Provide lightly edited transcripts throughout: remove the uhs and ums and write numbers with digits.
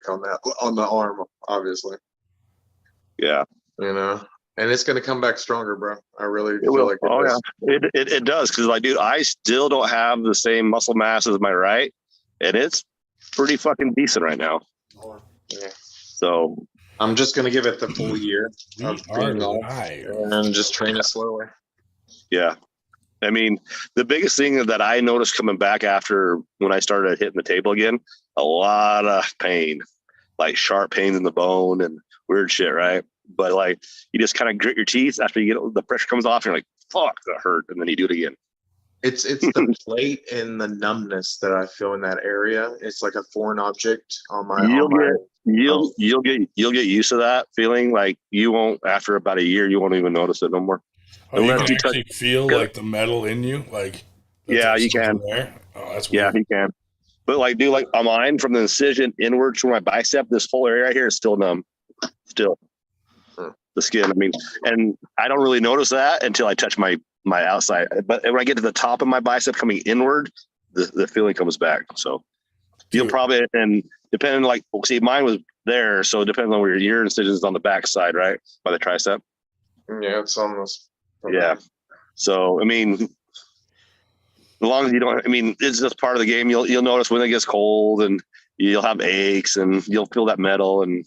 on the arm, obviously. Yeah. You know, and it's going to come back stronger, bro. I really It feel will. like it Oh does. yeah, it does, because like, dude, I still don't have the same muscle mass as my right, and it's pretty fucking decent right now. Yeah. So I'm just going to give it the full year of being off live. and just train it slowly. yeah, I mean, the biggest thing that I noticed coming back after when I started hitting the table again, a lot of pain, like sharp pains in the bone and weird shit, right? But like, you just kind of grit your teeth after you get the pressure comes off, and you're like, fuck, that hurt, and then you do it again. It's the plate and the numbness that I feel in that area. It's like a foreign object on my. You'll get used to that feeling. Like, you won't, after about a year, you won't even notice it no more. Oh, you can actually feel like the metal in you, like yeah, you can. There. Oh, that's weird. Yeah, you can. But like, dude, like on mine, from the incision inwards from my bicep, this whole area right here is still numb. Still, the skin. I mean, and I don't really notice that until I touch my outside. But when I get to the top of my bicep coming inward, the feeling comes back. So you'll probably, and depending, like, see, mine was there, so it depends on where your incision is on the back side, right, by the tricep. Yeah, it's almost. Yeah. So I mean, as long as you don't, I mean, it's just part of the game. You'll notice when it gets cold, and you'll have aches, and you'll feel that metal, and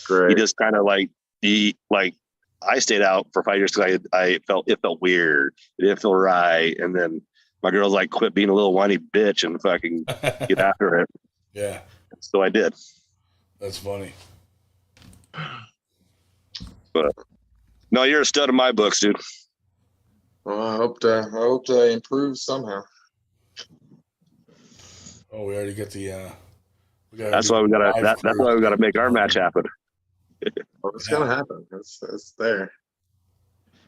you just kind of like I stayed out for 5 years because it felt weird. It didn't feel right, and then my girl's like, quit being a little whiny bitch and fucking get after it. Yeah. So I did. That's funny. But no, you're a stud in my books, dude. Well, I hope to improve somehow. Oh, we already get the. That's why we gotta. That's why we gotta make our match happen. Well, it's gonna happen. It's there.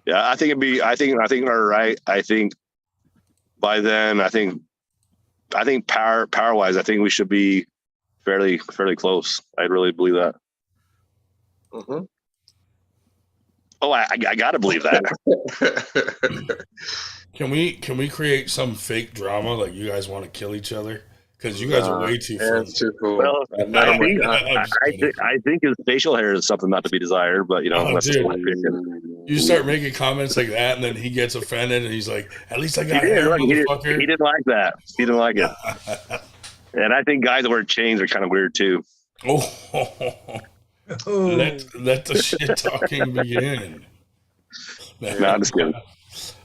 Yeah, I think it'd be. I think we're right. I think by then, I think power wise, I think we should be fairly close. I really believe that. Mm-hmm. Oh, I gotta believe that. Can we create some fake drama, like you guys want to kill each other? Because you guys are way too friendly. It's too cool. Well, I think his facial hair is something not to be desired, but that's just my opinion. You start making comments like that, and then he gets offended, and he's like, "At least I got hair, motherfucker." He didn't like that. He didn't like it. And I think guys that wear chains are kind of weird too. Oh. Let the shit talking begin. No, I'm just kidding.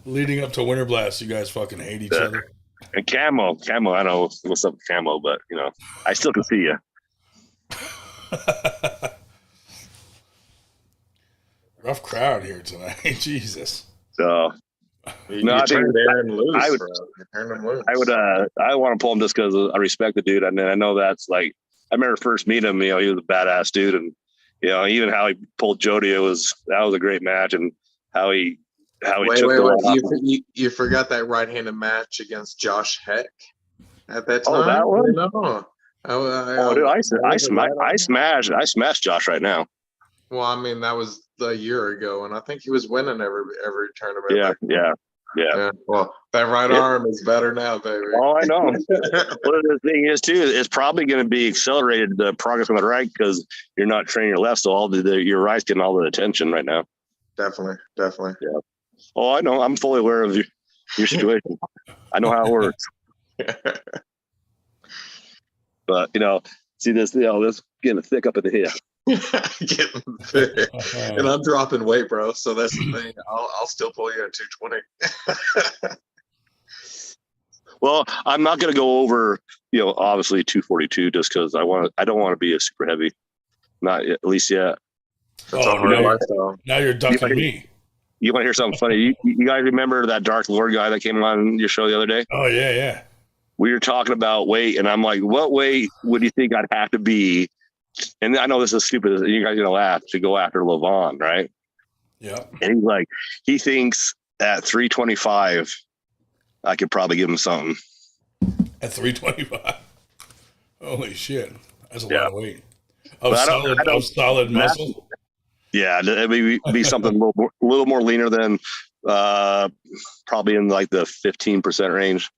Leading up to Winter Blast, you guys fucking hate each other. And Camo, I don't know what's up with Camo, but I still can see you. Rough crowd here tonight. Jesus. So I want to pull him just because I respect the dude, and then I know that's like, I remember first meeting him. He was a badass dude, and even how he pulled Jody, that was a great match, and how he wait. You forgot that right-handed match against Josh Heck at that time. Oh, that one? No. Dude, I smashed Josh right now. Well, I mean, that was a year ago, and I think he was winning every tournament. Yeah. Well, that right arm is better now, baby. Oh, I know. Well, the thing is, too, it's probably going to be accelerated, the progress on the right, because you're not training your left, so your right's getting all the attention right now. Definitely. Yeah. Oh, I know. I'm fully aware of your situation. I know how it works. But see this, this getting thick up in the head. Getting thick. And I'm dropping weight, bro. So that's the thing. I'll still pull you at 220. Well, I'm not going to go over, obviously 242, just because I don't want to be a super heavy. Not at least yet. Now you're ducking me. You want to hear something funny? You guys remember that Dark Lord guy that came on your show the other day? Oh, yeah. We were talking about weight, and I'm like, what weight would you think I'd have to be? And I know this is stupid. You guys are going to laugh, to go after Levon, right? Yeah. And he's like, he thinks at 325, I could probably give him something. At 325? Holy shit. That's a lot of weight. Solid muscle? Yeah, it would be something a little more leaner than probably in like the 15% range.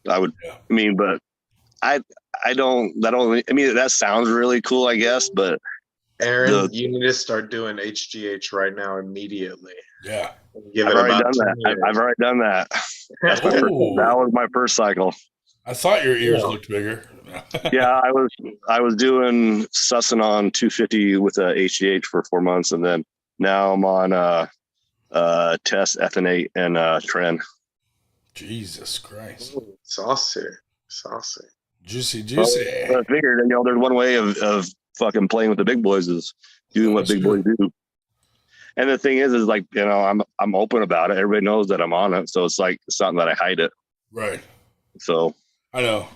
I would, but I I mean, that sounds really cool, I guess, but Aaron, you need to start doing HGH right now immediately. Yeah. I've already done that. I've already done that. That was my first cycle. I thought your ears looked bigger. Yeah, I was doing sussing on 250 with a HGH for 4 months, and then now I'm on test ethanate and tren. Jesus Christ. Ooh, saucy. Juicy. Well, I figured, there's one way of fucking playing with the big boys is doing what big boys do. And the thing is like, I'm open about it. Everybody knows that I'm on it. So it's like, it's not that I hide it. Right. So. I know.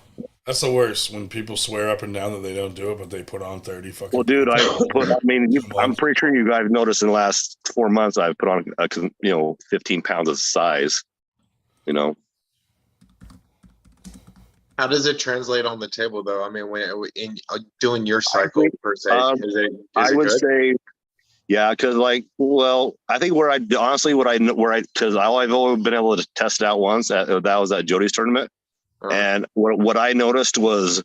That's the worst when people swear up and down that they don't do it, but they put on 30 fucking. Well, dude, I'm pretty sure you guys noticed in the last 4 months, I've put on, 15 pounds of size, How does it translate on the table, though? I mean, when in doing your cycle per se, I would say, yeah, because I think because I've only been able to test it out once. That was at Jody's tournament, and what I noticed was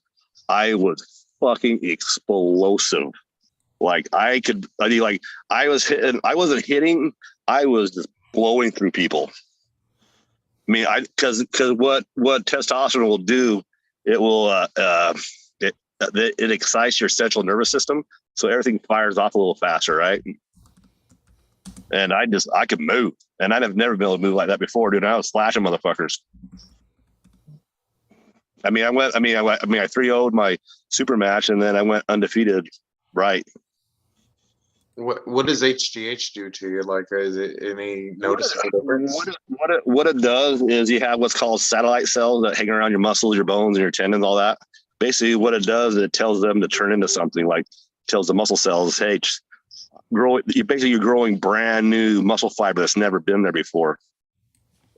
I was fucking explosive. Like I wasn't hitting, I was just blowing through people. I mean, because what testosterone will do, it will it excites your central nervous system, so everything fires off a little faster, right? And I could move, and I've never been able to move like that before, dude. I was slashing motherfuckers. I 3-0'd my super match, and then I went undefeated. Right. What does HGH do to you? Like, is it any noticeable difference? What it does is you have what's called satellite cells that hang around your muscles, your bones, and your tendons, all that. Basically, what it does is it tells them to turn into something. Like, tells the muscle cells, hey, you're growing brand new muscle fiber that's never been there before.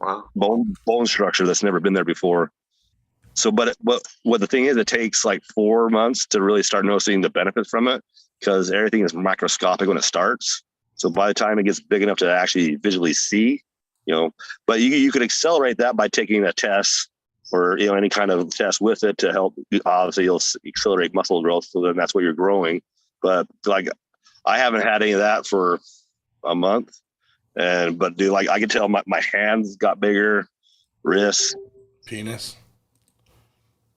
Wow. Bone structure that's never been there before. So, but what the thing is, it takes like 4 months to really start noticing the benefits from it, because everything is microscopic when it starts. So by the time it gets big enough to actually visually see, but you could accelerate that by taking a test or, any kind of test with it to help. Obviously, you'll accelerate muscle growth. So then that's what you're growing. But like, I haven't had any of that for a month. But dude, like, I can tell my hands got bigger, wrists, penis.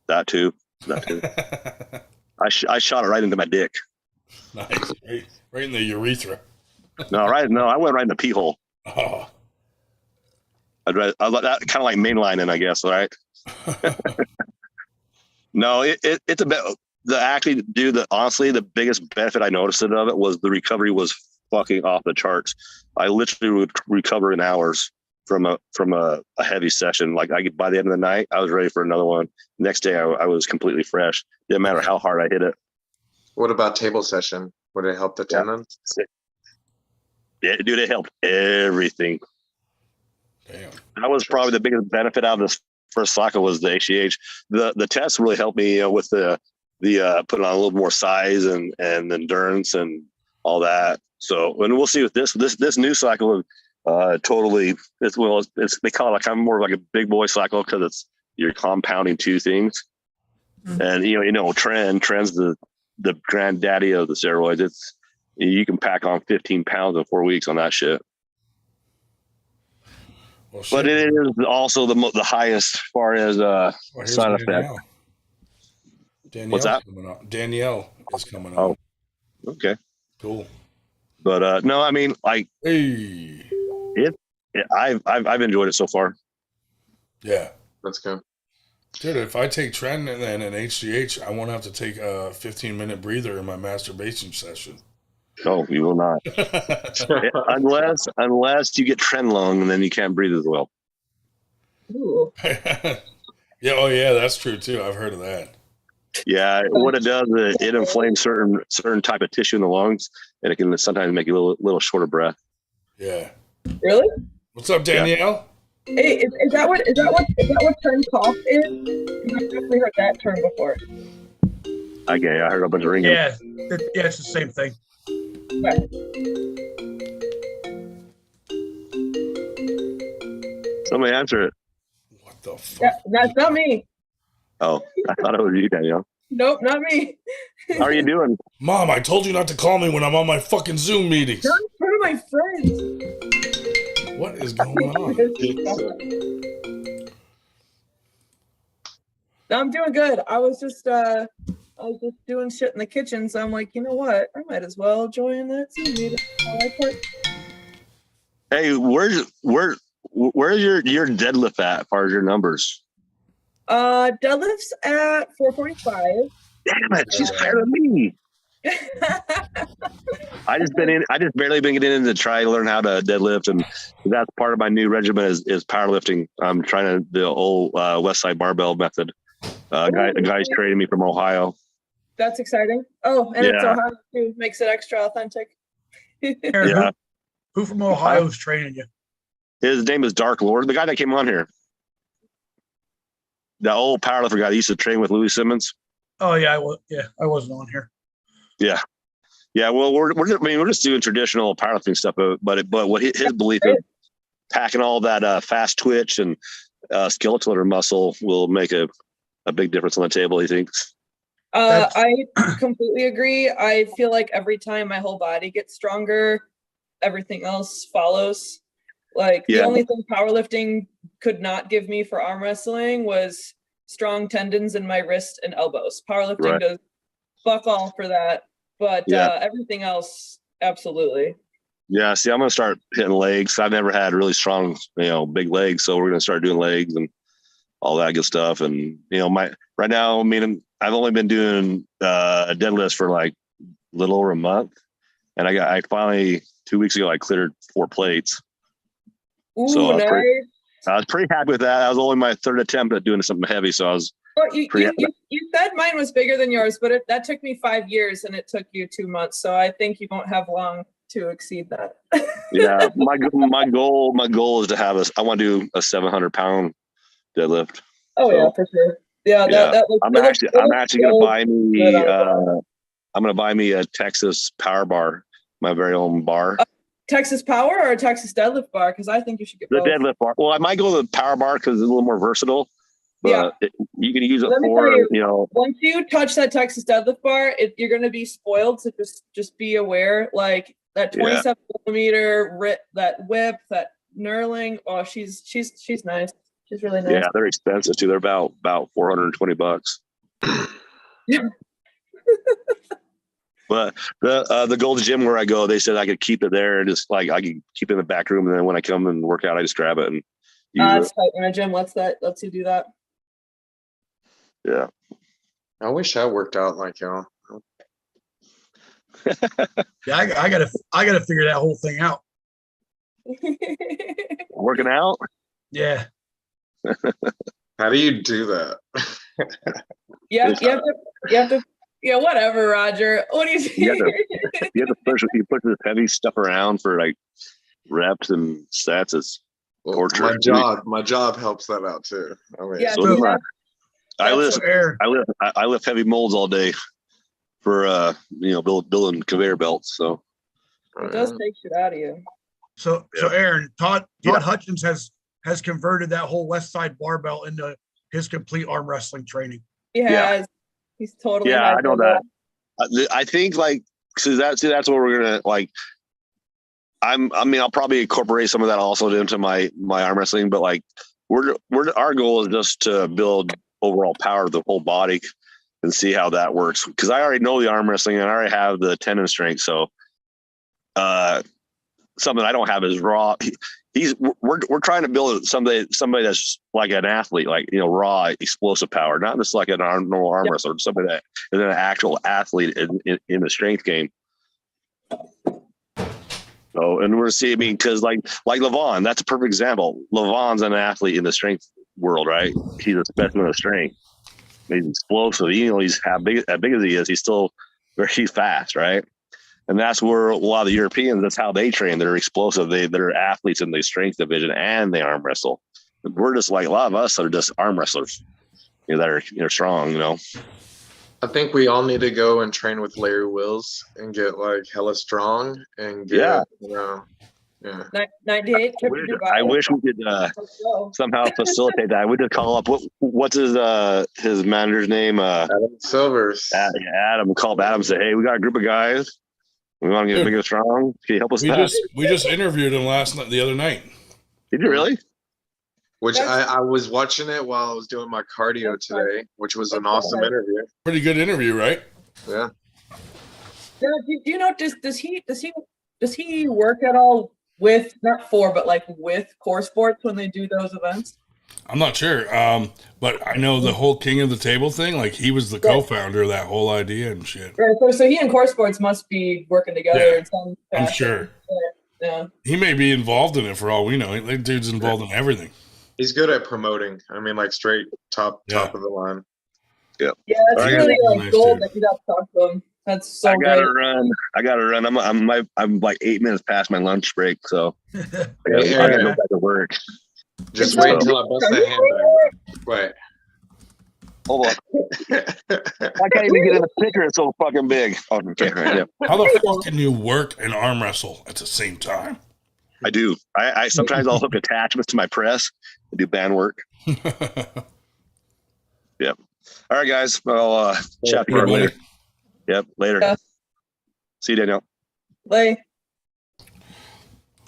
That too. I shot it right into my dick. Nice. Right in the urethra. No, I went right in the pee hole. Oh. I like that, kind of like mainlining, I guess, right? No, it's about honestly, the biggest benefit I noticed of it was the recovery was fucking off the charts. I literally would recover in hours from a heavy session. Like, by the end of the night, I was ready for another one. Next day, I was completely fresh. Didn't matter how hard I hit it. What about table session? Would it help the tendons? Yeah, dude, it helped everything. Damn. That was probably the biggest benefit out of this first cycle was the HGH. The test really helped me with the putting on a little more size and endurance and all that. So, and we'll see with this new cycle. Totally, they call it kind of more like a big boy cycle because you're compounding two things. Mm-hmm. And trend's the granddaddy of the steroids. You can pack on 15 pounds in 4 weeks on that shit. Well, but it is also the highest as far as side effect. What's that? Danielle is coming on. Oh, okay, cool. But no, I mean, like, hey. I've enjoyed it so far. Yeah, let's go, dude. If I take Tren and then an HGH, I won't have to take a 15-minute breather in my masturbation session. No, you will not. unless you get Tren lung, and then you can't breathe as well. Yeah. Oh, yeah. That's true too. I've heard of that. Yeah, what it does is it inflames certain type of tissue in the lungs, and it can sometimes make you a little short of breath. Yeah. Really? What's up, Danielle? Yeah. Hey, is that what term cough is? I've definitely heard that term before. Okay, I heard a bunch of ringing. Yeah, it's the same thing. Right. Somebody answer it. What the fuck? Yeah, that's not me. Oh, I thought it was you, Danielle. Nope, not me. How are you doing? Mom, I told you not to call me when I'm on my fucking Zoom meetings. Not in front of my friends. What is going on? No, I'm doing good. I was just doing shit in the kitchen, so I'm like, you know what? I might as well join that Zoom meeting. Hey, where's your deadlift at as far as your numbers? Deadlifts at 445. Damn it, she's higher than me. I just barely been getting in to try to learn how to deadlift, and that's part of my new regimen is powerlifting. I'm trying to the old West Side barbell method. A guy's training me from Ohio. That's exciting. Oh, and it's Ohio too, makes it extra authentic. Yeah. Who from Ohio is training you? His name is Dark Lord, the guy that came on here. The old powerlifter guy that used to train with Louis Simmons. Oh yeah, I wasn't on here. Yeah. Well, we're just doing traditional powerlifting stuff, but what his belief is, packing all that fast twitch and skeletal muscle will make a big difference on the table. He thinks. I completely agree. I feel like every time my whole body gets stronger, everything else follows. Like the only thing powerlifting could not give me for arm wrestling was strong tendons in my wrist and elbows. Powerlifting does fuck all for that, but everything else, absolutely. Yeah, see, I'm gonna start hitting legs. I've never had really strong, big legs, so we're gonna start doing legs and all that good stuff. And right now, I've only been doing deadlifts for like a little over a month, and I finally 2 weeks ago I cleared 4 plates. Ooh, so nice. I was pretty happy with that. That was only my 3rd attempt at doing something heavy, so I was. Well, you said mine was bigger than yours, but that took me 5 years, and it took you 2 months. So I think you won't have long to exceed that. Yeah, my goal is to have I want to do a 700-pound deadlift. Oh, yeah, for sure. Yeah. I'm actually gonna buy me. I'm gonna buy me a Texas power bar, my very own bar. Texas Power or a Texas Deadlift bar? Because I think you should get the both. Deadlift bar. Well, I might go with the power bar because it's a little more versatile. But you can use it for Once you touch that Texas Deadlift bar, you're going to be spoiled. So just be aware, like that 27 millimeter that whip, that knurling. Oh, she's nice. She's really nice. Yeah, they're expensive too. They're about $420. But the Gold's Gym where I go, they said I could keep it there and just like I could keep it in the back room, and then when I come and work out, I just grab it and use it. Tight when a gym lets you do that. Yeah. I wish I worked out like y'all. Yeah, I gotta figure that whole thing out. Working out? Yeah. How do you do that? You have to. Yeah, whatever, Roger. What do you think? You have to push this heavy stuff around for like reps and stats. It's torture. My job helps that out too. I mean, yeah, I lift heavy molds all day for building conveyor belts. So it does take shit out of you. So Aaron, Todd Hutchins has converted that whole West Side barbell into his complete arm wrestling training. He has. Yeah. He's totally. Yeah, I know that. I think that's what we're gonna like. I'll probably incorporate some of that also into my arm wrestling, but like our goal is just to build overall power of the whole body and see how that works. Because I already know the arm wrestling and I already have the strength. So something I don't have is raw. We're trying to build somebody that's like an athlete, like raw explosive power, not just like a normal arm wrestler, somebody that is an actual athlete in the strength game. So, and we're seeing, because like Levon, that's a perfect example. Levon's an athlete in the strength world, right? He's a specimen of strength. He's explosive. He's how big as he is, he's still very fast, right? And that's where a lot of the Europeans, that's how they train. They're explosive. They're athletes in the strength division and they arm wrestle. We're just like a lot of us are just arm wrestlers, that are strong, I think we all need to go and train with Larry Wills and get like hella strong and get, Yeah. 98. I wish we could somehow facilitate that. We could call up what's his manager's name? Adam Silvers. Adam. Call Adam and say, hey, we got a group of guys. We want to get big and strong. Can you help us? We just interviewed him the other night. Did you really? Which I was watching it while I was doing my cardio today, which was an awesome interview. Pretty good interview, right? Yeah. Do you know? Does he work at all with with Core Sports when they do those events? I'm not sure, but I know the whole King of the Table thing. Like he was the co-founder of that whole idea and shit. Right. So he and Core Sports must be working together. In some I'm fashion. sure. Yeah. He may be involved in it for all we know. That dude's involved in everything. He's good at promoting. I mean, like straight top of the line. Yeah. Yeah, it's really gold that you got to talk to him. That's so I gotta run. I'm like 8 minutes past my lunch break, so I gotta go back to work. Just wait until I bust the handbag. Wait. Hold on. I can't even get in the picture. It's so fucking big. Oh, okay. Yeah. How the fuck can you work and arm wrestle at the same time? I do. I sometimes I'll hook attachments to my press and do band work. Yep. All right, guys. I'll chat to you later. Yep. Later. Yeah. See you, Daniel. Bye.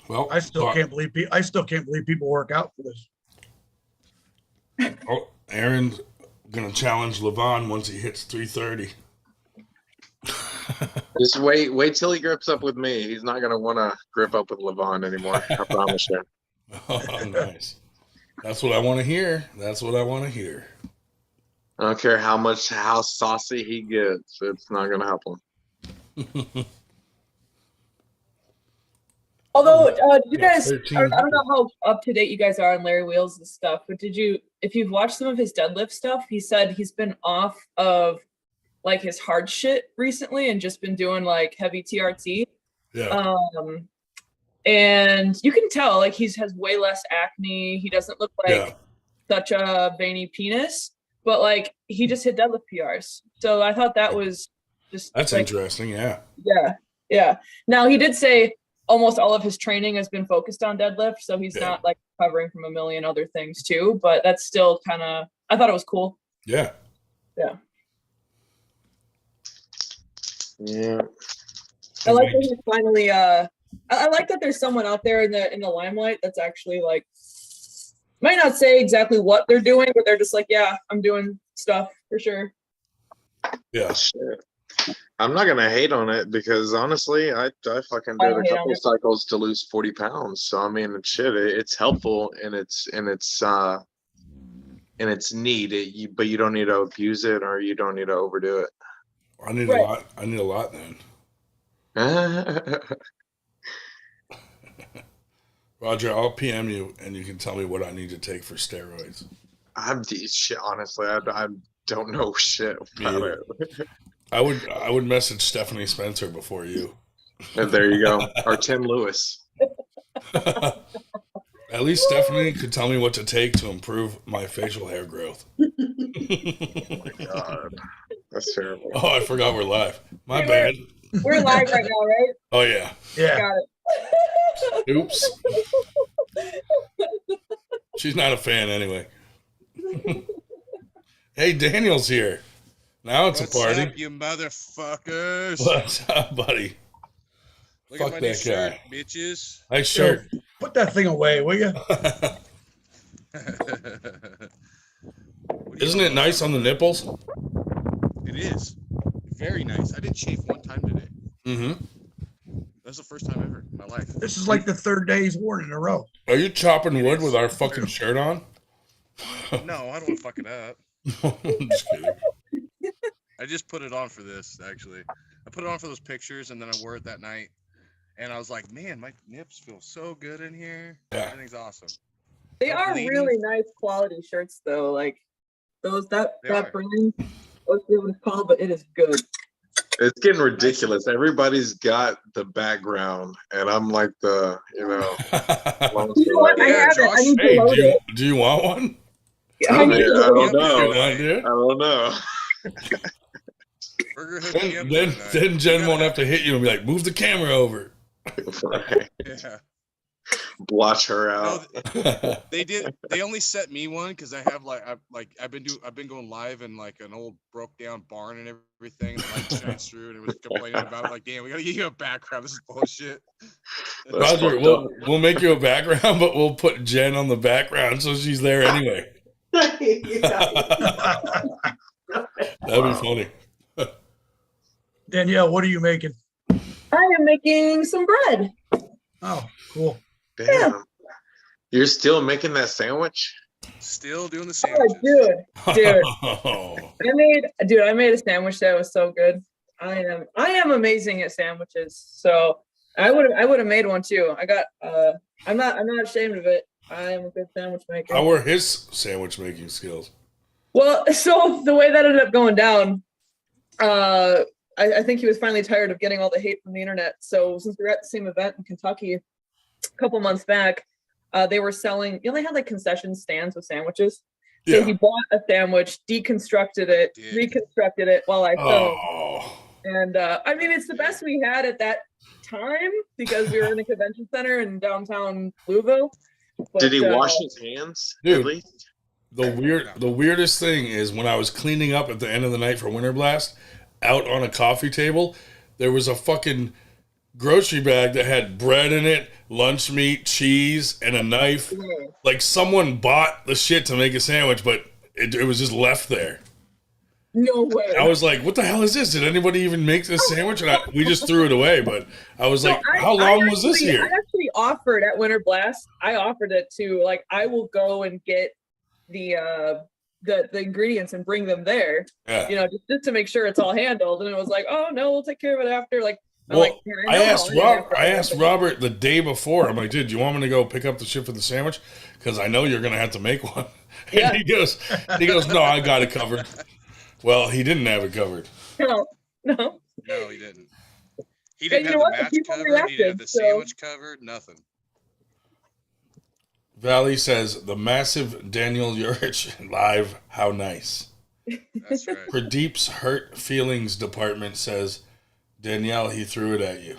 Well, I still can't believe people work out for this. Oh, Aaron's gonna challenge Levon once he hits 330. Just wait till he grips up with me. He's not gonna want to grip up with Levon anymore. I promise you. Oh, nice. That's what I want to hear. I don't care how saucy he gets. It's not gonna help him. Although, you guys, I don't know how up to date you guys are on Larry Wheels and stuff, but if you've watched some of his deadlift stuff, he said he's been off of like his hard shit recently and just been doing like heavy TRT. Yeah. And you can tell like he has way less acne. He doesn't look like such a veiny penis, but like he just hit deadlift PRs. So I thought that was that's like, interesting. Yeah. Yeah. Yeah. Now he did say almost all of his training has been focused on deadlift, so he's not like recovering from a million other things too, but that's still kind of, I thought it was cool. Yeah. Yeah. Yeah. I like that he's finally I like that there's someone out there in the limelight that's actually like might not say exactly what they're doing, but they're just like, yeah, I'm doing stuff for sure. Yeah. Shit. I'm not gonna hate on it because honestly, I fucking did a couple cycles to lose 40 pounds. So I mean, it's helpful and it's neat. But you don't need to abuse it or you don't need to overdo it. I need a lot. I need a lot then. Roger, I'll PM you and you can tell me what I need to take for steroids. Honestly, I don't know shit about it. I would message Stephanie Spencer before you. And there you go. Or Tim Lewis. At least Stephanie could tell me what to take to improve my facial hair growth. Oh my God. That's terrible. Oh, I forgot we're live. My bad. We're live right now, right? Oh, yeah. Yeah. Got it. Oops. She's not a fan anyway. Hey, Daniel's here. Now it's a party. What's up, you motherfuckers? What's up, buddy? Look Fuck at my that new shirt, guy. bitches. Nice shirt. Put that thing away, will you? Isn't it nice on the nipples? It is. Very nice. I didn't shave one time today. Mm-hmm. That's the first time ever in my life. This is like the third day he's worn in a row. Are you chopping wood with our fucking shirt on? No, I don't want to fuck it up. I'm just kidding. I just put it on for this, actually. I put it on for those pictures, and then I wore it that night. And I was like, man, my nips feel so good in here. Yeah. Everything's awesome. They are really nice quality shirts, though. Like that brand. Let's see what it's called, but it is good. It's getting ridiculous. Everybody's got the background, and I'm like the, You know what? I have it. I need to load it. Do you want one? I don't know. I don't know. Then Jen won't have to hit you and be like, move the camera over. Yeah. Blotch her out. No, they only set me one because I have I've been going live in like an old broke down barn and everything. The light shines through, and it was complaining about it. Like, damn, we gotta give you a background. This is bullshit. Roger, we'll make you a background, but we'll put Jen on the background so she's there anyway. That'd be funny. Danielle, what are you making? I am making some bread. Oh, cool. Damn. Yeah. You're still making that sandwich? Still doing the Oh, sandwiches. dude. I made a sandwich that was so good. I am amazing at sandwiches. So I would have made one too. I'm not ashamed of it. I am a good sandwich maker. How were his sandwich making skills? Well, so the way that ended up going down, I think he was finally tired of getting all the hate from the internet. So since we were at the same event in Kentucky a couple months back, they were selling, they had like concession stands with sandwiches. So Yeah. he bought a sandwich, deconstructed it, reconstructed it while I filmed. Oh, And I mean, it's the best we had at that time because we were in a convention center in downtown Louisville. But, Did he wash his hands dude. at least? the weirdest thing is when I was cleaning up at the end of the night for Winter Blast, out on a coffee table, there was a fucking grocery bag that had bread in it, lunch meat, cheese, and a knife. Yeah. Like someone bought the shit to make a sandwich, but it was just left there. No way. I was like, what the hell is this? Did anybody even make this sandwich? And we just threw it away, but I was like, how long was this here? I actually offered at Winter Blast, I offered it to, like, I will go and get the ingredients and bring them there, Yeah. just to make sure it's all handled. And it was like, oh no, we'll take care of it after. Like, I'm Well, like, man, I know asked Robert the day before. I'm like, dude, do you want me to go pick up the shit for the sandwich? Because I know you're gonna have to make one. And Yeah. he goes, no, I got it covered. Well, he didn't have it covered. No. No, he didn't. He didn't you have know the what? The match people covered. He didn't have reacted, the so- sandwich covered. Nothing. Valley says the massive Daniel Urich live. How nice. That's right. Pradeep's hurt feelings department says, Danielle, he threw it at you.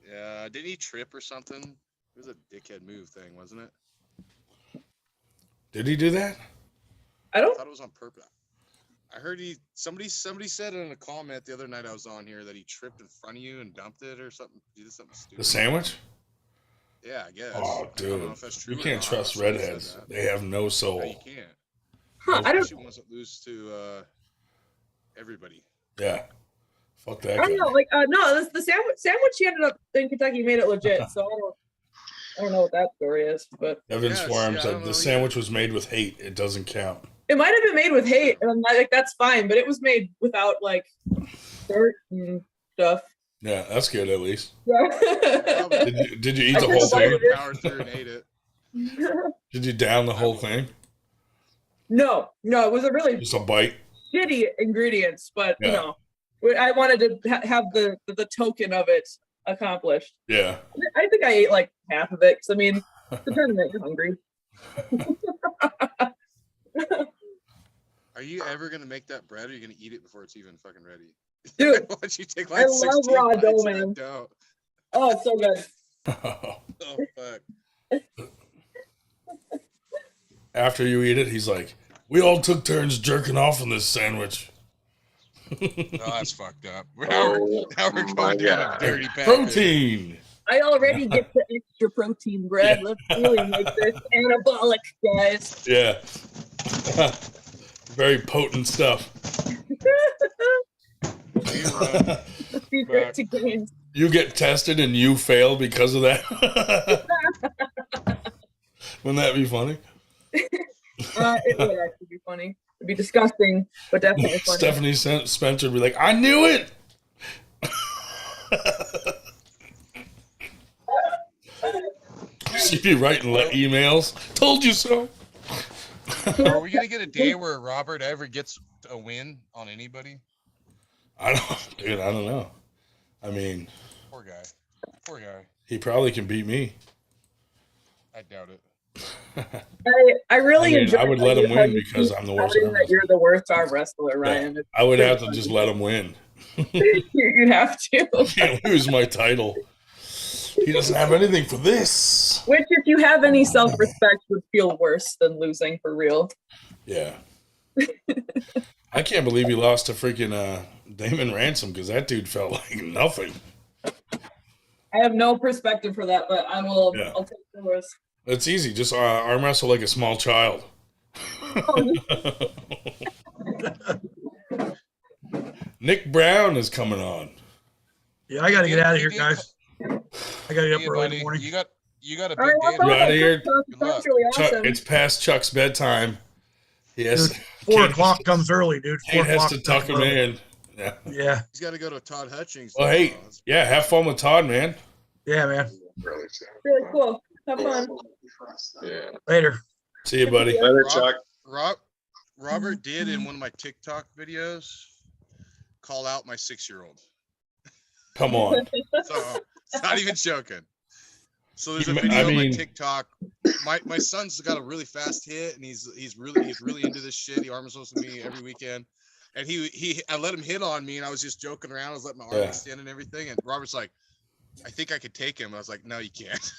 Yeah, didn't he trip or something? It was a dickhead move thing, wasn't it? Did he do that? I I don't. thought it was on purpose. I heard somebody said in a comment the other night I was on here that he tripped in front of you and dumped it or something. He did something stupid. The sandwich? Yeah, I guess. Oh, I don't dude. know if that's true You or can't not. trust Somebody said redheads. that. They have no No, you soul. can't. Huh, I don't. Especially ones that lose to everybody. Yeah. Fuck that I guy. don't know. Like, no, the sandwich she ended up in Kentucky made it legit. So I don't know what that story is, but Evan Yes, Swarm yeah, I said don't know the either. sandwich was made with hate. It doesn't count. it might have been made with hate, and I'm like, that's fine. But it was made without like dirt and stuff. Yeah, that's good at least. Yeah. Did you eat I the took whole a bite of thing? it. Powered through and ate it. Did you down the whole thing? No, it was a really Just a bite? shitty ingredients, but Yeah. I wanted to have the token of it accomplished. Yeah. I think I ate like half of it because I mean, the tournament, you're hungry. Are you ever gonna make that bread, or are you gonna eat it before it's even fucking ready? Dude, Why don't you take I like love 16 raw bites dough, of that man. dough? Oh, it's so good. Oh fuck. After you eat it, he's like, we all took turns jerking off on this sandwich. Oh, that's fucked up. Now Oh, we're my going down God. a dirty path. Protein. I already get the extra protein bread. Let's really make this anabolic, guys. Yeah. Very potent stuff. The secret to gains. You get tested and you fail because of that. Wouldn't that be funny? It would actually be funny. It'd be disgusting, but definitely funny. Stephanie Spencer would be like, I knew it. She'd be writing emails. Told you so. Are we gonna get a day where Robert ever gets a win on anybody? I don't know. I mean, Poor guy. Poor guy. he probably can beat me. I doubt it. I really I mean, enjoy. I would how let him how win you because keep I'm the worst touting arm that you're the worst arm wrestler, Ryan. I would have to just let him win. You'd have to. Can't lose my title. He doesn't have anything for this. Which, if you have any self-respect, would feel worse than losing for real. Yeah. I can't believe he lost to freaking Damon Ransom because that dude felt like nothing. I have no perspective for that, but I'll take yours. It's easy. Just arm wrestle like a small child. Nick Brown is coming on. Yeah, I got to get out of here, guys. I got to get up early in the morning. You got a All big right, day. You out of here? That's really awesome. It's past Chuck's bedtime. Yes. Dude, 4 o'clock comes early, dude. 4 Kate has o'clock. to tuck him in. Yeah. Yeah. He's got to go to Todd Hutchings. Well, hey, yeah, have fun with Todd, man. Yeah, man. Really cool. Have fun. Yeah. Later. See you, buddy. Later, Chuck. Robert did in one of my TikTok videos call out my 6-year-old. Come on. So it's not even joking. So there's a video on my TikTok. My son's got a really fast hit, and he's really into this shit. He arm wrestles with me every weekend, and I let him hit on me, and I was just joking around. I was letting my arm extend and everything, and Robert's like, "I think I could take him." I was like, "No, you can't."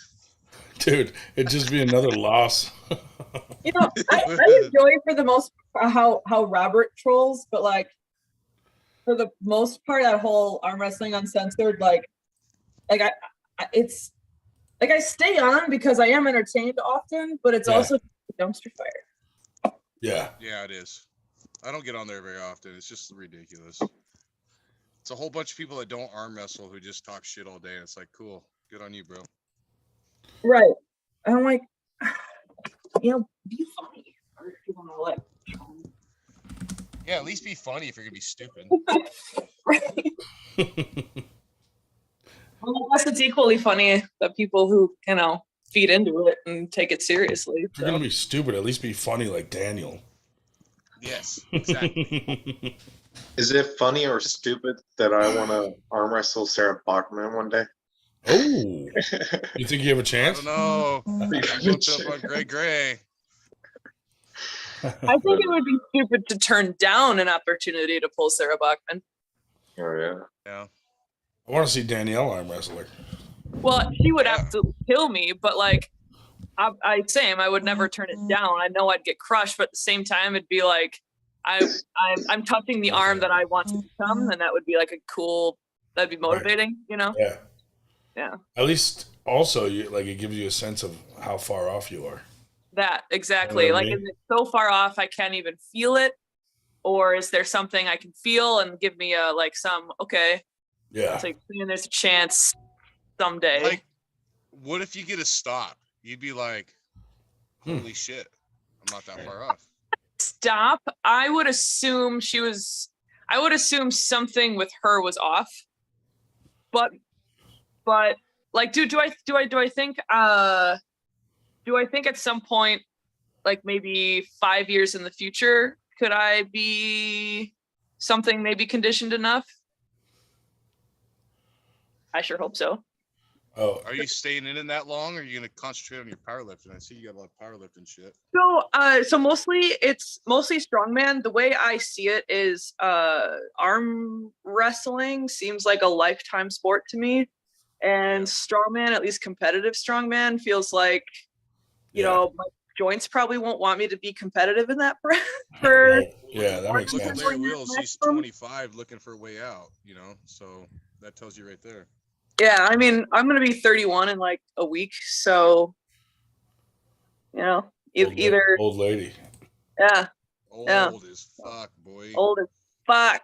Dude, it'd just be another loss. You know, I enjoy for the most how Robert trolls, but like for the most part, that whole arm wrestling uncensored, like I stay on because I am entertained often, but it's also a dumpster fire. Yeah. Yeah, it is. I don't get on there very often. It's just ridiculous. It's a whole bunch of people that don't arm wrestle who just talk shit all day. And it's like, cool, good on you, bro. Right. And I'm like, you know, be funny. Or if you want to like. Yeah, at least be funny if you're gonna be stupid. Right. Well, I guess it's equally funny that people who, feed into it and take it seriously. If you're going to be stupid, at least be funny like Daniel. Yes, exactly. Is it funny or stupid that I want to arm wrestle Sarah Bachman one day? Oh. You think you have a chance? I don't know. Looked up on Gray Gray. I think it would be stupid to turn down an opportunity to pull Sarah Bachman. Oh, yeah. Yeah. I want to see Danielle arm wrestler. Well, she would have to kill me, but like, I would never turn it down. I know I'd get crushed, but at the same time, it'd be like, I'm touching the arm that I want to become, and that would be like that'd be motivating, you know? Yeah. Yeah. At least also, it gives you a sense of how far off you are. That, exactly. You know what I like, mean? is it so far off I can't even feel it? Or is there something I can feel and give me okay, Yeah. it's like, there's a chance someday. Like, what if you get a stop? You'd be like, holy shit, I'm not that far off. Stop. I would assume something with her was off. But like, do I think at some point, like maybe 5 years in the future, could I be something maybe conditioned enough? I sure hope so. Oh, Are you staying in that long, or are you gonna concentrate on your powerlifting? I see you got a lot of powerlifting shit. So mostly strongman. The way I see it is arm wrestling seems like a lifetime sport to me. And strongman, at least competitive strongman, feels like, you know, my joints probably won't want me to be competitive in that for yeah, that makes Look at sense. Larry Wills, he's 25 looking for a way out, so that tells you right there. Yeah, I mean, I'm gonna be 31 in like a week, so either old lady. Yeah. Old as fuck, boy. Old as fuck.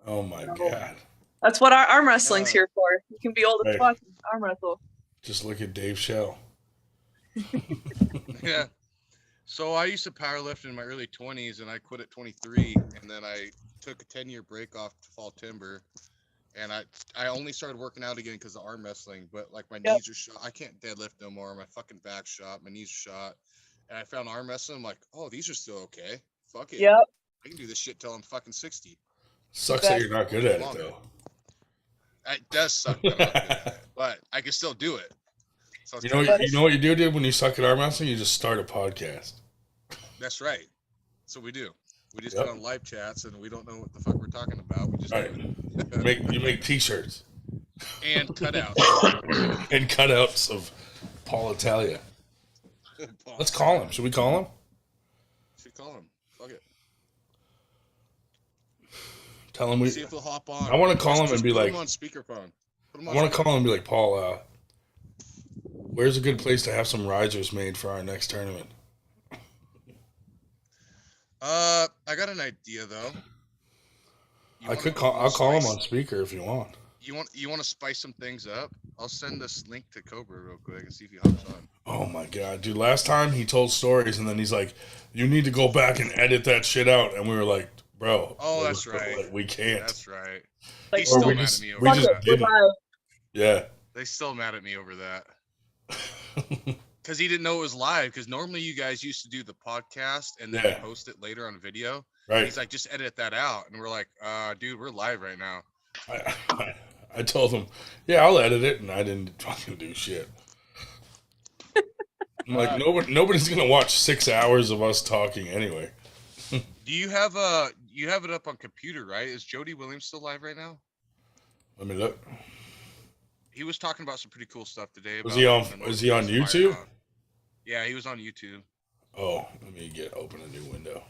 Oh my god. That's what our arm wrestling's here for. You can be old as fuck and arm wrestle. Just look at Dave Shell. Yeah. So I used to powerlift in my early 20s, and I quit at 23, and then I took a 10-year break off to fall timber. And I only started working out again because of arm wrestling, but like my knees are shot. I can't deadlift no more. My fucking back's shot. My knees are shot. And I found arm wrestling. I'm like, oh, these are still okay. Fuck it. Yep. I can do this shit till I'm fucking 60. Sucks that you're not good at it though. It does suck that I'm not good at it, but I can still do it. So you know what you do, dude? When you suck at arm wrestling, you just start a podcast. That's right. So we do. We just get on live chats and we don't know what the fuck we're talking about. We just do it. You make t-shirts. And cutouts. And cutouts of Paul Italia. Let's call him. Should we call him? Should call him. Fuck it. Tell him we. See if he'll hop on. I want to call him and be put like. him on speakerphone. I want to call him and be like, Paul. Where's a good place to have some risers made for our next tournament? I got an idea though. I'll call him on speaker if you want. You want to spice some things up? I'll send this link to Cobra real quick and see if he hops on. Oh my god, dude! Last time he told stories and then he's like, "You need to go back and edit that shit out," and we were like, "Bro, oh, that's right. Like, we can't." That's right. Like, He's still mad at me over we just that. didn't. Yeah. They still mad at me over that. Because he didn't know it was live. Because normally you guys used to do the podcast and then post it later on video. Right. He's like, just edit that out, and we're like, dude, we're live right now. I told him, yeah, I'll edit it, and I didn't fucking do shit. I'm like, nobody's gonna watch 6 hours of us talking anyway. Do you have it up on computer, right? Is Jody Williams still live right now? Let me look. He was talking about some pretty cool stuff today. Was he on YouTube? Yeah, he was on YouTube. Oh, let me open a new window.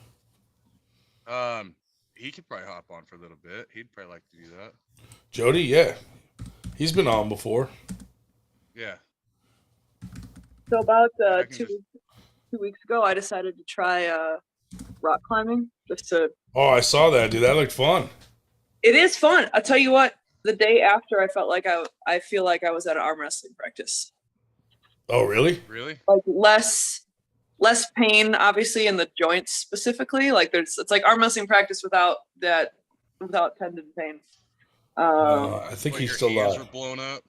He could probably hop on for a little bit. He'd probably like to do that. Jody, yeah, he's been on before. Yeah. So about 2 weeks ago, I decided to try rock climbing. Oh, I saw that, dude. That looked fun. It is fun. I'll tell you what. The day after, I felt like I feel like I was at an arm wrestling practice. Oh, really? Really? Like less pain, obviously, in the joints specifically. Like it's like arm wrestling practice without tendon pain. I think he's still hands live. Were blown up.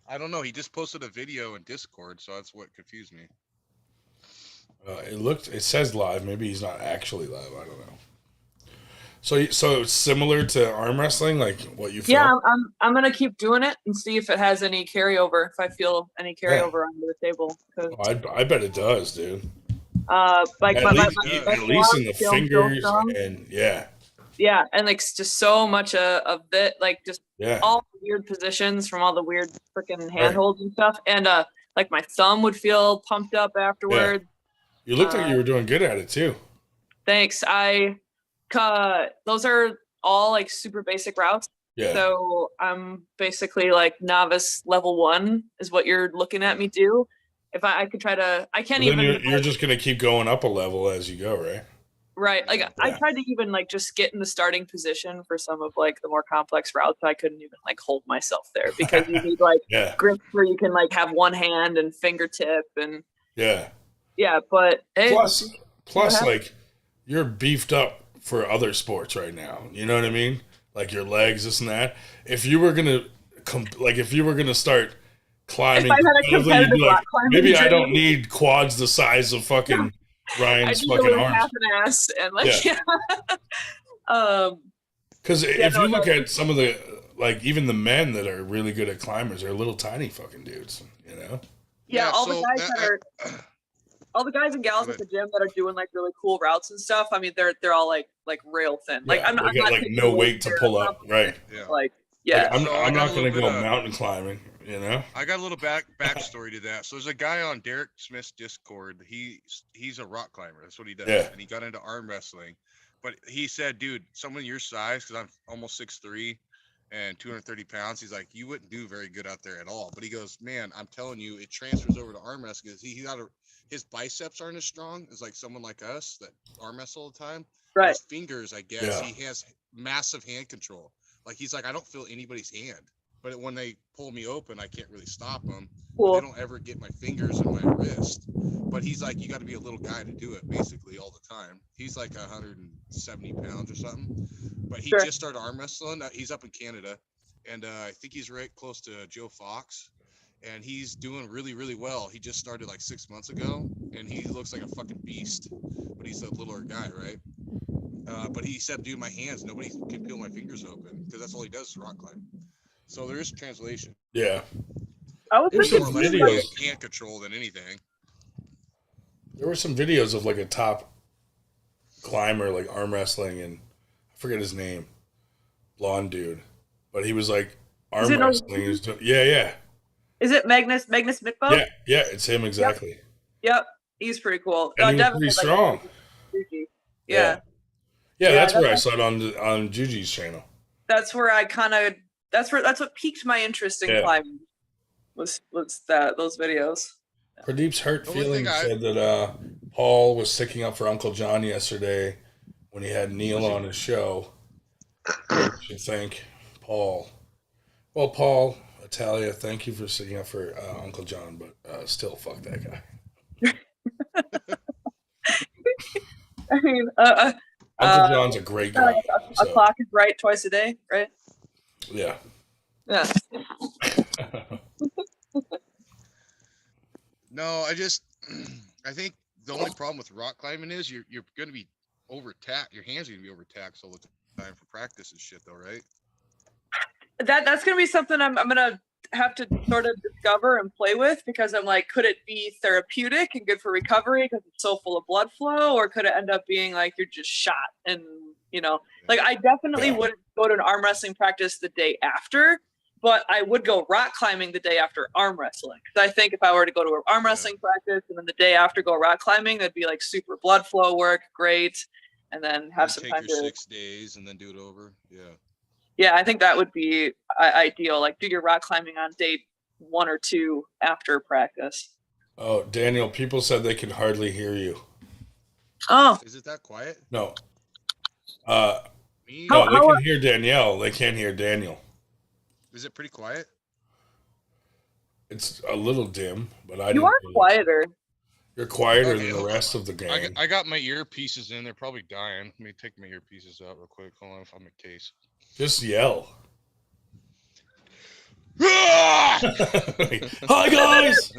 I don't know. He just posted a video in Discord, so that's what confused me. It says live. Maybe he's not actually live. I don't know. So it's similar to arm wrestling, like what you feel? Yeah, I'm gonna keep doing it and see if it has any carryover. If I feel any carryover under the table. I bet it does, dude. Like at least in the fingers and yeah, and like just so much of it, like just all the weird positions from all the weird freaking handholds and stuff, and like my thumb would feel pumped up afterward. You looked like you were doing good at it too. Thanks. Those are all like super basic routes. Yeah. So I'm basically like novice level 1 is what you're looking at me do. If I could try to, I can't even. You're just gonna keep going up a level as you go, right? Right. Like I tried to even like just get in the starting position for some of like the more complex routes. I couldn't even like hold myself there because you need like grips where you can like have one hand and fingertip and but plus like you're beefed up for other sports right now. You know what I mean? Like your legs, this and that. If you were gonna start climbing, you'd be like, maybe I don't need quads the size of fucking Ryan's fucking arms. Half an ass and like because if you look at some of the like even the men that are really good at climbers are little tiny fucking dudes, you know? Yeah, all the guys and gals at the gym that are doing like really cool routes and stuff. I mean, they're all like rail thin. Like I'm not like no weight to pull up, right? Yeah. Like I'm not gonna go mountain climbing. You know, I got a little backstory to that. So there's a guy on Derek Smith's Discord. He's a rock climber. That's what he does. Yeah. And he got into arm wrestling. But he said, dude, someone your size, because I'm almost 6'3" and 230 pounds, he's like, you wouldn't do very good out there at all. But he goes, man, I'm telling you, it transfers over to arm wrestling. His biceps aren't as strong as like someone like us that arm wrestle all the time. Right. His fingers, I guess, he has massive hand control. Like he's like, I don't feel anybody's hand. But when they pull me open, I can't really stop them. Cool. They don't ever get my fingers and my wrist. But he's like, you got to be a little guy to do it, basically, all the time. He's like 170 pounds or something. But he just started arm wrestling. He's up in Canada. And I think he's right close to Joe Fox. And he's doing really, really well. He just started like 6 months ago. And he looks like a fucking beast. But he's a littler guy, right? But he said, dude, my hands, nobody can peel my fingers open. Because that's all he does is rock climb. So there is translation. Yeah. I was thinking some videos. Hand control than anything. There were some videos of like a top climber, like arm wrestling, and I forget his name, blonde dude, but he was like Arm wrestling. He's doing, yeah. Is it Magnus Mikbo? Yeah, it's him exactly. Yep. He's pretty cool. And he was pretty strong. Yeah. Yeah, that's where I saw it on Juji's channel. That's where I that's what piqued my interest in climbing. Was those videos. Pradeep's hurt feelings said that Paul was sticking up for Uncle John yesterday when he had Neil on his show. I should thank Paul. Well, Paul, Italia, thank you for sticking up for Uncle John, but still, fuck that guy. I mean, Uncle John's a great guy. A clock is right twice a day, right? Yeah. Yeah. No, I think the only problem with rock climbing is you're going to be overtaxed. Your hands are going to be overtaxed all the time for practice and shit, though, right? That's going to be something I'm going to have to sort of discover and play with, because I'm like, could it be therapeutic and good for recovery because it's so full of blood flow, or could it end up being like you're just shot? And like I definitely wouldn't go to an arm wrestling practice the day after, but I would go rock climbing the day after arm wrestling, because I think if I were to go to an arm wrestling practice and then the day after go rock climbing, that'd be like super blood flow work, great, and then have some time to 6 days and then do it over. Yeah, I think that would be ideal. Like, do your rock climbing on day 1 or 2 after practice. Oh, Daniel, people said they can hardly hear you. Oh. Is it that quiet? No. No, they can hear Danielle. They can't hear Daniel. Is it pretty quiet? It's a little dim, but You are quieter. You're quieter than the rest of the gang. I got my earpieces in. They're probably dying. Let me take my earpieces out real quick. Hold on, if I'm a case. Just yell. Hi, guys!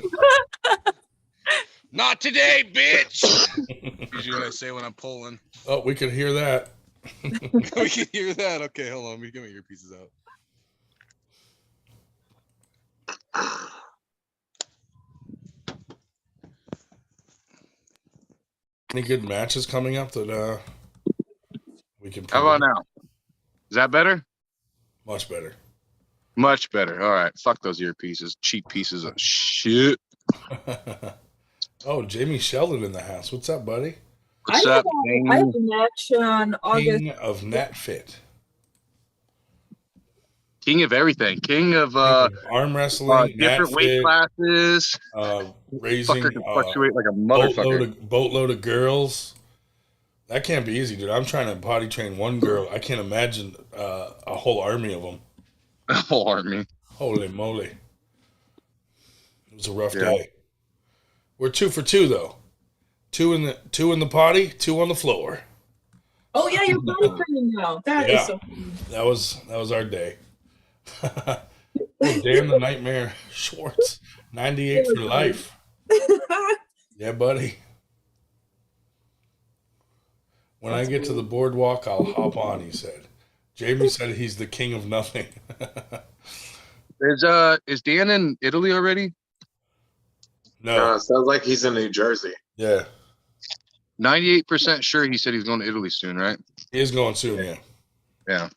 Not today, bitch! Usually what I say when I'm pulling. Oh, we can hear that. We can hear that. Okay, hold on. Let me get my earpieces out. Any good matches coming up that we can? How about now? Is that better? Much better. Much better. All right. Fuck those earpieces. Cheap pieces of shit. Oh, Jamie Sheldon in the house. What's up, buddy? What's up, I have a match on August. King of NetFit. King of everything. King of arm wrestling, different weight classes. Raising fucker can fluctuate like a motherfucker. Boatload of girls. That can't be easy, dude. I'm trying to potty train one girl. I can't imagine a whole army of them. A whole army. Holy moly. It was a rough day. We're 2 for 2 though. 2 in the potty, 2 on the floor. Oh yeah, you're potty training now. That is so fun. That was our day. Oh, damn the Nightmare Schwartz. 98 for life. Yeah, buddy. When I get to the boardwalk, I'll hop on, he said. Jamie said he's the king of nothing. Is Dan in Italy already? No. Sounds like he's in New Jersey. Yeah. 98% sure he said he's going to Italy soon, right? He is going soon, yeah. Yeah.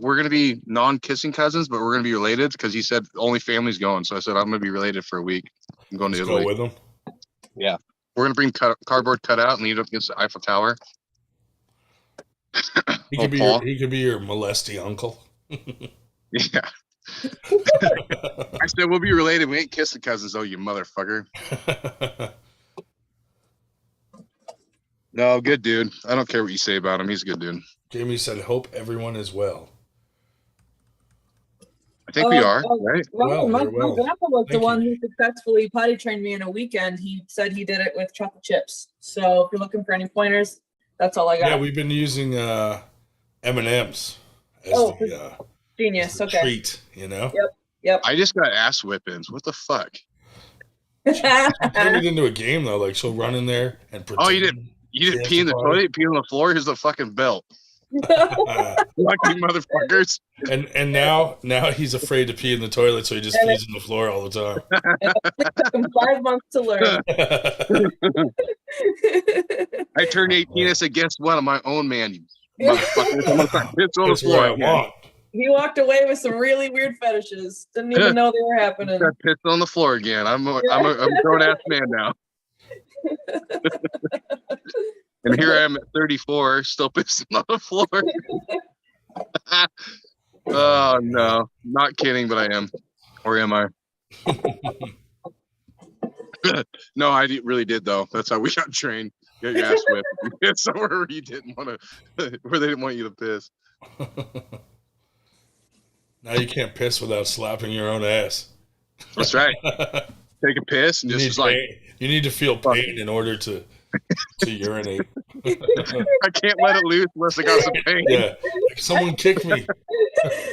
We're going to be non-kissing cousins, but we're going to be related because he said only family's going. So I said, I'm going to be related for a week. I'm going to Italy. Go with him? Yeah. We're going to bring cardboard cutout and lead up against the Eiffel Tower. He could be your molesty uncle. Yeah. I said, we'll be related. We ain't kissing cousins, though, you motherfucker. No, good dude. I don't care what you say about him. He's a good dude. Jamie said, hope everyone is well. I think we are, right? My grandpa was the one who successfully potty trained me in a weekend. He said he did it with chocolate chips. So if you're looking for any pointers, that's all I got. Yeah, we've been using M&M's as genius. as the treat, you know? Yep. I just got ass whippings. What the fuck? She turned it into a game, though. Like, she'll run in there and pretend. Oh, you didn't pee in the toilet? You pee on the floor? Here's the fucking belt. Lucky motherfuckers. And now he's afraid to pee in the toilet, so he just pees on the floor all the time. It took him 5 months to learn. I turned 18. I said, guess what? I'm my own man, you motherfuckers. I'm gonna piss on the That's what I floor. want. He walked away with some really weird fetishes. Didn't even know they were happening. Got pissed on the floor again. I'm a grown ass man now. And here I am at 34, still pissing on the floor. Oh no, not kidding, but I am. Or am I? No, really did though. That's how we got trained. Get your ass whipped. Somewhere where you didn't want to, where they didn't want you to piss. Now you can't piss without slapping your own ass. That's right. Take a piss and just like you need to feel pain in order to urinate. I can't let it loose unless I got some pain. Yeah, like someone kick me.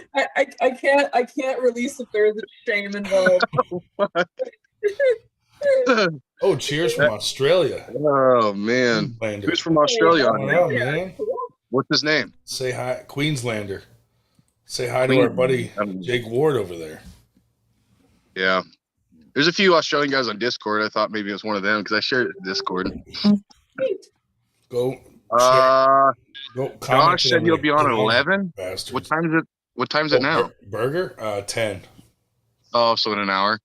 I can't release if there's a shame involved. Oh, cheers from Australia. Oh man, who's from Australia? Man. What's his name? Say hi, Queenslander. Say hi to our buddy Jake Ward over there. Yeah, there's a few Australian guys on Discord. I thought maybe it was one of them because I shared it in Discord. Go. Go. Josh said he'll be on at 11. Bastards. What time is it? What time is it now? Burger? 10. Oh, so in an hour.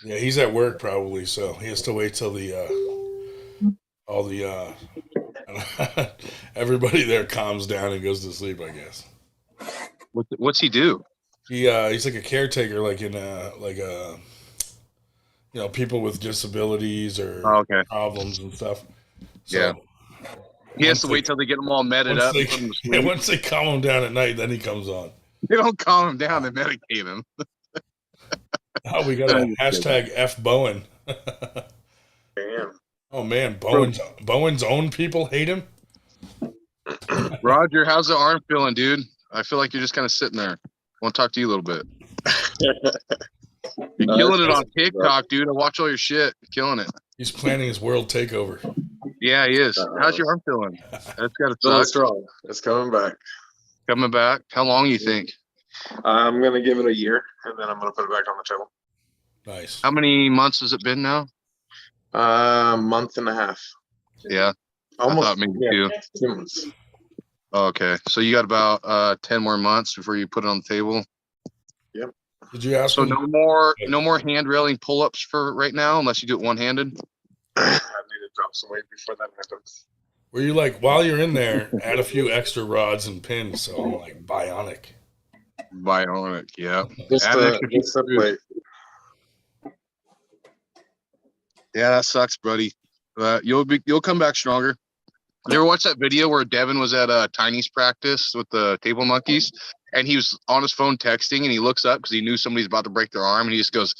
Yeah, he's at work probably, so he has to wait till everybody there calms down and goes to sleep, I guess. What's he do? He's like a caretaker, like in people with disabilities or problems and stuff. So yeah. He has to wait till they get them all medded up. Once they calm him down at night, then he comes on. They don't calm him down, they medicate him. Oh, we got a hashtag F Bowen. Damn. Oh man, Bowen's own people hate him. Roger, how's the arm feeling, dude? I feel like you're just kind of sitting there. I want to talk to you a little bit. You're killing it on TikTok, dude. I watch all your shit. You're killing it. He's planning his world takeover. Yeah, he is. How's your arm feeling? That's got to suck. Strong. It's coming back. Coming back. How long you think? I'm gonna give it a year, and then I'm gonna put it back on the table. Nice. How many months has it been now? Month and a half. Yeah. Almost. I thought maybe 2 months. Okay, so you got about 10 more months before you put it on the table. Yep. Did you ask? So no more hand railing pull-ups for right now, unless you do it one-handed. I need to drop some weight before that happens. Were you like, while you're in there, add a few extra rods and pins, so I'm like bionic. Bionic, yeah. Just weight. Yeah, that sucks, buddy. You'll come back stronger. You ever watch that video where Devin was at Tiny's practice with the table monkeys, and he was on his phone texting, and he looks up because he knew somebody's about to break their arm, and he just goes,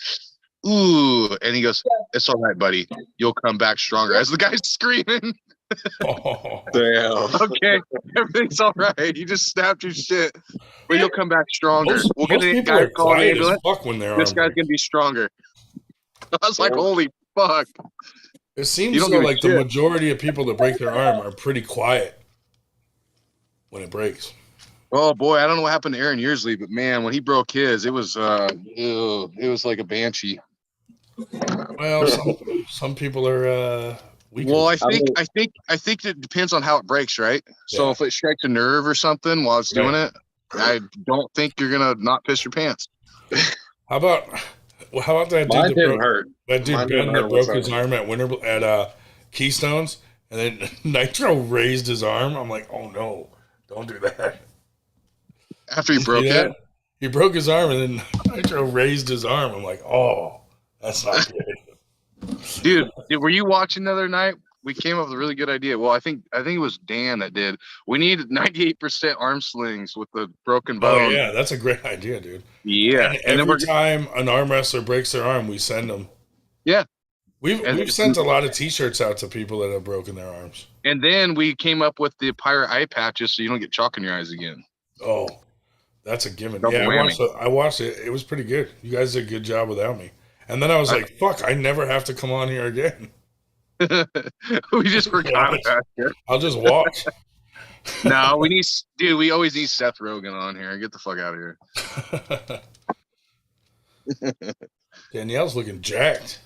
"Ooh," and he goes, "It's all right, buddy. You'll come back stronger." As the guy's screaming. Oh. Damn. Okay, everything's all right. You just snapped your shit, but you'll come back stronger. We'll get a guy called ambulance. This guy's gonna be stronger. I was like, holy fuck. It seems so like the majority of people that break their arm are pretty quiet when it breaks. Oh boy, I don't know what happened to Aaron Yearsley, but man, when he broke his, it was like a banshee. Well, some people are weaker. Well, I think it depends on how it breaks, right? Yeah. So if it strikes a nerve or something while it's doing it, I don't think you're gonna not piss your pants. How about that dude? Mine didn't hurt. That dude Ben that broke his arm at Keystones, and then Nitro raised his arm. I'm like, oh no, don't do that. After he broke it, he broke his arm, and then Nitro raised his arm. I'm like, oh, that's not good. Dude, were you watching the other night? We came up with a really good idea. Well, I think it was Dan that did. We need 98% arm slings with the broken bone. Oh yeah, that's a great idea, dude. Yeah, and every time an arm wrestler breaks their arm, we send them. Yeah, we've sent a lot of T-shirts out to people that have broken their arms. And then we came up with the pirate eye patches, so you don't get chalk in your eyes again. Oh, that's a given. Yeah, I watched it. It was pretty good. You guys did a good job without me. And then I was like, fuck, I never have to come on here again. We just forgot about it. I'll just watch. No, we always need Seth Rogen on here. Get the fuck out of here. Danielle's looking jacked.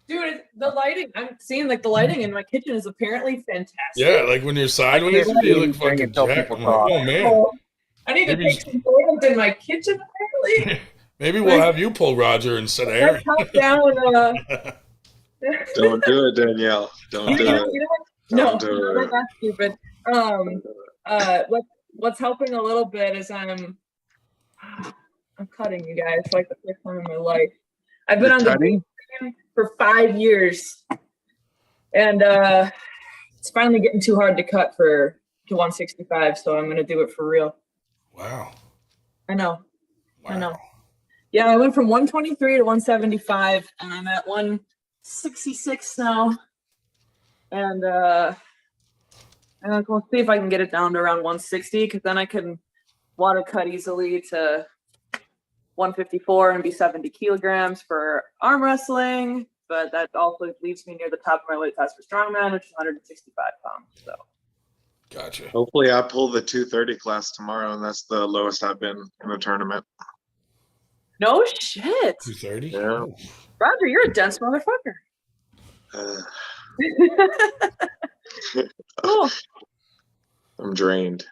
Dude, the lighting, I'm seeing like the lighting in my kitchen is apparently fantastic. Yeah, like when you're sideways, you look fucking jacked. I'm like, oh man. I need to Maybe- take some photos in my kitchen, apparently. Maybe we'll have you pull Roger instead of Aaron. Top down. Don't do it, Danielle. Don't do it. No, Don't do it. that's stupid. What's helping a little bit is I'm cutting, you guys, for like the first time in my life. I've been on the weight plan for 5 years, and it's finally getting too hard to cut to 165. So I'm gonna do it for real. Wow. I know. Wow. I know. Yeah, I went from 123 to 175, and I'm at 166 now. And we'll see if I can get it down to around 160, because then I can water cut easily to 154 and be 70 kilograms for arm wrestling. But that also leaves me near the top of my weight class for strongman, which is 165 pounds. So. Gotcha. Hopefully, I pull the 230 class tomorrow, and that's the lowest I've been in a tournament. No shit. 230? Yeah. Roger, you're a dense motherfucker. Cool. I'm drained.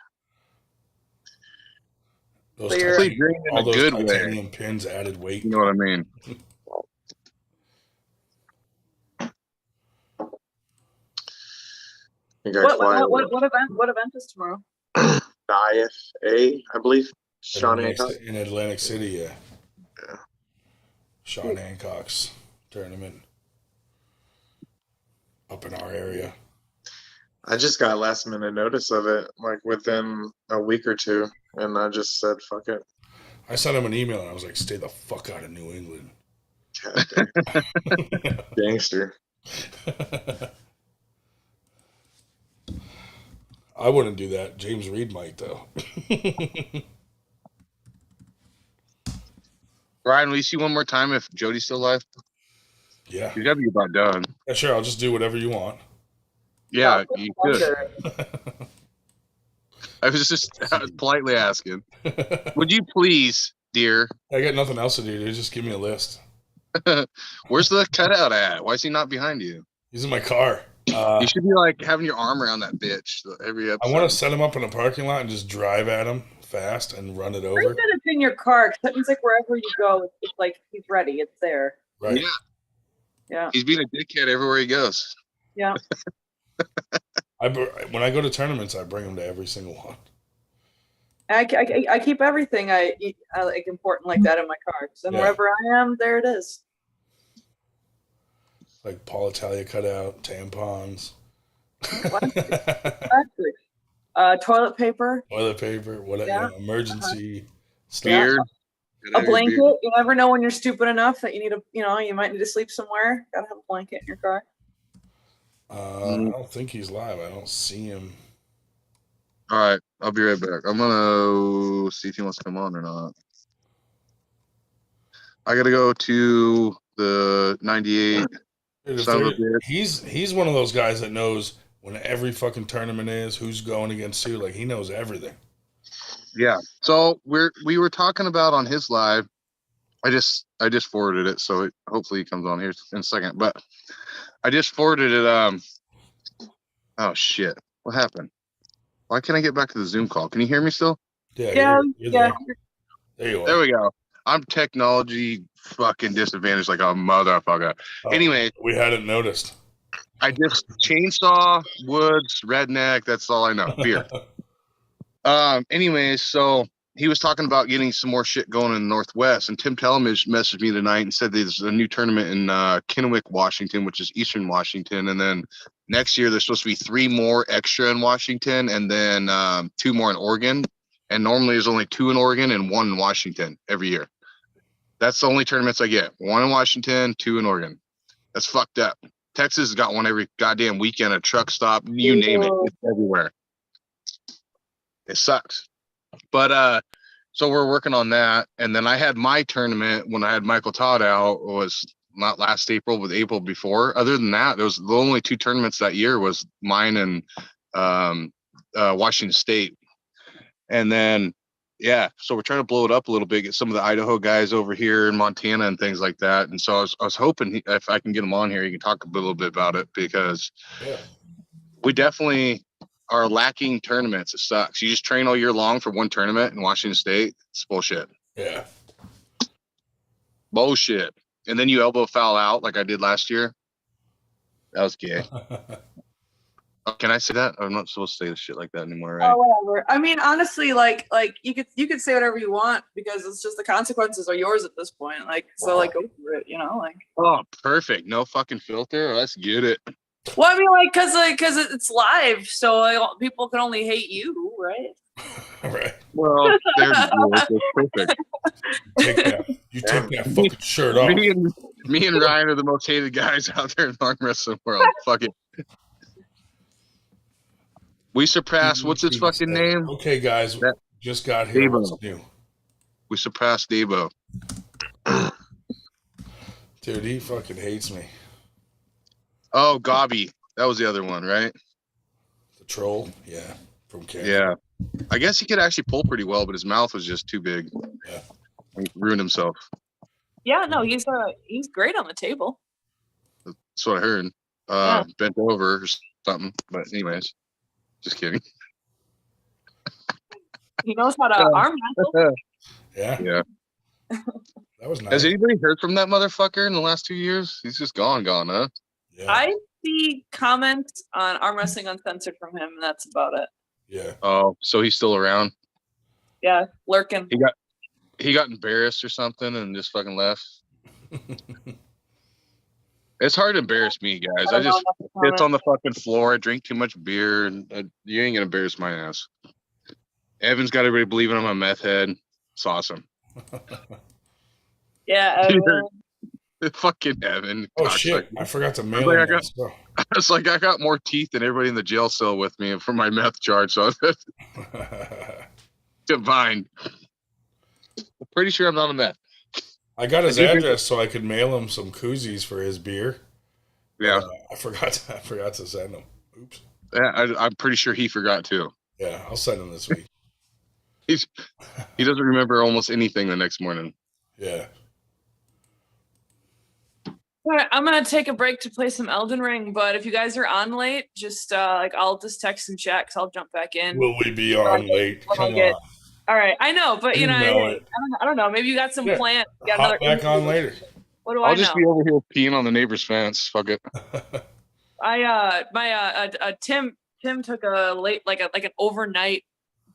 Those So you're- Hopefully drained in all a those good way. titanium pins added weight. You know what I mean? I think I What event is tomorrow? the IFA, I believe. Sean Hancock. In Atlantic City, yeah. Yeah. Sean Hancock's tournament up in our area. I just got last minute notice of it, like within a week or two, and I just said, "Fuck it." I sent him an email and I was like, "Stay the fuck out of New England." God damn. Gangster. I wouldn't do that. James Reed might though. Ryan, will you see one more time if Jody's still alive? Yeah. He's got to be about done. Yeah, sure. I'll just do whatever you want. Yeah, you could. Sure. I was just politely asking. Would you please, dear? I got nothing else to do, dude. Just give me a list. Where's the cutout at? Why is he not behind you? He's in my car. You should be like having your arm around that bitch every episode. I want to set him up in a parking lot and just drive at him fast and run it Bring over. that in your car, 'cause that means like wherever you go, it's like he's ready. It's there. Right. Yeah, Yeah. he's being a dickhead everywhere he goes. Yeah. When I go to tournaments, I bring him to every single one. I keep everything I like important like that in my car. So Yeah. wherever I am, there it is. Like Paul Italia cutout, tampons. Exactly. Toilet paper, Toilet paper, whatever, Yeah. emergency stuff. Beard. a blanket. You never know when you're stupid enough that you need you might need to sleep somewhere. Gotta have a blanket in your car. I don't think he's live. I don't see him. All right, I'll be right back. I'm gonna see if he wants to come on or not. I gotta go to the 98. Dude, if Son of a there- bitch. he's one of those guys that knows when every fucking tournament is, who's going against who. Like he knows everything. Yeah. So we were talking about on his live. I just forwarded it, so hopefully he comes on here in a second. But I just forwarded it. Oh shit! What happened? Why can't I get back to the Zoom call? Can you hear me still? Yeah, you're yeah. There you are. There we go. I'm technology fucking disadvantaged like a motherfucker. Oh, Anyway, we hadn't noticed. I just chainsaw, woods, redneck. That's all I know. Beer. Anyways, so he was talking about getting some more shit going in the Northwest, and Tim Tellemage messaged me tonight and said there's a new tournament in Kennewick, Washington, which is Eastern Washington, and then next year there's supposed to be 3 more extra in Washington, and then 2 more in Oregon. And normally there's only 2 in Oregon and 1 in Washington every year. That's the only tournaments I get. 1 in Washington, 2 in Oregon. That's fucked up. Texas has got one every goddamn weekend, a truck stop, you name it. It's everywhere. It sucks. But so we're working on that. And then I had my tournament when I had Michael Todd out, was not last April, but April before. Other than that, there was the only 2 tournaments that year was mine and Washington State. And then yeah, so we're trying to blow it up a little bit, get some of the Idaho guys over here in Montana and things like that. And so I was hoping if I can get him on here, he can talk a little bit about it, because Yeah. we definitely are lacking tournaments. It sucks. You just train all year long for one tournament in Washington State. It's bullshit. Yeah. Bullshit. And then you elbow foul out like I did last year. That was gay. Oh, can I say that? I'm not supposed to say shit like that anymore, right? Oh, whatever. I mean, honestly, like you could say whatever you want because it's just the consequences are yours at this point. Like, so like go for it, you know? Like, Oh, perfect. No fucking filter. Let's get it. well, I mean, because it's live, so like, people can only hate you, right? Right. Well, there it's perfect. Take that. You take that fucking shirt off. Me and Ryan are the most hated guys out there in the arm wrestling world. Fuck it. We surpassed, what's his fucking name? Okay, guys, That- just got here. Debo. What's new? We surpassed Debo. Dude, he fucking hates me. Oh, Gobby. That was the other one, right? The troll, yeah, from Canada. Yeah. I guess he could actually pull pretty well, but his mouth was just too big. Yeah. He ruined himself. Yeah, no, he's great on the table. That's what I heard. Yeah. Bent over or something. But anyways, just kidding. He knows how to arm wrestle. Yeah, Yeah. that was nice. Has anybody heard from that motherfucker in the last 2 years? He's just gone, huh? Yeah, I see comments on Arm Wrestling Uncensored from him, and that's about it. yeah. Oh, so he's still around. Yeah, lurking. He got embarrassed or something and just fucking left. It's hard to embarrass me, guys. I just it's on the fucking floor. I drink too much beer, and you ain't gonna embarrass my ass. Evan's got everybody believing I'm a meth head. It's awesome. Yeah. Fucking Evan. Oh cocksucker. shit! I forgot to mail Like, him. So. It's like I got more teeth than everybody in the jail cell with me for my meth charge. So combined. I'm pretty sure I'm not a meth. I got his address so I could mail him some koozies for his beer. Yeah. I forgot to send him. Oops. Yeah, I'm pretty sure he forgot too. Yeah, I'll send him this week. He doesn't remember almost anything the next morning. Yeah. All right, I'm gonna take a break to play some Elden Ring, but if you guys are on late, just I'll just text and chat because I'll jump back in. Will we be on late? Come on. All right, I know, but You know it. I don't know. Maybe you got some plans. You got Hop back on later. What do I know? I'll just be over here peeing on the neighbor's fence. Fuck it. Tim took a late like an overnight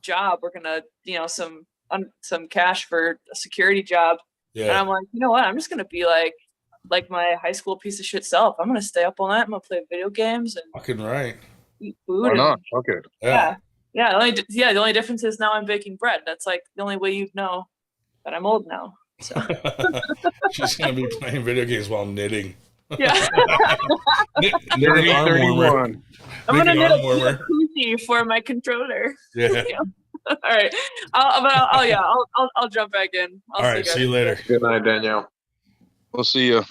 job working some cash for a security job. And Yeah. I'm like, you know what? I'm just gonna be like my high school piece of shit self. I'm gonna stay up all night. I'm gonna play video games and Fucking right. eat food. Why and- not? Fuck it. Yeah. Yeah. The only difference is now I'm baking bread. That's like the only way you'd know that I'm old now. So She's gonna be playing video games while knitting. yeah, Knitting arm warmer. I'm gonna Knitting knit arm a warmer. koozie for my controller. Yeah. All right, I'll jump back in. All right. See you later. Good night, Danielle. We'll see you.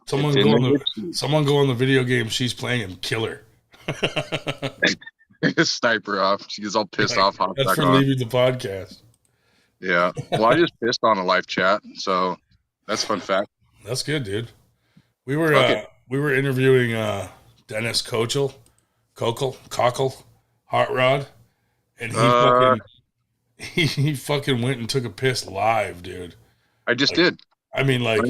Someone go on the video game she's playing and kill her. Sniper off. She gets all pissed off. Hops That's back for on. leaving the podcast. Yeah. Well, I just pissed on a live chat, so that's a fun fact. That's good, dude. We were Okay. interviewing Dennis Cockle, Hot Rod, and he fucking went and took a piss live, dude. I just did. I mean, like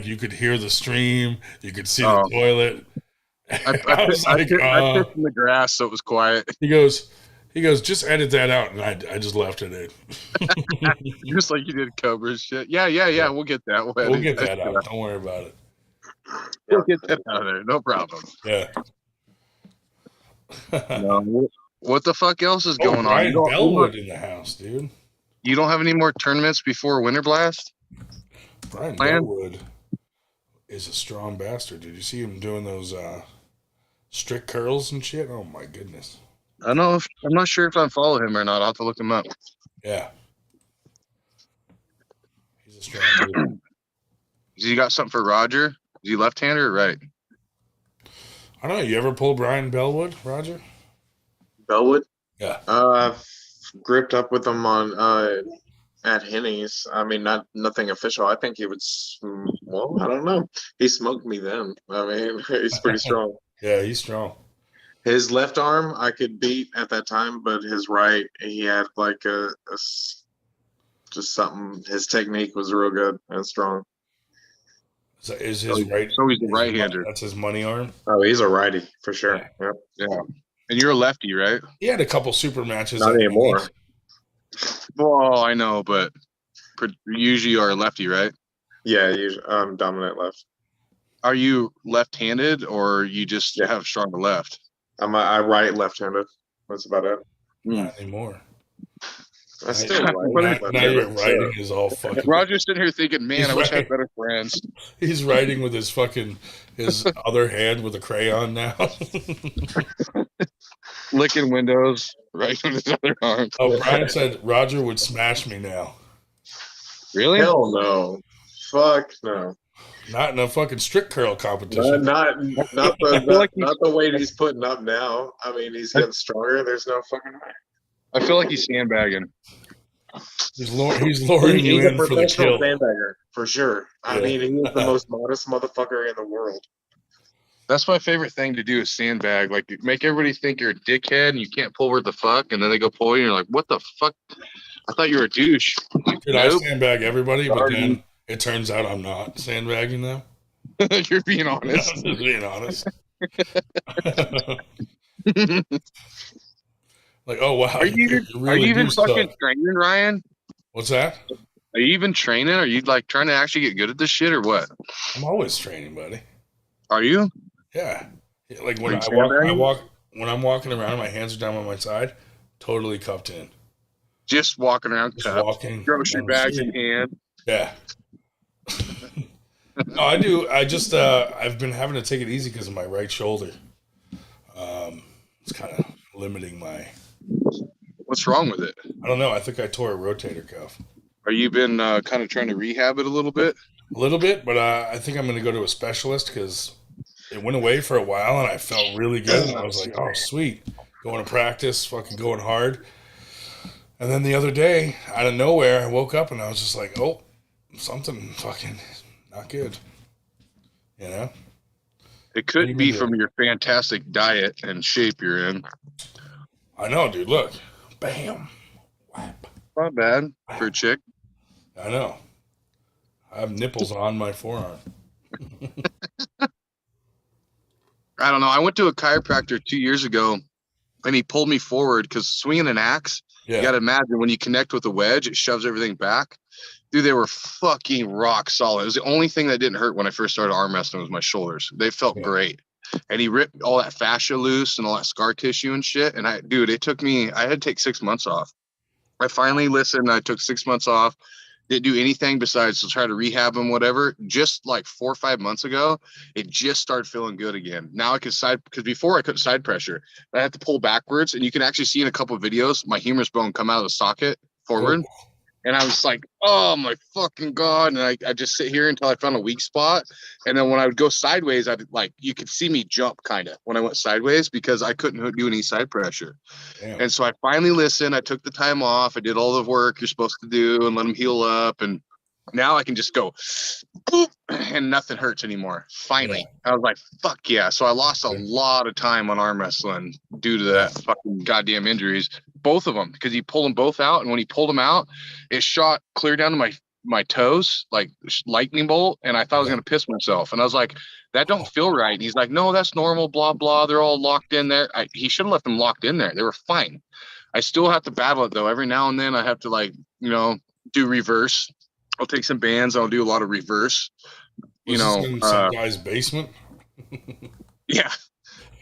you could hear the stream, you could see the toilet. I was pissed like, in the grass, so it was quiet. he goes, just edit that out, and I just left it in. Just like you did Cobra's shit. Yeah. We'll get that. We'll get that out. Don't worry about it. We'll get that out of there. No problem. Yeah. No, what the fuck else is going on? Brian Bellwood in the house, dude. You don't have any more tournaments before Winter Blast? Brian Bellwood is a strong bastard. Did you see him doing those strict curls and shit? Oh my goodness. I'm not sure if I follow him or not. I'll have to look him up. Yeah. He's a strong dude. Has he got something for Roger? Is he left-hander or right? I don't know. You ever pull Brian Bellwood, Roger? Bellwood? Yeah. I've gripped up with him on at Henny's. I mean, nothing official. I think he would. Well, I don't know. He smoked me then. I mean, he's pretty strong. Yeah, he's strong. His left arm I could beat at that time, but his right, he had like just something. His technique was real good and strong. So is his right? So he's a is right-hander. That's his money arm. Oh, he's a righty for sure. Yeah. Yep. Yeah. And you're a lefty, right? He had a couple super matches. Not anymore. Well, I know, but usually you are a lefty, right? Yeah, usually, dominant left. Are you left-handed or you just have stronger left? I right left-handed. That's about it. Not anymore. I still Now your writing is all fucking. Roger's sitting here thinking, man, He's I wish I right. had better friends. He's writing with his other hand with a crayon now. Licking windows, right with his other arm. Oh, Brian said Roger would smash me now. Really? Hell no. Fuck no. Not in a fucking strict curl competition. Not the weight he's putting up now. I mean, he's getting stronger. There's no fucking way. I feel like he's sandbagging. He's luring you in for the kill. Sandbagger, for sure. I mean, he's the most modest motherfucker in the world. That's my favorite thing to do is sandbag. Like, make everybody think you're a dickhead and you can't pull where the fuck, and then they go pull you and you're like, what the fuck? I thought you were a douche. Dude, I sandbag everybody, but then it turns out I'm not sandbagging them. You're being honest. I'm just being honest. Like, oh wow, are you even fucking training, Ryan? What's that? Are you even training? Are you like trying to actually get good at this shit or what? I'm always training, buddy. Are you? Yeah. Like when I'm walking around, my hands are down by my side, totally cupped in. Just walking around, just walking, grocery bags in hand. Yeah. No, I do. I just I've been having to take it easy because of my right shoulder. It's kind of limiting my. What's wrong with it? I don't know. I think I tore a rotator cuff. Are you been kind of trying to rehab it a little bit? A little bit, but I think I'm going to go to a specialist because it went away for a while and I felt really good. And I was like, oh, sweet. Going to practice, fucking going hard. And then the other day, out of nowhere, I woke up and I was just like, oh, something fucking not good. You know? It could be from your fantastic diet and shape you're in. I know, dude. Look. Bam. Whap. Not bad for a chick. I know. I have nipples on my forearm. I don't know. I went to a chiropractor 2 years ago, and he pulled me forward because swinging an axe, you got to imagine when you connect with a wedge, it shoves everything back. Dude, they were fucking rock solid. It was the only thing that didn't hurt when I first started arm wrestling was my shoulders. They felt great. And he ripped all that fascia loose and all that scar tissue and shit. And it took me, I had to take 6 months off. I finally listened. I took 6 months off. Didn't do anything besides to try to rehab and whatever. Just like 4 or 5 months ago, it just started feeling good again. Now I could because before I couldn't side pressure. I had to pull backwards, and you can actually see in a couple of videos my humerus bone come out of the socket forward. Oh. And I was like, oh my fucking God. And I just sit here until I found a weak spot. And then when I would go sideways, you could see me jump kind of when I went sideways because I couldn't do any side pressure. Damn. And so I finally listened. I took the time off. I did all the work you're supposed to do and let them heal up. And now I can just go boop, and nothing hurts anymore. Finally. I was like, fuck yeah. So I lost a lot of time on arm wrestling due to that fucking goddamn injuries. Both of them, because he pulled them both out. And when he pulled them out, it shot clear down to my toes, like lightning bolt. And I thought I was going to piss myself. And I was like, that don't feel right. And he's like, no, that's normal, blah, blah. They're all locked in there. He should have left them locked in there. They were fine. I still have to battle it, though. Every now and then I have to, do reverse. I'll take some bands. I'll do a lot of reverse. In some guy's basement? Yeah.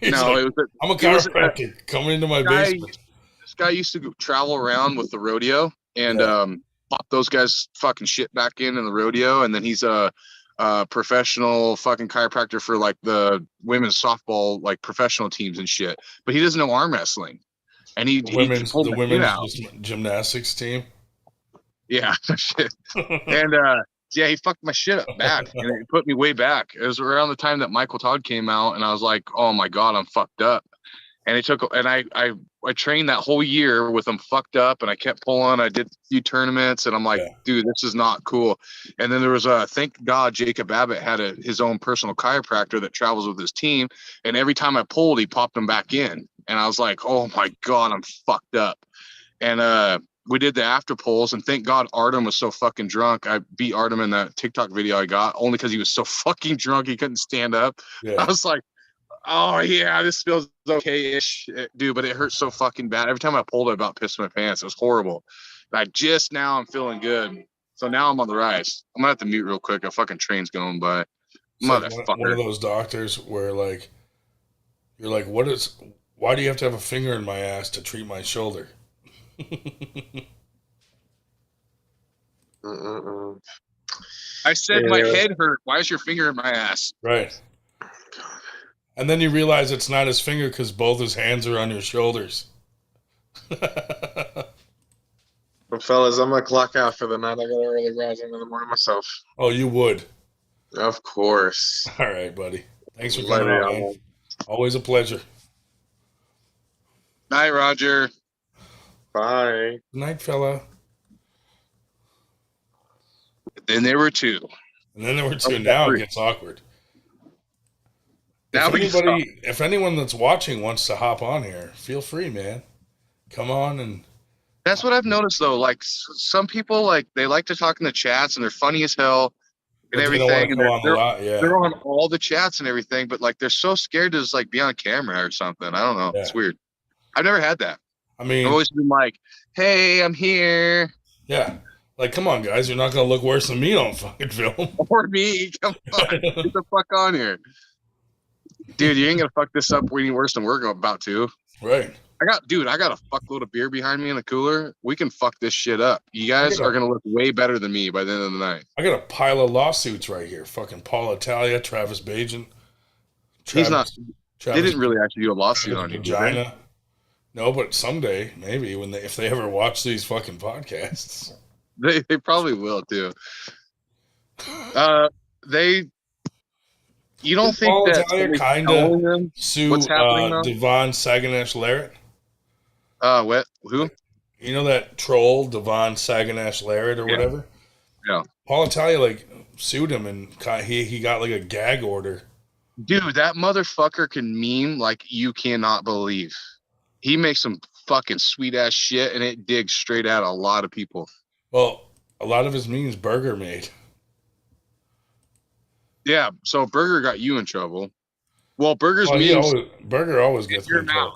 I'm a chiropractor coming into my basement. This guy used to travel around with the rodeo and pop those guys fucking shit back in the rodeo. And then he's a professional fucking chiropractor for like the women's softball, like professional teams and shit. But he doesn't know arm wrestling. And he pulled the women's gymnastics team. Yeah. Shit. And he fucked my shit up bad. And it put me way back. It was around the time that Michael Todd came out, and I was like, oh my God, I'm fucked up. And I trained that whole year with them fucked up, and I kept pulling. I did a few tournaments, and I'm like, dude, this is not cool. And then there was thank God Jacob Abbott had his own personal chiropractor that travels with his team, and every time I pulled, he popped them back in, and I was like, oh my God, I'm fucked up. And we did the after pulls, and thank God Artem was so fucking drunk. I beat Artem in that TikTok video I got only because he was so fucking drunk he couldn't stand up. I was like, oh yeah, this feels okay-ish, dude, but it hurt so fucking bad. Every time I pulled it, about pissed my pants. It was horrible. Now I'm feeling good. So now I'm on the rise. I'm gonna have to mute real quick. A fucking train's going by. Motherfucker. One of those doctors where like you're like, why do you have to have a finger in my ass to treat my shoulder? I said my head hurt. Why is your finger in my ass? Right. And then you realize it's not his finger because both his hands are on your shoulders. Well, fellas, I'm gonna clock out for the night. I got early rising in the morning myself. Oh, you would? Of course. All right, buddy. Thanks for coming on, man. Always a pleasure. Night, Roger. Bye. Good night, fella. Then there were two. And then there were two. Now it gets awkward. If anyone that's watching wants to hop on here, feel free, man. Come on. And that's what I've noticed, though. Like, some people, like, they like to talk in the chats, and they're funny as hell and everything. And they're on all the chats and everything, but, like, they're so scared to just, like, be on camera or something. I don't know. Yeah. It's weird. I've never had that. I mean, I've always been like, hey, I'm here. Yeah. Like, come on, guys. You're not going to look worse than me on fucking film. Or me. Come on. Get the fuck on here. Dude, you ain't gonna fuck this up any worse than we're about to. Right. I got a fuckload of beer behind me in the cooler. We can fuck this shit up. You guys are gonna look way better than me by the end of the night. I got a pile of lawsuits right here. Fucking Paul Italia, Travis Bajan. They didn't really actually do a lawsuit on you, Vagina. No, but someday, maybe if they ever watch these fucking podcasts, they probably will too. You don't think Paul that Italia kind of sue Devon Saganash Larrett? What? Who? You know that troll Devon Saganash Larrett or whatever? Yeah. Paul Italia like sued him and he got like a gag order. Dude, that motherfucker can meme like you cannot believe. He makes some fucking sweet ass shit and it digs straight at a lot of people. Well, a lot of his memes Burger made. Yeah, so Burger got you in trouble. Well, Burger's Burger always gets your mouth.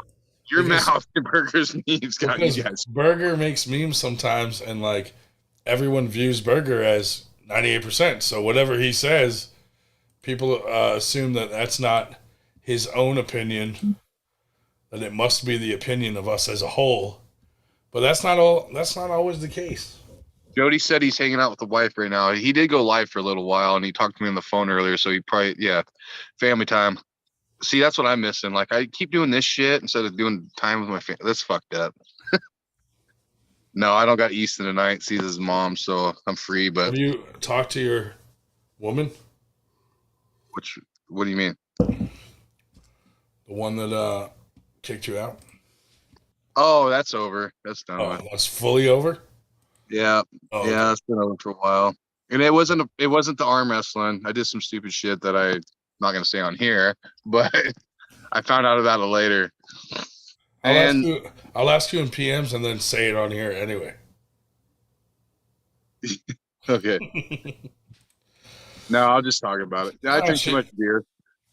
Your mouth and Burger's memes got you guys. Burger makes memes sometimes, and like everyone views Burger as 98%. So whatever he says, people assume that that's not his own opinion, that it must be the opinion of us as a whole. But that's not always the case. Jody said he's hanging out with the wife right now. He did go live for a little while, and he talked to me on the phone earlier, so he probably, family time. See, that's what I'm missing. Like, I keep doing this shit instead of doing time with my family. That's fucked up. No, I don't got Easton tonight. Sees his mom, so I'm free. But have you talked to your woman? What do you mean? The one that kicked you out? Oh, that's over. That's done. Oh, that's fully over? Yeah. Oh, yeah, it's been over for a while. And it wasn't the arm wrestling. I did some stupid shit that I'm not gonna say on here, but I found out about it later. I'll ask you in PMs and then say it on here anyway. Okay. No, I'll just talk about it. I drink too much beer.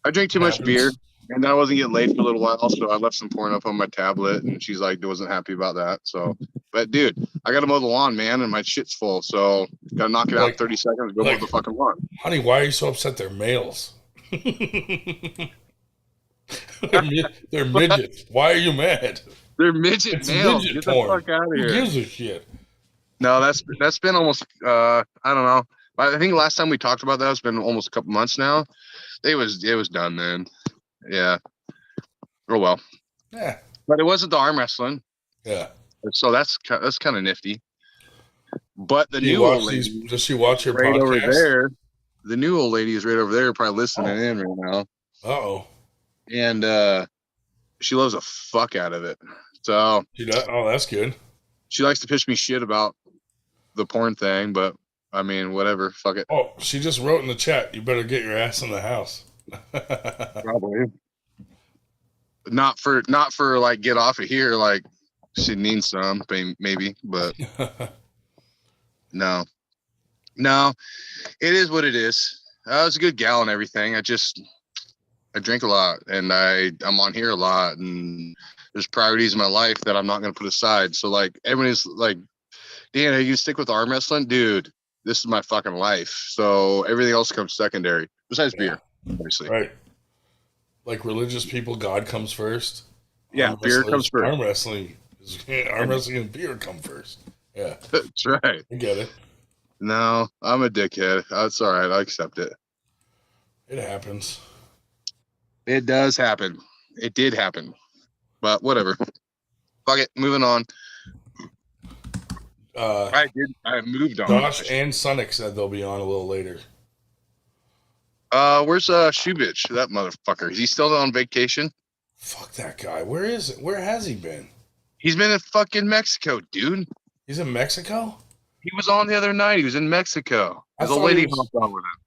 I drink too much beer, and I wasn't getting laid for a little while, so I left some porn up on my tablet, and she's like, wasn't happy about that. So, but dude, I got to mow the lawn, man, and my shit's full, so got to knock it out in 30 seconds, go mow the fucking lawn. Honey, why are you so upset they're males? They're midgets. Why are you mad? They're midget males. Get the fuck out of here. Who gives a shit? No, that's been almost I don't know. I think last time we talked about that has been almost a couple months now. It was done then. Yeah. Oh well. Yeah. But it wasn't the arm wrestling. Yeah. So that's kind of nifty. But the new old lady, does she watch your right podcast? Over there? The new old lady is right over there, probably listening in right now. Uh-oh. And She loves the fuck out of it. So Oh, that's good. she likes to pitch me shit about the porn thing, but I mean, whatever. Fuck it. Oh, she just wrote in the chat, you better get your ass in the house. Probably. Not for like get off of here. Like she needs some, maybe, but no. It is what it is. I was a good gal and everything. I drink a lot and I'm on here a lot, and there's priorities in my life that I'm not going to put aside. So like everybody's like, Dan, are you stick with arm wrestling? Dude, this is my fucking life. So everything else comes secondary besides beer, obviously. Right. Like religious people, God comes first. Yeah, beer comes first. Arm wrestling and beer come first. Yeah. That's right. I get it. No, I'm a dickhead. That's all right. I accept it. It happens. It does happen. It did happen. But whatever. Fuck it. Moving on. I moved on. Josh and Sonic said they'll be on a little later. Where's Shoe Bitch? That motherfucker. Is he still on vacation? Fuck that guy. Where is it? Where has he been? He's been in fucking Mexico, dude. He's in Mexico? He was on the other night. He was in Mexico. There's a lady hopped on with him.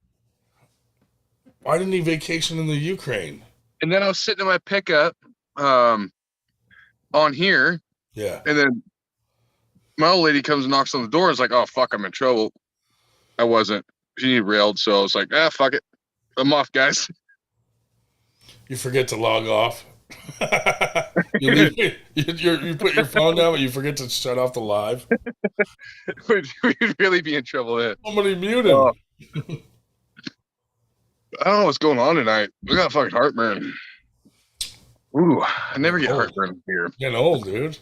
Why didn't he vacation in the Ukraine? And then I was sitting in my pickup on here. Yeah. And then my old lady comes and knocks on the door and is like, oh, fuck, I'm in trouble. I wasn't. She railed, so I was like, fuck it. I'm off, guys. You forget to log off. you put your phone down, but you forget to shut off the live. We'd really be in trouble then. Somebody mute him. I don't know what's going on tonight. We got fucking heartburn. Ooh, I never get heartburn here. Getting old, dude.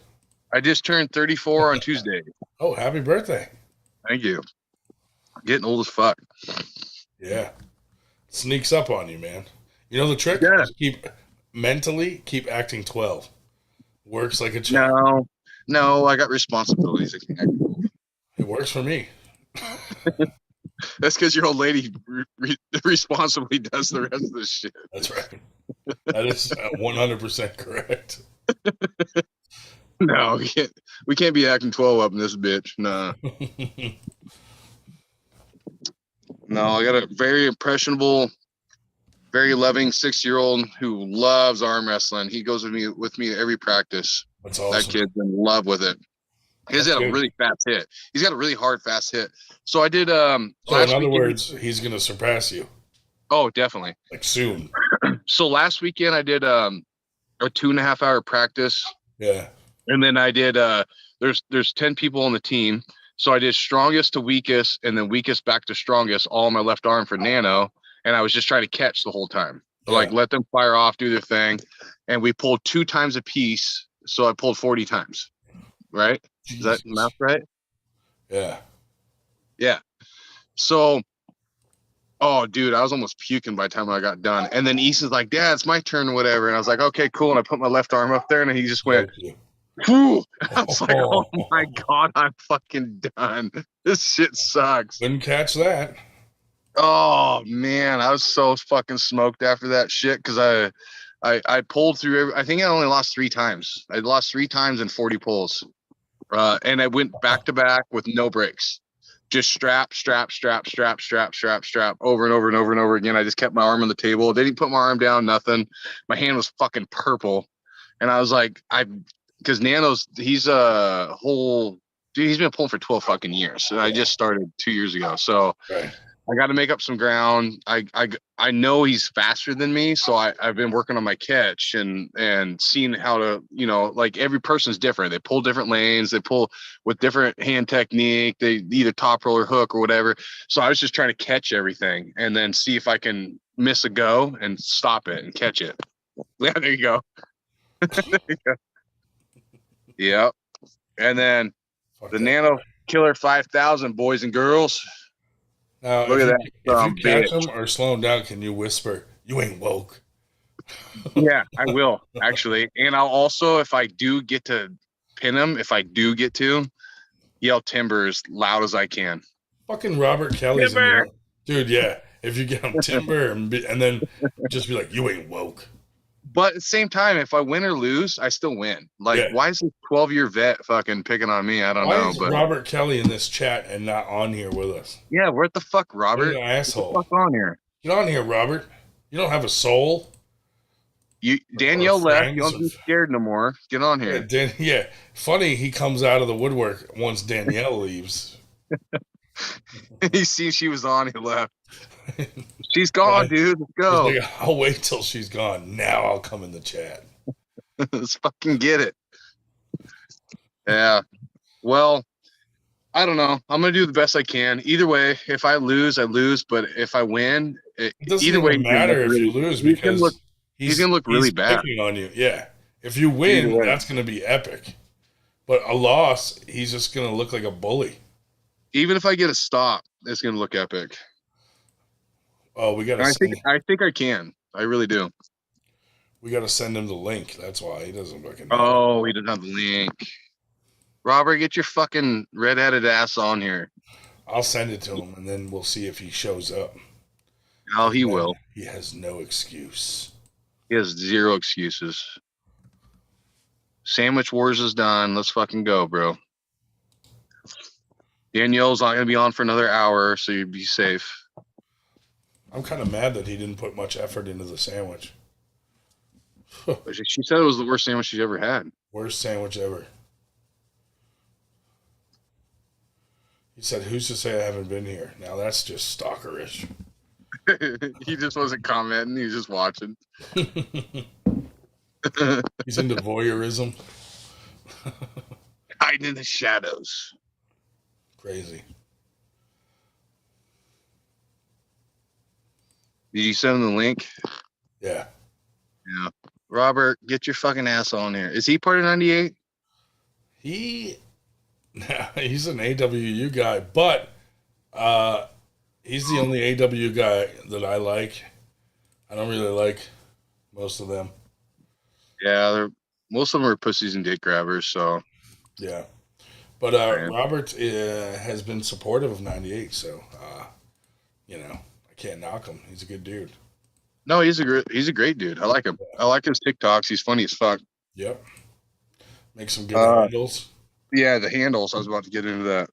I just turned 34 on Tuesday. Oh, happy birthday. Thank you. Getting old as fuck. Yeah. Sneaks up on you, man. You know the trick? Yeah. Just keep acting 12. Works like a champ. No, I got responsibilities. It works for me. That's because your old lady responsibly does the rest of this shit. That's right. That is 100% correct. No, we can't be acting 12 up in this bitch. Nah. No, I got a very impressionable, very loving 6-year-old who loves arm wrestling. He goes with me to every practice. That's awesome. That kid's in love with it. He's got a really fast hit. He's got a really hard, fast hit. So I did. So in other words, he's going to surpass you. Oh, definitely. Like soon. So last weekend I did a 2.5 hour practice. Yeah. And then I did. There's 10 people on the team. So I did strongest to weakest, and then weakest back to strongest, all on my left arm for Nano. And I was just trying to catch the whole time. So like let them fire off, do their thing. And we pulled 2 times a piece. So I pulled 40 times. Right? Jesus. Is that math right? Yeah. Yeah. So, oh, dude, I was almost puking by the time I got done. And then Easton's like, Dad, it's my turn or whatever. And I was like, okay, cool. And I put my left arm up there, and he just went, whew. I was like, oh my God, I'm fucking done. This shit sucks. Couldn't catch that. Oh, man. I was so fucking smoked after that shit because I pulled through. I think I only lost 3 times. I lost 3 times in 40 pulls. And I went back to back with no breaks. Just strap, over and over and over and over again. I just kept my arm on the table. They didn't put my arm down, nothing. My hand was fucking purple. And I was like, because Nano's, he's a whole, dude, he's been pulling for 12 fucking years. And I just started 2 years ago. So I got to make up some ground. I know he's faster than me, so I've been working on my catch and seeing how to, like every person's different. They pull different lanes. They pull with different hand technique. They either top roll or hook or whatever. So I was just trying to catch everything and then see if I can miss a go and stop it and catch it. Yeah, there you go. There you go. Yep. And then the Nano Killer 5000, boys and girls. Now, look at that. If you catch him or slow him down, can you whisper, "You ain't woke"? Yeah, I will actually, and I'll also, if I do get to pin him, yell timber as loud as I can. Fucking Robert Kelly's in there, dude. Yeah, if you get him timber and then just be like, "You ain't woke." But at the same time, if I win or lose, I still win. Like, Yeah. why is this 12-year vet fucking picking on me? I don't Why know. is But Robert Kelly in this chat and not on here with us? yeah, where the fuck, What Robert? an Get the asshole. fuck on here. Get on here, Robert. You don't have a soul. Danielle left. You friends don't be or- scared no more. Get on here. Yeah. Funny, he comes out of the woodwork once Danielle leaves. He sees she was on. He left. She's gone, dude. Let's He's go. like, I'll wait till she's gone. Now I'll come in the chat. Let's fucking get it. Yeah. Well, I don't know. I'm gonna do the best I can. Either way, if I lose, I lose. But if I win, It doesn't either way, even matter if you lose because he's gonna look really bad picking on you. Yeah. If you win, Either way. that's going to be epic. But a loss, he's just going to look like a bully. Even if I get a stop, it's gonna look epic. Oh, we got And to. I think I can. I really do. We got to send him the link. That's why he doesn't fucking. Oh, he didn't have the link. Robert, get your fucking red-headed ass on here. I'll send it to him, and then we'll see if he shows up. Oh, he And then will. He has no excuse. He has zero excuses. Sandwich Wars is done. Let's fucking go, bro. Danielle's not gonna be on for another hour, so you'd be safe. I'm kind of mad that he didn't put much effort into the sandwich. But she said it was the worst sandwich she's ever had. Worst sandwich ever. He said, "Who's to say I haven't been here?" Now that's just stalkerish. He just wasn't commenting. He was just watching. He's into voyeurism. Hiding in the shadows. Crazy. Did you send him the link? Yeah. Yeah. Robert, get your fucking ass on here. Is he part of 98? He's an AWU guy, but he's the only AW guy that I like. I don't really like most of them. Yeah, most of them are pussies and dick grabbers, so. Yeah. But Robert has been supportive of 98, so, I can't knock him. He's a good dude. No, he's a great dude. I like him. I like his TikToks. He's funny as fuck. Yep. Make some good handles. Yeah, the handles. I was about to get into that.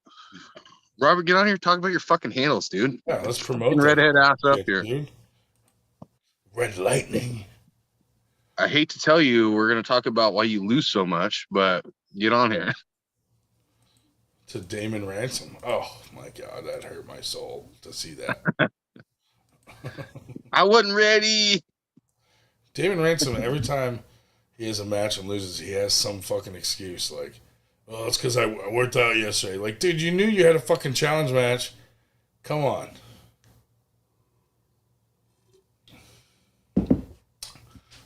Robert, get on here and talk about your fucking handles, dude. Yeah, let's promote Fucking redhead ass up shit, here. dude. Red Lightning. I hate to tell you, we're going to talk about why you lose so much, but get on here. To Damon Ransom. Oh, my God. That hurt my soul to see that. I wasn't ready. Damon Ransom, every time he has a match and loses, he has some fucking excuse. Like, oh, it's because I worked out yesterday. Like, dude, you knew you had a fucking challenge match. Come on.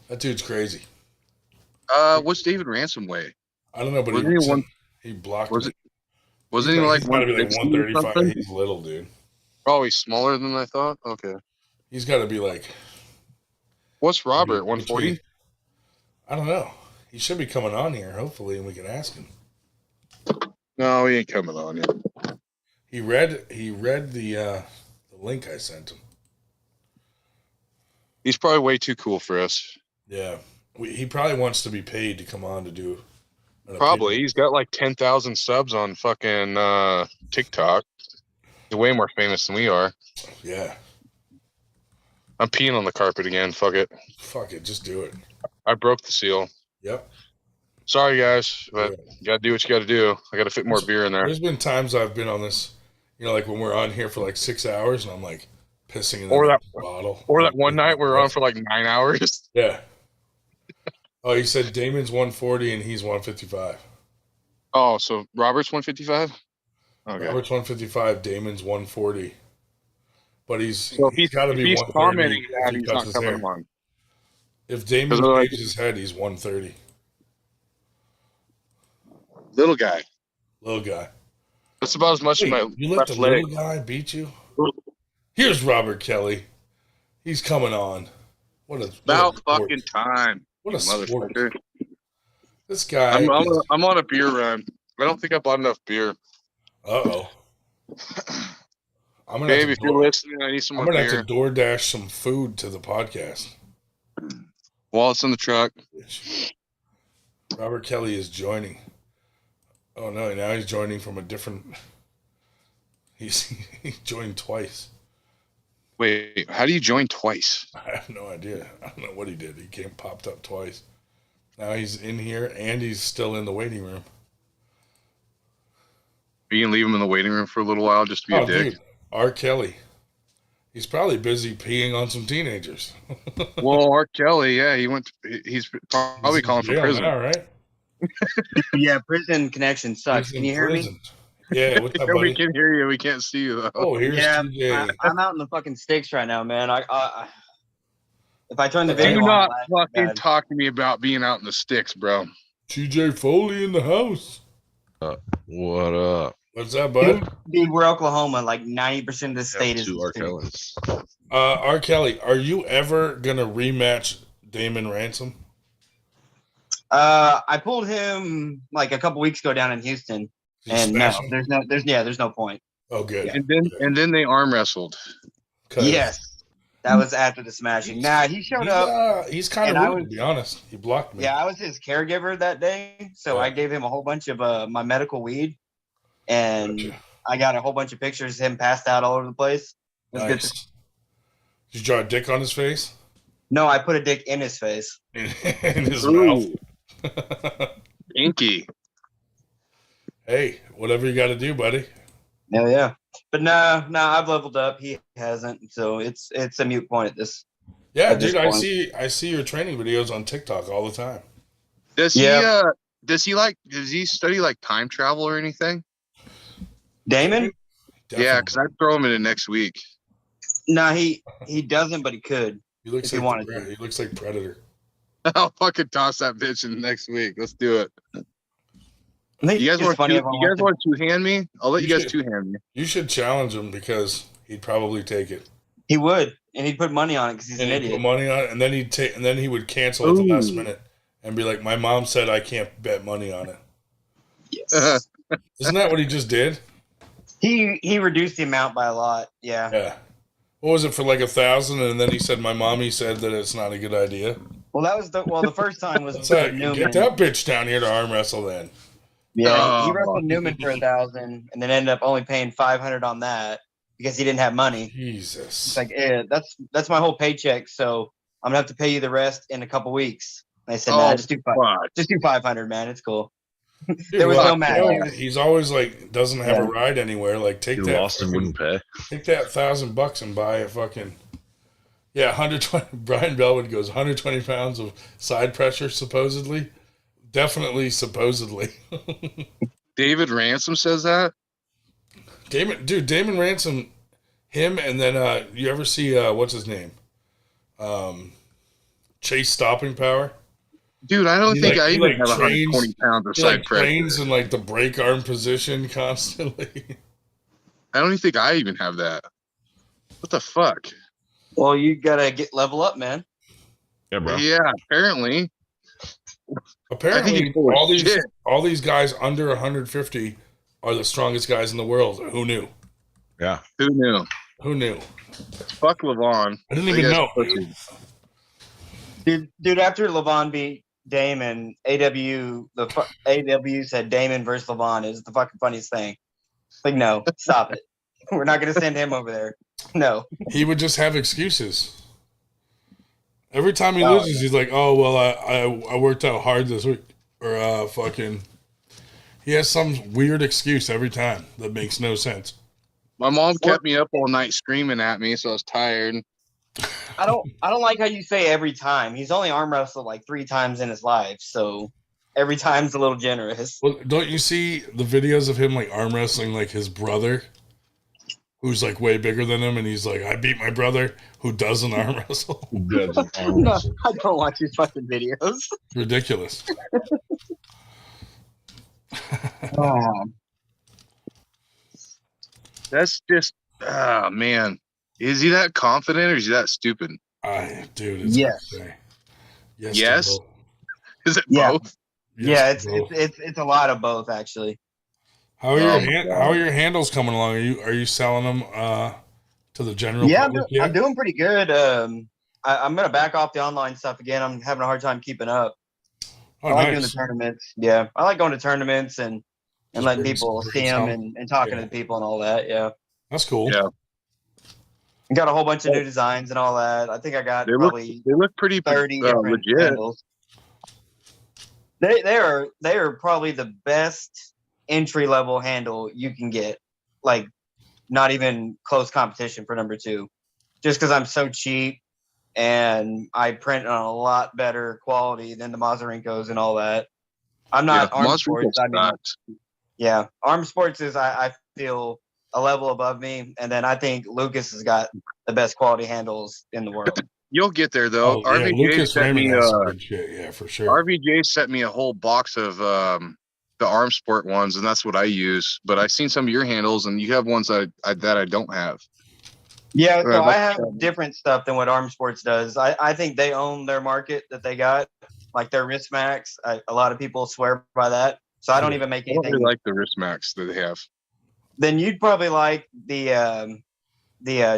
That dude's crazy. What's David Ransom weigh? I don't know, but he blocked was me. Wasn't he like He's gotta be like 160 or 135. something? He's little, dude. Oh, he's smaller than I thought? Okay. He's got to be like... What's Robert, 140? I don't know. He should be coming on here, hopefully, and we can ask him. No, he ain't coming on yet. He read the link I sent him. He's probably way too cool for us. Yeah. He probably wants to be paid to come on to do an Probably. opinion. He's got like 10,000 subs on fucking TikTok. He's way more famous than we are. Yeah. I'm peeing on the carpet again. Fuck it. Fuck it. Just do it. I broke the seal. Yep. Sorry, guys, but you gotta do what you gotta do. I gotta fit more beer in there. There's been times I've been on this, like when we're on here for like 6 hours and I'm like pissing in Or the that- bottle. Or that one night we were on for like 9 hours. Yeah. Oh, you said Damon's 140 and he's 155. Oh, so Robert's 155? Okay. Robert's 155, Damon's 140. But So he's got to if be he's 130 commenting if that, he he's cuts not his coming hair. on. If Damon Because otherwise- shaves his head, he's 130. Little guy. Little guy. That's about as much as Wait, my you let left the leg. little guy beat you? Here's Robert Kelly. He's coming on. What a About sport. fucking time. What a sport. Motherfucker. This guy. I'm on a beer run. I don't think I bought enough beer. Uh-oh. I'm gonna Babe, have if to you're listening, I need some I'm more gonna have beer. to DoorDash some food to the podcast. Wallet's in the truck. Robert Kelly is joining. Oh no! Now he's joining from a different. He joined twice. Wait, how do you join twice? I have no idea. I don't know what he did. He popped up twice. Now he's in here and he's still in the waiting room. Are you gonna leave him in the waiting room for a little while just to be a dick? Dude, R. Kelly. He's probably busy peeing on some teenagers. Well, R. Kelly, yeah, he's probably calling for prison. Now, right? Yeah, prison connection sucks. Can you hear me? Yeah, what's up, Yeah, buddy? we can hear you. We can't see you though. Oh, here's TJ. I'm out in the fucking sticks right now, man. If I turn the Do video not on, fucking talk to me about being out in the sticks, bro. TJ Foley in the house. What up? What's up, bud? Dude, we're Oklahoma. Like 90% of the state is Two R. Kellys. R. Kelly, are you ever gonna rematch Damon Ransom? I pulled him like a couple weeks ago down in Houston, and no, there's no point. Oh, good. And then they arm wrestled. Yes, that was after the smashing. Nah, he showed up. He's kind of rude, to be honest. He blocked me. Yeah, I was his caregiver that day, so I gave him a whole bunch of my medical weed, and I got a whole bunch of pictures of him passed out all over the place. It was good. Did you draw a dick on his face? No, I put a dick in his face. In his mouth. Inky. Hey, whatever you got to do, buddy. Hell yeah. But no, I've leveled up. He hasn't, so it's a mute point at this. Yeah, at dude, this I see your training videos on TikTok all the time. Does he study like time travel or anything? Damon? Definitely. Yeah, because I'd throw him in it next week. No, he doesn't, but he could. He looks if like he wanted to. He looks like Predator. I'll fucking toss that bitch in next week. Let's do it. I think You guys it's funny if I want to two-hand me? I'll let you guys two-hand me. You should challenge him because he'd probably take it. He would, and he'd put money on it because he's an idiot. Put money on it, and then he would cancel at the last minute and be like, "My mom said I can't bet money on it." Yes. Isn't that what he just did? He reduced the amount by a lot. Yeah. Yeah. What was it for, like 1,000? And then he said, "My mommy said that it's not a good idea." Well, that was the first time was Newman. Get that bitch down here to arm wrestle then. Yeah, he wrestled Newman for 1,000, and then ended up only paying 500 on that because he didn't have money. Jesus. It's like, that's my whole paycheck, so I'm gonna have to pay you the rest in a couple weeks. And I said, nah, just do 500, man. It's cool. There was no match. He's always like doesn't have a ride anywhere. Like take that. Lost and wouldn't pay. Take that $1,000 and buy a fucking 120. Brian Bellwood goes 120 pounds of side pressure supposedly. Definitely supposedly. David Ransom says that. Damon Ransom, him, and then you ever see what's his name? Chase Stopping Power. Dude, I don't think I even have 120 pounds of side pressure. Trains in like the break arm position constantly. I don't even think I even have that. What the fuck? Well, you gotta level up, man. Yeah, bro. Yeah, apparently. Apparently, all these guys under 150 are the strongest guys in the world. Who knew? Yeah. Who knew? Who knew? Fuck Levon. I didn't even know. Dude, after Levon beat Damon, AW said Damon versus Levon is the fucking funniest thing. Like, no, stop it. We're not going to send him over there. No. He would just have excuses. Every time he loses, he's like, "Oh well, I worked out hard this week," or fucking. He has some weird excuse every time that makes no sense. My mom kept me up all night screaming at me, so I was tired. I don't like how you say every time. He's only arm wrestled like 3 times in his life, so every time's a little generous. Well, don't you see the videos of him like arm wrestling like his brother, who's like way bigger than him, and he's like, "I beat my brother who doesn't arm wrestle." No, I don't watch these fucking videos. It's ridiculous. That's just, man. Is he that confident or is he that stupid? Dude, it's yes. Yes? Is it both? Yes, yeah, it's a lot of both actually. How are your handles coming along? Are you selling them to the general public? I'm doing pretty good. I'm gonna back off the online stuff again. I'm having a hard time keeping up. Oh, I like doing the nice. tournaments. Yeah, I like going to tournaments and Just letting bring people some- see bring them some. and talking Yeah. to the people and all that. Yeah, That's cool. Yeah. got a whole bunch of new designs and all that. I think I got They probably look pretty 30 different legit. handles. They are probably the best entry level handle you can get. Like, not even close competition for number 2. Just because I'm so cheap and I print on a lot better quality than the Mazarinkos and all that. I'm not Arm Monster Sports. I mean, sucks. yeah, Arm Sports is I feel a level above me, and then I think Lucas has got the best quality handles in the world. You'll get there though. Oh, yeah, RVJ Lucas sent Raymond me has some good shit. Yeah, for sure. RVJ sent me a whole box of the Arm Sport ones, and that's what I use. But I've seen some of your handles, and you have ones that I don't have. Yeah, Right, so I that's- have different stuff than what Arm Sports does. I think they own their market that they got, like their wrist max. A lot of people swear by that. So I don't even make I don't anything. really like the wrist max that they have. Then you'd probably like the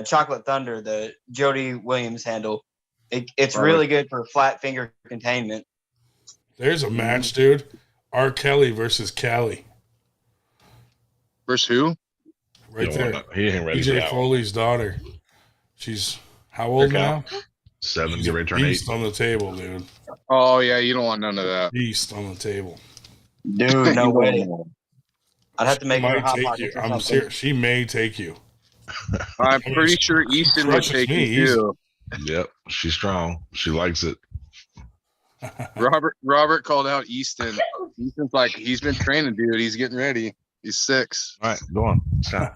Chocolate Thunder, the Jody Williams handle. It's really good for flat finger containment. There's a match, dude. R. Kelly versus Callie. Versus who? Right there. He ain't ready for DJ that one. Foley's daughter. She's how old Pick now? out. 7, She's get a ready to turn 8. beast on the table, dude. Oh yeah, you don't want none of that. Beast on the table. Dude, no way. I'd have to She make her might hot take you. pockets or I'm something. serious. She may take you. I'm I mean, pretty she- sure she Easton would crushes take me you too. Yep, she's strong. She likes it. Robert called out Easton. Easton's like, he's been training, dude. He's getting ready. He's 6. All right, go on. It's time.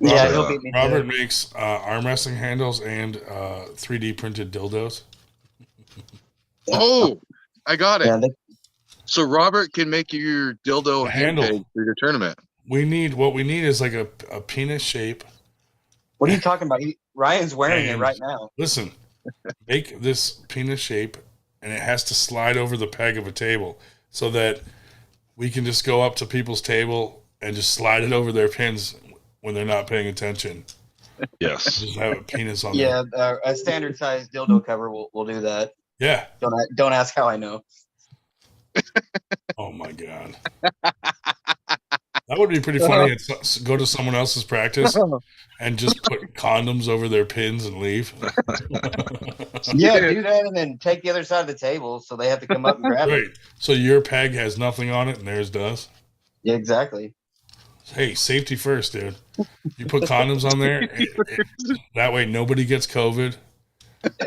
Yeah, Robert, he'll beat me. Robert too. makes arm wrestling handles and 3D printed dildos. Oh, I got it. Yeah, So Robert can make you your dildo A handle. handle for your tournament. What we need is like a penis shape. what are you talking about? Ryan's wearing it And- right now. Listen, make this penis shape, and it has to slide over the peg of a table so that we can just go up to people's table and just slide it over their pins when they're not paying attention. Yes. Just have a penis on Yeah, there. a standard size dildo cover will do that. Yeah. Don't ask how I know. Oh my god. That would be pretty funny. Go to someone else's practice and just put condoms over their pins and leave. Yeah, do that and then take the other side of the table so they have to come up and grab Right. it. So your peg has nothing on it and theirs does. Yeah, exactly. Hey, safety first, dude. You put condoms on there. That way nobody gets COVID.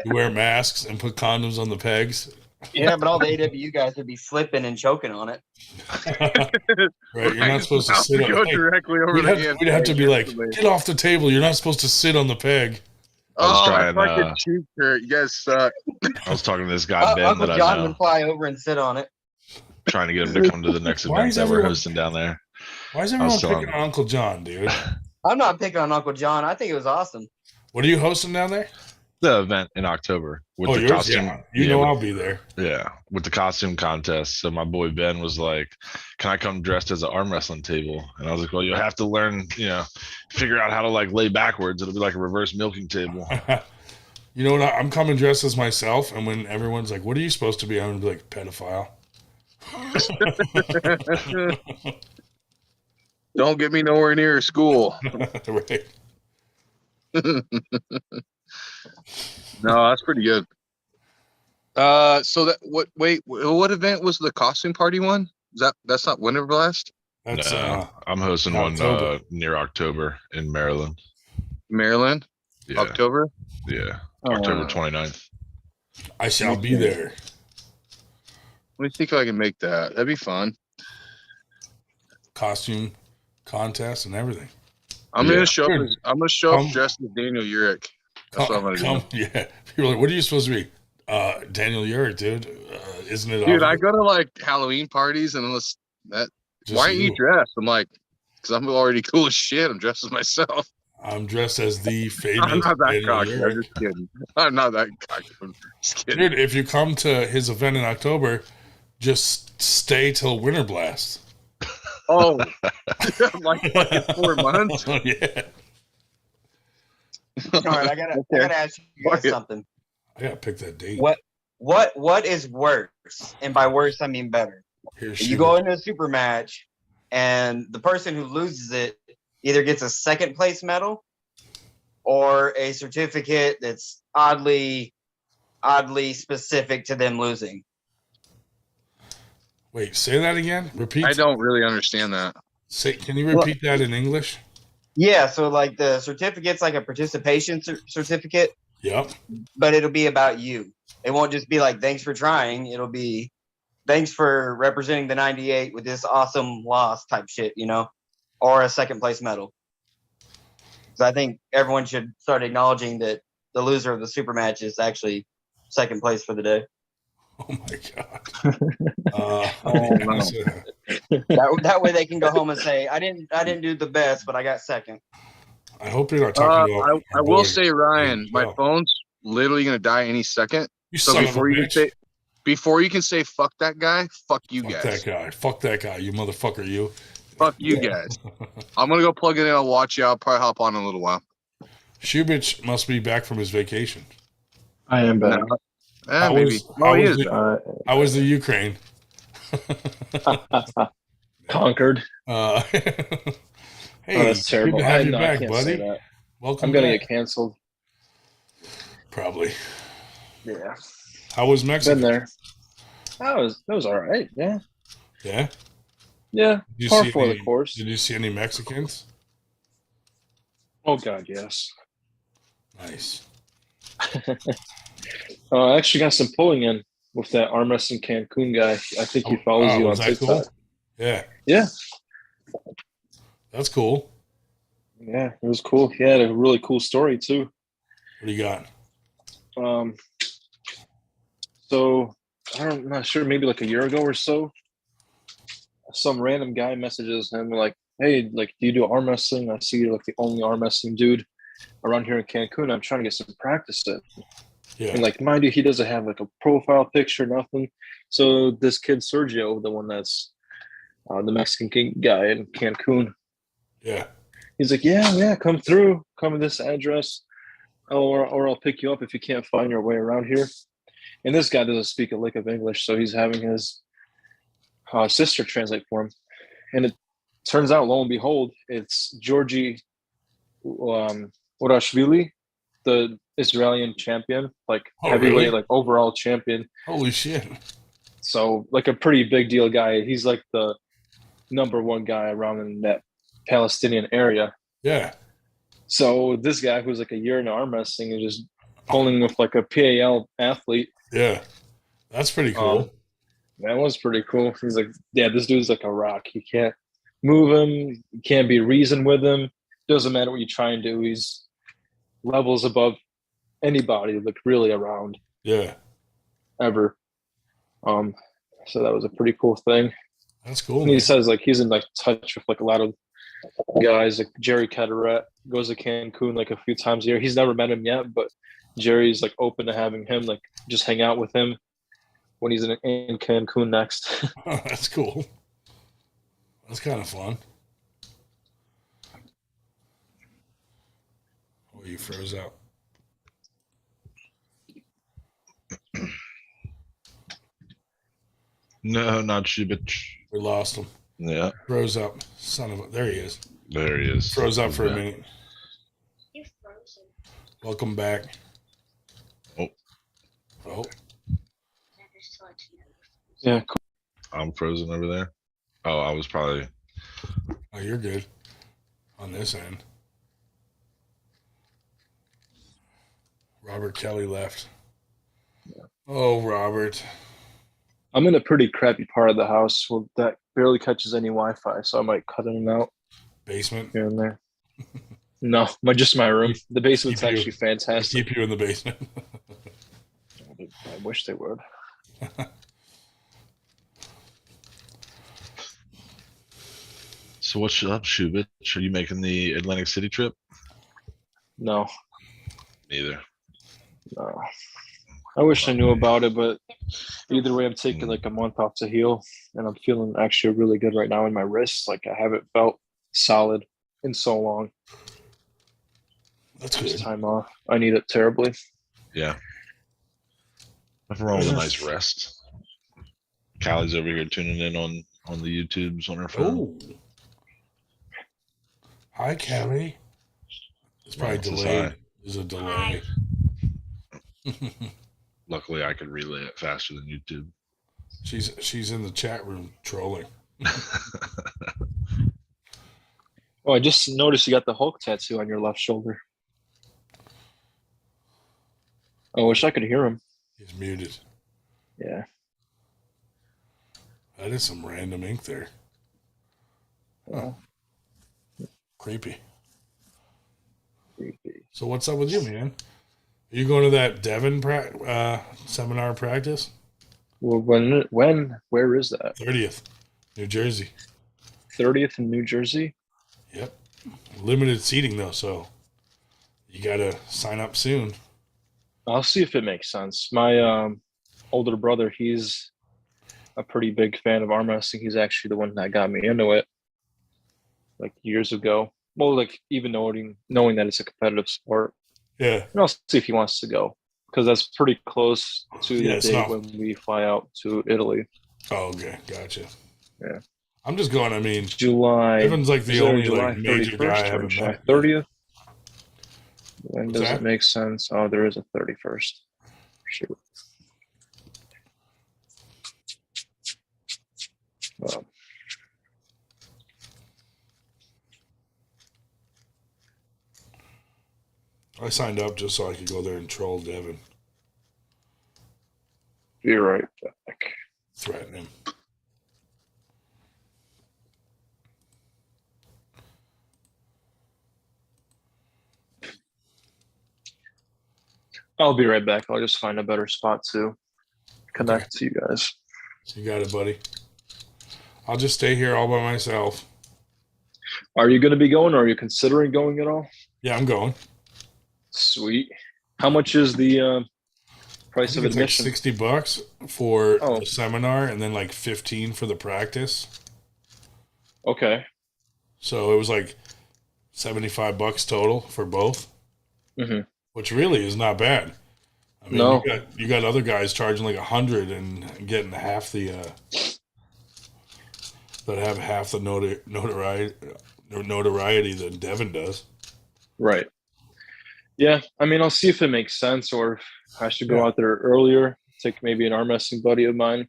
You wear masks and put condoms on the pegs. Yeah, but all the AW guys would be slipping and choking on it. Right. You're not supposed to Mouth sit would on go hey, directly over we'd the have, hand. we'd have to be like, get off the table. You're not supposed to sit on the peg. I was Oh, trying, my fucking cheek hurt. You guys suck. I was talking to this guy, Ben, Uncle that John I know, would fly over and sit on it. trying to get him to come to the next Why event is that we're everyone- hosting down there. Why is everyone telling picking him. on Uncle John, dude? I'm not picking on Uncle John. I think it was awesome. What are you hosting down there? The event in October with Oh, the yours? costume. Yeah. You know with- I'll be there. Yeah, with the costume contest. So my boy Ben was like, "Can I come dressed as an arm wrestling table?" And I was like, "Well, you'll have to learn, figure out how to like lay backwards. It'll be like a reverse milking table." You know what? I'm coming dressed as myself, and when everyone's like, "What are you supposed to be?" I'm gonna be like, "Pedophile." Don't get me nowhere near school. Right. No, that's pretty good. So that what event was the costume party one? That's not Winter Blast? That's No, I'm hosting one October. near October in Maryland. Maryland? Yeah, October? yeah, Oh. October 29th. I shall be there. Let me see if I can make that. That'd be fun. Costume contest and everything. I'm Yeah. gonna show up. I'm gonna show Come- up dressed as Daniel Urich. That's what I'm gonna do. Yeah. People are like, what are you supposed to be? Daniel Urich, dude. Isn't it? Dude, I obvious? go to like Halloween parties and Just why aren't you dressed? I'm like, because I'm already cool as shit. I'm dressed as myself. I'm dressed as the famous I'm not that Daniel cocky. I'm Urich. just kidding. I'm not that cocky. I'm just kidding. Dude, if you come to his event in October, just stay till Winter Blast. Oh, like fucking 4 months. Yeah. All right, I gotta ask you guys something. I gotta pick that date. What is worse? And by worse, I mean better. You go into a super match, and the person who loses it either gets a second place medal or a certificate that's oddly specific to them losing. Wait, say that again. Repeat. I don't really understand that. Can you repeat that in English? Yeah, so like the certificate's like a participation certificate. Yep. But it'll be about you. It won't just be like, thanks for trying. It'll be, thanks for representing the 98 with this awesome loss type shit, you know, or a second place medal. So I think everyone should start acknowledging that the loser of the super match is actually second place for the day. Oh my god! That way they can go home and say, I didn't do the best, but I got second. I hope you're not talking about. I will say, Ryan, my phone's literally gonna die any second. So before you can say fuck that guy, fuck you guys. Fuck that guy, you motherfucker, you. Fuck you guys. I'm gonna go plug it in. I'll watch you. I'll probably hop on in a little while. Shubich must be back from his vacation. I am back. Maybe. How was the Ukraine? Conquered. Hey, that's terrible. Good to have you I back, can't buddy. say that. Welcome. I'm gonna get canceled. Probably. Yeah. How was Mexico? Been there. That was all right. Yeah. Yeah. Yeah. Par for the course. Did you see any Mexicans? Oh God, yes. Nice. I actually got some pulling in with that Armwrestling Cancun guy. I think he follows you on TikTok. Cool? Yeah. Yeah. That's cool. Yeah, it was cool. He had a really cool story too. What do you got? So I'm not sure, maybe like a year ago or so, some random guy messages him like, hey, like, do you do arm wrestling? I see you're like the only arm wrestling dude around here in Cancun. I'm trying to get some practice in. Yeah. And like, mind you, he doesn't have like a profile picture, nothing. So this kid Sergio, the one that's the Mexican guy in Cancun, yeah, he's like, yeah, come through, come to this address, or I'll pick you up if you can't find your way around here. And this guy doesn't speak a lick of English, so he's having his sister translate for him. And it turns out, lo and behold, it's Georgi Urashvili, the Israeli champion, like heavyweight, really? like overall champion. Holy shit. So like a pretty big deal guy. He's like the #1 guy around in that Palestinian area. Yeah. So this guy who's like a year in arm wrestling is just pulling with like a PAL athlete. Yeah. That's pretty cool. That was pretty cool. He's like, yeah, this dude's like a rock. You can't move him. You can't be reasoned with him. Doesn't matter what you try and do. He's levels above anybody like really around. Yeah. Ever. So that was a pretty cool thing. That's cool. And he says like he's in like touch with like a lot of guys, like Jerry Caderet goes to Cancun like a few times a year. He's never met him yet, but Jerry's like open to having him like just hang out with him when he's in Cancun next. Oh, that's cool. That's kind of fun. Oh, you froze out. No, not Shubich. We lost him. Yeah. Froze up. Son of a... There he is. There he is. Froze up for a Yeah. minute. You're frozen. Welcome back. Oh. Oh. Yeah, cool. I'm frozen over there. Oh, I was probably. Oh, you're good. On this end. Robert Kelly left. Yeah. Oh, Robert. I'm in a pretty crappy part of the house that barely catches any Wi-Fi, so I might cut in and out Basement? here and there. No, just my room. The basement's Keep you- actually fantastic. Keep you in the basement. I wish they would. So what's up, Shubich? Are you making the Atlantic City trip? No, Neither. no. I wish I knew about it, but either way, I'm taking like a month off to heal, and I'm feeling actually really good right now in my wrist. Like I haven't felt solid in so long. That's Just good. time off. I need it terribly. Yeah. Nothing wrong with a nice rest. Callie's over here tuning in on the YouTubes on her phone. Oh. Hi, Callie. It's probably Ryan says delayed. hi. There's a delay. Luckily, I could relay it faster than YouTube. She's in the chat room trolling. Oh, I just noticed you got the Hulk tattoo on your left shoulder. I wish I could hear him. He's muted. Yeah. That is some random ink there. Huh. Creepy. So what's up with you, man? Are you going to that Devon seminar practice? Well, where is that? 30th, New Jersey. 30th in New Jersey? Yep. Limited seating though, so you gotta sign up soon. I'll see if it makes sense. My older brother, he's a pretty big fan of arm wrestling. He's actually the one that got me into it, like years ago. Well, like even knowing that it's a competitive sport. Yeah. And I'll see if he wants to go, because that's pretty close to the day when we fly out to Italy. Oh, okay, gotcha. Yeah. I'm just going. I mean, July. Evan's like the only July like major guy I 31st or haven't July met. 30th. When What's does that? it make sense? Oh, there is a 31st. Shoot. Well, I signed up just so I could go there and troll Devin, be right back. threaten him. I'll be right back. I'll just find a better spot to connect to you guys. You got it, buddy. I'll just stay here all by myself. Are you going to be going, or are you considering going at all? Yeah, I'm going. Sweet. How much is the price of It's like admission? $60 for the seminar, and then like 15 for the practice. Okay. So it was like $75 total for both, which really is not bad. I mean, No. you got other guys charging like $100 and getting half the that have half the notoriety that Devin does. Right. Yeah. I mean, I'll see if it makes sense, or if I should go out there earlier, take maybe an arm wrestling buddy of mine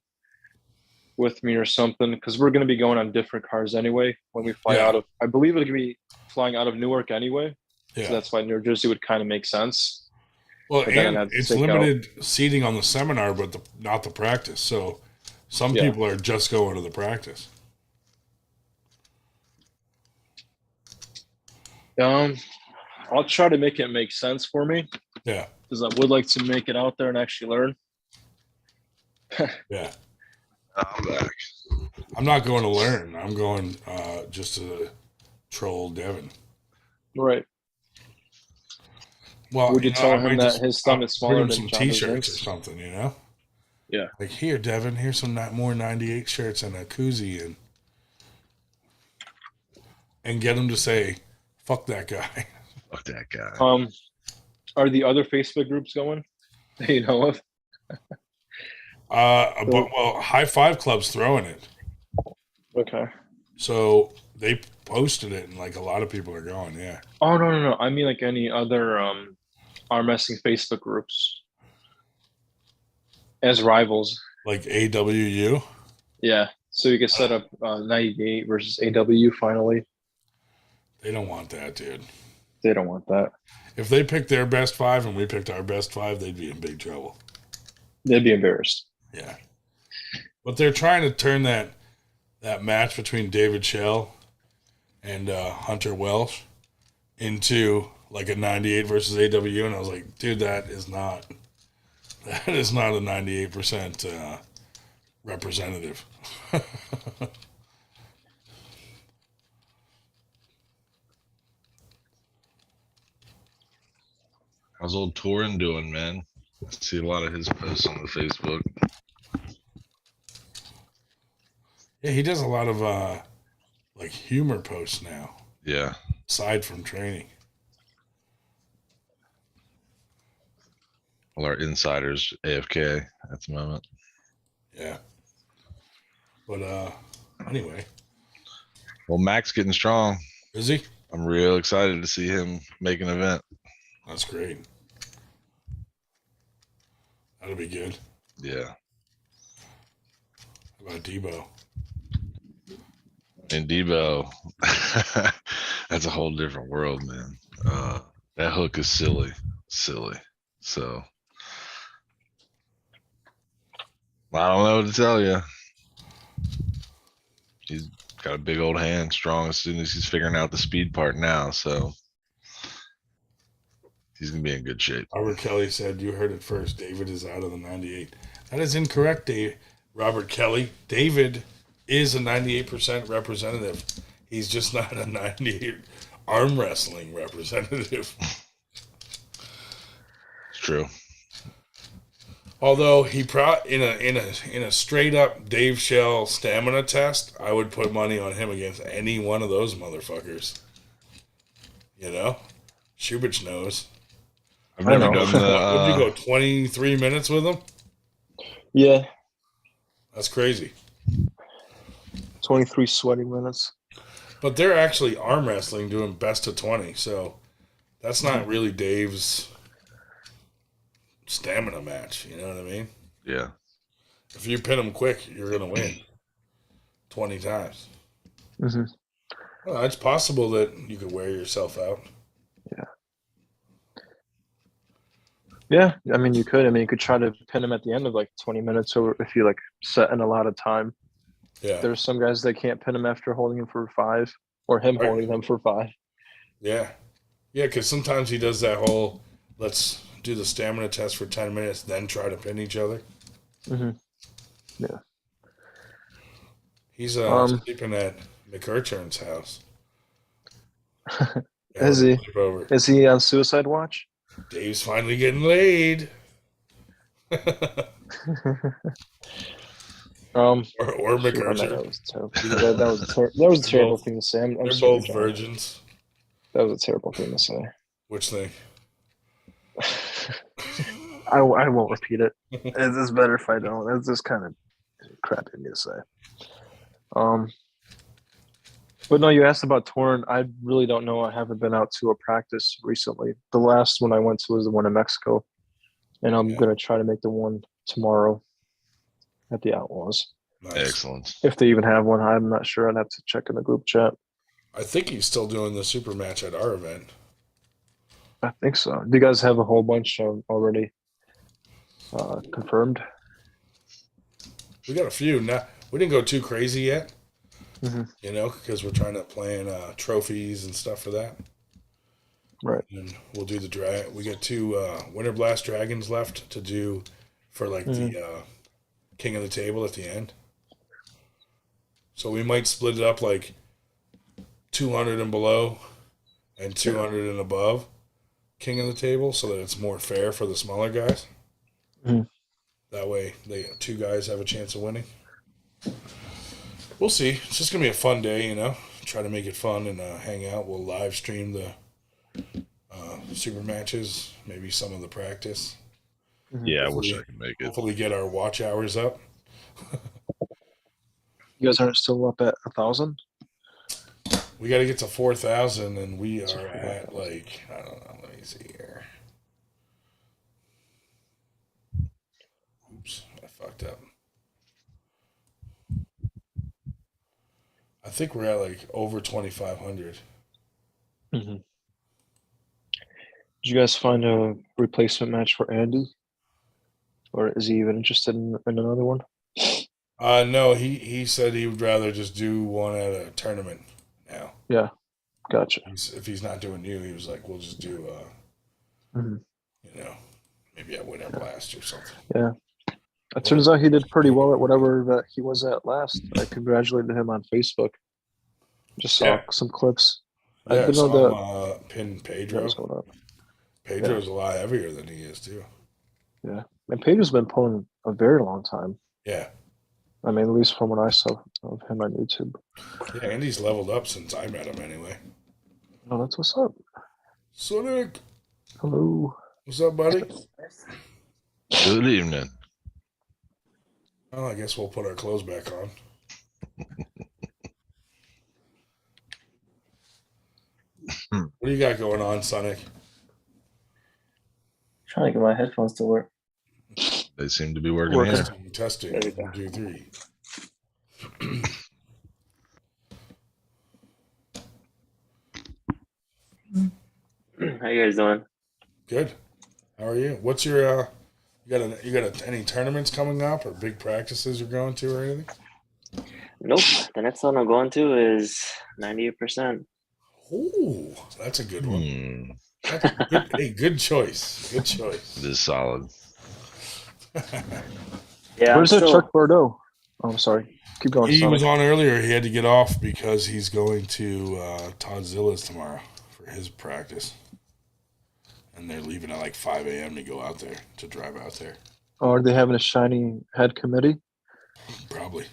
with me or something, because we're going to be going on different cars anyway when we fly out of, I believe it'll be flying out of Newark anyway. Yeah. So that's why New Jersey would kind of make sense. Well, But then and I'd have to it's take limited seating on the seminar, but not the practice. So some people are just going to the practice. I'll try to make it make sense for me. Yeah. Because I would like to make it out there and actually learn. Yeah. I'm back. I'm not going to learn. I'm going just to troll Devin. Right. Well, would you tell I him might that just his thumb is smaller bring him than some Jonathan T-shirts Link's? or something, you know? Yeah. Like, here, Devin, here's some more 98 shirts and a koozie, and get him to say, fuck that guy. Fuck that guy. Are the other Facebook groups going that you know of? Well, High Five Club's throwing it. Okay. So they posted it, and like a lot of people are going, yeah. Oh, no. I mean like any other arm wrestling Facebook groups as rivals. Like AWU? Yeah. So you can set up 98 versus AW finally. They don't want that, dude. They don't want that. If they picked their best five and we picked our best five, they'd be in big trouble. They'd be embarrassed. Yeah. But they're trying to turn that match between David Schell and Hunter Welsh into like a 98 versus AW, and I was like, dude, that is not a 98% representative. How's old Torin doing, man? I see a lot of his posts on the Facebook. Yeah, he does a lot of like humor posts now. Yeah. Aside from training. All our insiders AFK at the moment. Yeah. But anyway. Well, Mac's getting strong. Is he? I'm real excited to see him make an event. That's great. That'll be good. Yeah. How about Debo? And Debo, that's a whole different world, man. That hook is silly. So I don't know what to tell you. He's got a big old hand, strong as soon as he's figuring out the speed part now. So he's gonna be in good shape. Robert Kelly said, "You heard it first. David is out of the 98." That is incorrect, Dave. Robert Kelly. David is a 98% representative. He's just not a 98 arm wrestling representative. It's true. Although he in a straight up Dave Shell stamina test, I would put money on him against any one of those motherfuckers. You know, Shubich knows. I've never done Would you the. go 23 minutes with him? Yeah, That's crazy. 23 sweaty minutes. But they're actually arm wrestling doing best of 20, so that's not really Dave's stamina match. You know what I mean? Yeah. If you pin him quick, you're gonna win 20 times. Mm-hmm. Well, it's possible that you could wear yourself out. Yeah, I mean, you could. I mean, you could try to pin him at the end of like 20 minutes, or if you like set in a lot of time. Yeah. There's some guys that can't pin him after holding him for 5, or him Right. holding them for 5. Yeah. Yeah, because sometimes he does that whole let's do the stamina test for 10 minutes, then try to pin each other. Mm-hmm. Yeah. He's sleeping at McErturn's house. Is he? Over. Is he on suicide watch? Dave's finally getting laid. or McErturn. That was terrible. That was a terrible thing to say. I'm They're sorry, both John. virgins. That was a terrible thing to say. Which thing? I won't repeat it. It's better if I don't. It's just kind of crappy of me to say. But no, you asked about Torn. I really don't know. I haven't been out to a practice recently. The last one I went to was the one in Mexico, and I'm gonna try to make the one tomorrow at the Outlaws. Nice. Excellent. If they even have one, I'm not sure. I'd have to check in the group chat. I think he's still doing the super match at our event. I think so. Do you guys have a whole bunch already confirmed? We got a few. Now we didn't go too crazy yet. Mm-hmm. You know, because we're trying to plan trophies and stuff for that. Right. And we'll do the drag. We got 2 Winter Blast Dragons left to do for like the King of the Table at the end. So we might split it up like 200 and below and 200 and above King of the Table so that it's more fair for the smaller guys. Mm-hmm. That way, 2 guys have a chance of winning. We'll see. It's just gonna be a fun day, you know. Try to make it fun and hang out. We'll live stream the super matches, maybe some of the practice. Yeah, I wish I could make it. Hopefully, get our watch hours up. You guys aren't still up at 1,000? We got to get to 4,000, and we are at like I don't know. Let me see here. Oops, I fucked up. I think we're at like over 2,500. Mm-hmm. Did you guys find a replacement match for Andy? Or is he even interested in another one? No, he said he would rather just do one at a tournament now. Yeah, gotcha. If he's not doing you, he was like, we'll just do, Mm-hmm. you know, maybe a Winter Blast or something. Yeah. It turns out he did pretty well at whatever that he was at last. I congratulated him on Facebook. Just saw some clips. Yeah, I I didn't know saw that. him pin Pedro. That was going up. Pedro's a lot heavier than he is, too. Yeah. And Pedro's been pulling a very long time. Yeah. I mean, at least from what I saw of him on YouTube. Yeah, Andy's leveled up since I met him anyway. Oh, that's what's up. Sonic. Hello. What's up, buddy? Good evening. Well, I guess we'll put our clothes back on. What do you got going on, Sonic? Trying to get my headphones to work. They seem to be working here. Testing. There we go. 1, 2, 3. How you guys doing? Good. How are you? What's your you got any tournaments coming up or big practices you're going to or anything? Nope. The next one I'm going to is 98%. Ooh, that's a good one. Hmm. That's a good, hey, good choice. Good choice. This is solid. Yeah. Where's that Chuck Bordeaux? Oh, I'm sorry. Keep going. He Sonic. was on earlier. He had to get off because he's going to Todzilla's tomorrow for his practice. And they're leaving at like 5 a.m. to go out there, to drive out there. Oh, are they having a shiny head committee? Probably.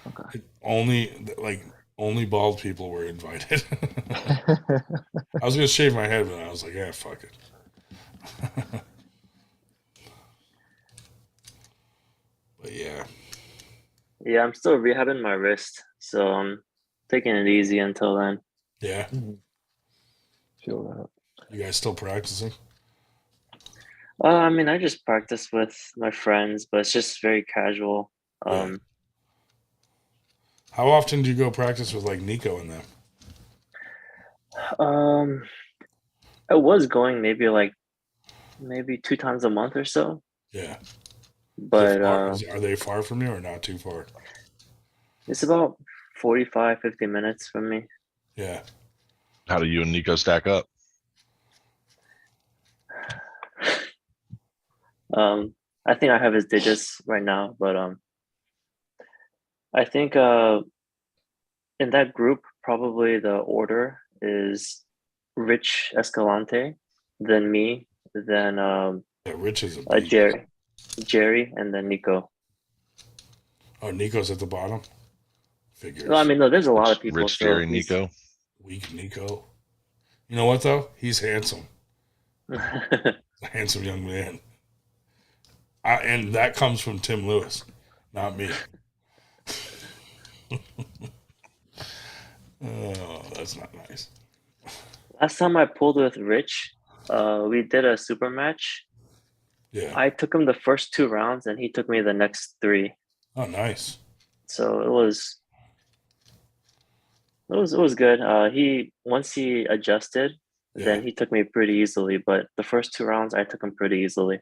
Okay. Only bald people were invited. I was going to shave my head, but I was like, yeah, fuck it. But yeah. Yeah, I'm still rehabbing my wrist, so I'm taking it easy until then. Yeah. Feel that. You guys still practicing? I mean, I just practice with my friends, but it's just very casual. Yeah. How often do you go practice with like Nico and them? I was going maybe 2 times a month or so. Yeah. But are they far from you or not too far? it's about 45, 50 minutes from me. Yeah. How do you and Nico stack up? I think I have his digits right now, but I think in that group, probably the order is Rich Escalante, then me, then Yeah, Rich is a beast. Jerry, and then Nico. Oh, Nico's at the bottom? Figures. No, I mean, no, there's a lot of people. Rich, Jerry, Nico. Weak Nico. You know what, though? He's handsome. A handsome young man. And that comes from Tim Lewis, not me. Oh, that's not nice. Last time I pulled with Rich, we did a super match. Yeah. I took him the first 2 rounds, and he took me the next 3. Oh, nice. So it was good. Once he adjusted, then he took me pretty easily. But the first 2 rounds, I took him pretty easily.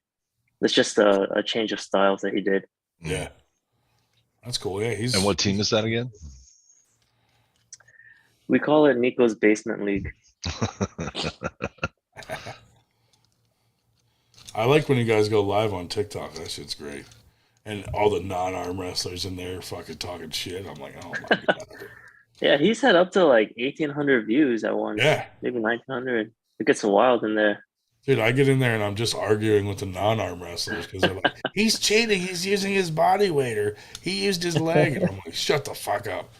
It's just a change of styles that he did. Yeah. That's cool. Yeah, And what team is that again? We call it Nico's Basement League. I like when you guys go live on TikTok. That shit's great. And all the non-arm wrestlers in there fucking talking shit. I'm like, oh my God. Yeah, he's had up to like 1,800 views at once. Yeah. Maybe 1,900. It gets wild in there. Dude, I get in there and I'm just arguing with the non-arm wrestlers because they're like, he's cheating. He's using his body weight or he used his leg. And I'm like, shut the fuck up.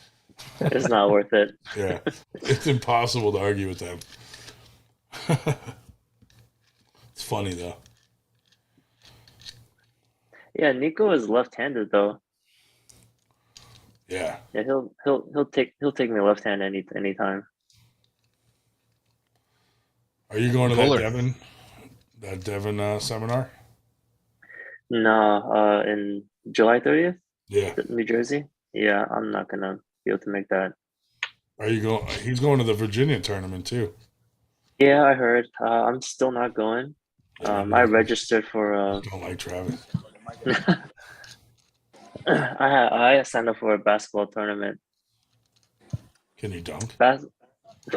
It's not worth it. Yeah. It's impossible to argue with them. It's funny, though. Yeah, Nico is left-handed, though. Yeah. Yeah, he'll take me left hand anytime. Are you going to that Devon seminar? No, in July 30th? Yeah. New Jersey? Yeah, I'm not gonna be able to make that. Are you going? He's going to the Virginia tournament too. Yeah, I heard. I'm still not going. I registered for. Don't like Travis. I signed up for a basketball tournament. Can you dunk?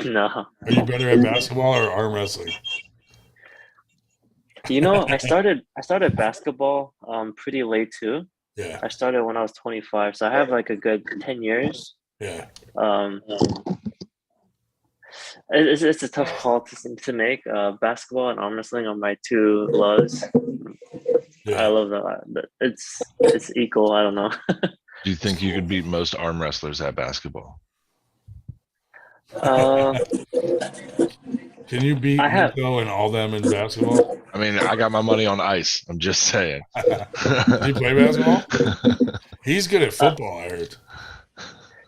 No. Are you better at basketball or arm wrestling? You know, I started basketball pretty late too. Yeah. I started when I was 25, so I have like a good 10 years. Yeah. It's a tough call to make. Basketball and arm wrestling are my 2 loves. Yeah. I love that. It's equal. I don't know. Do you think you could beat most arm wrestlers at basketball? Can you beat I have. Nico and all them in basketball? I mean, I got my money on ice. I'm just saying. Does he play basketball? He's good at football, I heard.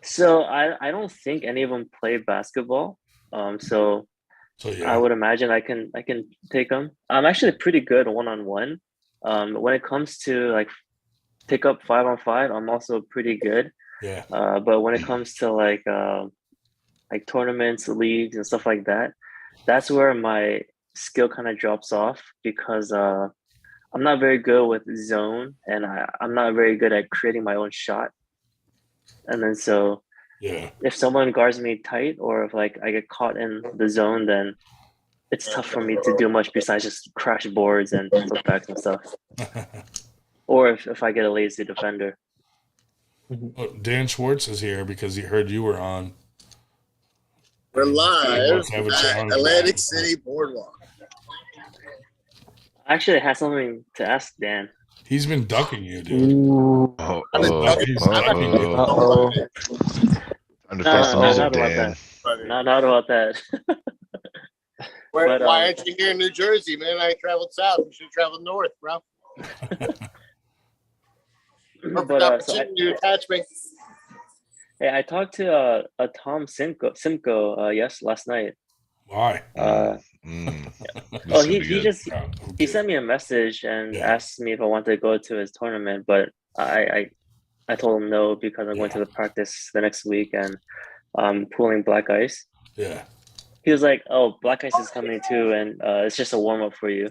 So I don't think any of them play basketball. So So I yeah, would imagine I can take them. I'm actually pretty good 1-on-1. When it comes to like pick up 5-on-5, I'm also pretty good. yeah. But when it comes to like tournaments, leagues, and stuff like that, that's where my skill kind of drops off because I'm not very good with zone, and I'm not very good at creating my own shot. And then so Yeah. if someone guards me tight, or if like I get caught in the zone, then it's tough for me to do much besides just crash boards and putbacks and stuff. Or if I get a lazy defender. Oh, Dan Schwartz is here because he heard you were on. We're He live wants to have a at challenge. Atlantic City Boardwalk. Actually, I had something to ask Dan. He's been ducking you, dude. Ooh. He's ducking you. Uh-oh. Time to play some No, music, not about Dan. that. Not about that. Why But, aren't you here in New Jersey, man? I traveled south. You should travel north, bro. Perfect but opportunity to attach me. hey, I talked to Tom Simcoe last night. Why? Oh, he sent me a message and asked me if I wanted to go to his tournament, but I told him no because I'm going to the practice the next week and I'm pulling black ice. Yeah. He was like, "Oh, black ice is coming too, and it's just a warm up for you."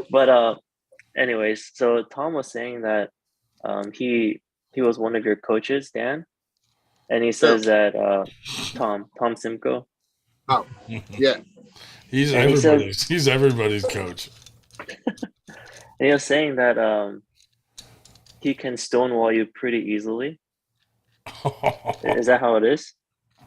But anyways, so Tom was saying that he was one of your coaches, Dan, and he says that Tom Simcoe. Oh, yeah. He's And he said- everybody's coach. And he was saying that he can stonewall you pretty easily. Is that how it is?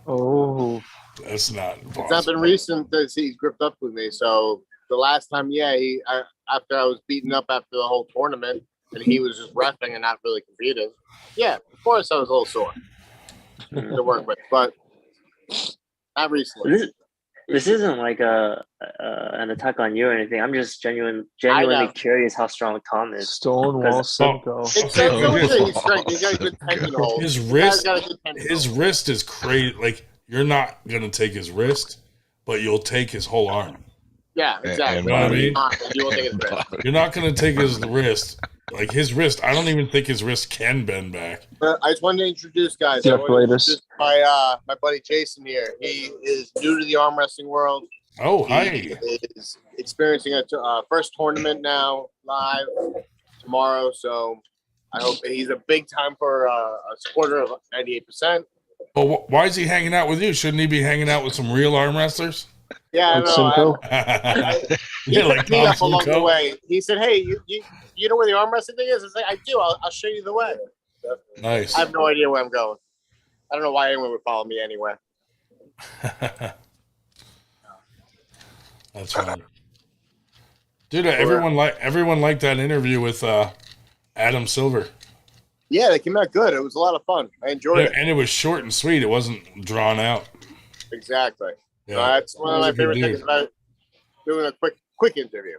Oh, that's not. It's not been recent that he's gripped up with me. So the last time, after I was beaten up after the whole tournament, and he was just reffing and not really competing. Yeah, of course I was a little sore to work with, but not recently. This isn't like an attack on you or anything. I'm just genuinely curious how strong Tom is. Stonewall Simcoe. He's got a good tension hold. His The guy's wrist, got a good tension his hold. wrist is crazy. Like you're not gonna take his wrist, but you'll take his whole arm. Yeah, exactly. You know what I mean? You won't take his wrist. You're not gonna take his wrist. Like his wrist, I don't even think his wrist can bend back. I just wanted to introduce guys. The I wanted to arthritis. introduce my buddy Jason here. He is new to the arm wrestling world. Oh, hi. He is experiencing a first tournament now live tomorrow. So I hope he's a big time for a supporter of 98%. Well, why is he hanging out with you? Shouldn't he be hanging out with some real arm wrestlers? Yeah, I Like know. Simcoe? He Yeah, like picked me Tom up along the Simcoe. way. He said, "Hey, you know where the arm wrestling thing is?" I was like, "I do. I'll show you the way." So, Nice. I have no idea where I'm going. I don't know why anyone would follow me anywhere. That's funny. Dude, everyone liked that interview with Adam Silver. Yeah, they came out good. It was a lot of fun. I enjoyed it. And it was short and sweet. It wasn't drawn out. Exactly. Yeah. That's one of my That was a good favorite things dude. about doing a quick interview.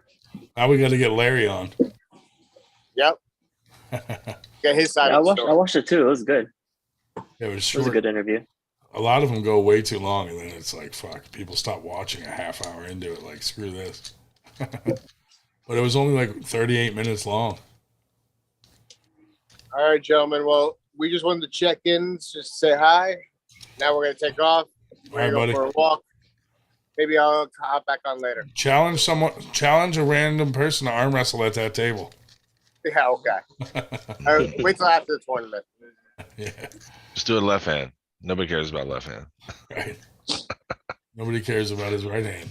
Now we got to get Larry on. Yep. Get his side Yeah, of the I story. watched it too. It was good. It was It was short. a good interview. A lot of them go way too long, and then it's like, fuck, people stop watching a half hour into it. Like, screw this. But it was only like 38 minutes long. All right, gentlemen. Well, we just wanted to check in, just say hi. Now we're gonna take off. We're All right, gonna go for a walk. Maybe I'll hop back on later. Challenge a random person to arm wrestle at that table. Yeah, okay. All right, wait till after the tournament. Yeah, Just do it left hand. Nobody cares about left hand. right. Nobody cares about his right hand.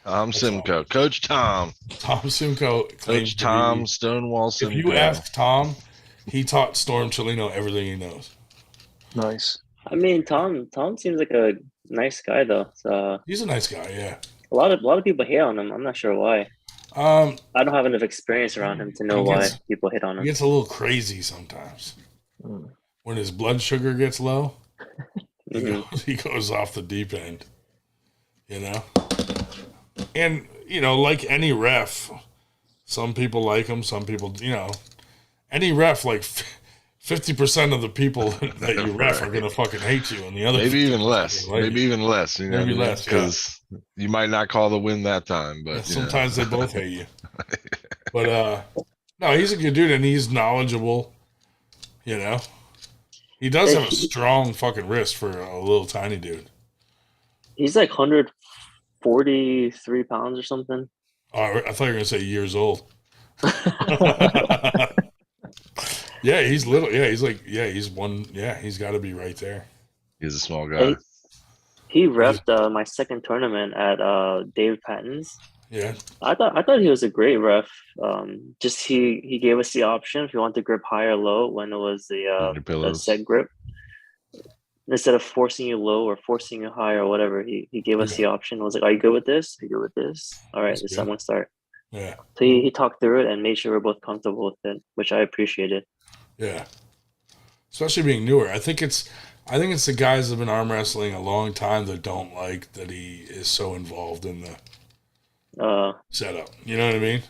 Tom Simcoe. Coach Tom. Tom Simcoe. claims Coach to be- Tom Stonewall If Simcoe. you ask Tom, he taught Storm Chelino everything he knows. Nice. I mean, Tom seems like a nice guy though. So He's a nice guy, yeah. a lot of people hate on him. I'm not sure why. I don't have enough experience around him to know He why gets- people hate on He him. gets a little crazy sometimes. Mm. When his blood sugar gets low, He goes off the deep end, you know? And, you know, like any ref, some people like him, some people, you know, any ref, like 50% of the people that you ref are going to fucking hate you. And the other maybe even 50% less, like maybe you. even less, you know, Maybe less, because you might not call the win that time, but yeah, sometimes they both hate you. But, no, he's a good dude and he's knowledgeable, you know? He does have a strong fucking wrist for a little tiny dude. He's like 143 pounds or something. Oh, I thought you were going to say years old. Yeah, he's little. Yeah, he's like, yeah, he's one. Yeah, he's got to be right there. He's a small guy. He reffed my second tournament at Dave Patton's. Yeah. I thought he was a great ref. Just he gave us the option if you want to grip high or low when it was the set grip. Instead of forcing you low or forcing you high or whatever, he gave us the option. I was like, "Are you good with this? Are you good with this? All right, this time we'll start." Yeah. So he talked through it and made sure we're both comfortable with it, which I appreciated. Yeah. Especially being newer. I think it's the guys that have been arm wrestling a long time that don't like that he is so involved in the setup. You know what I mean?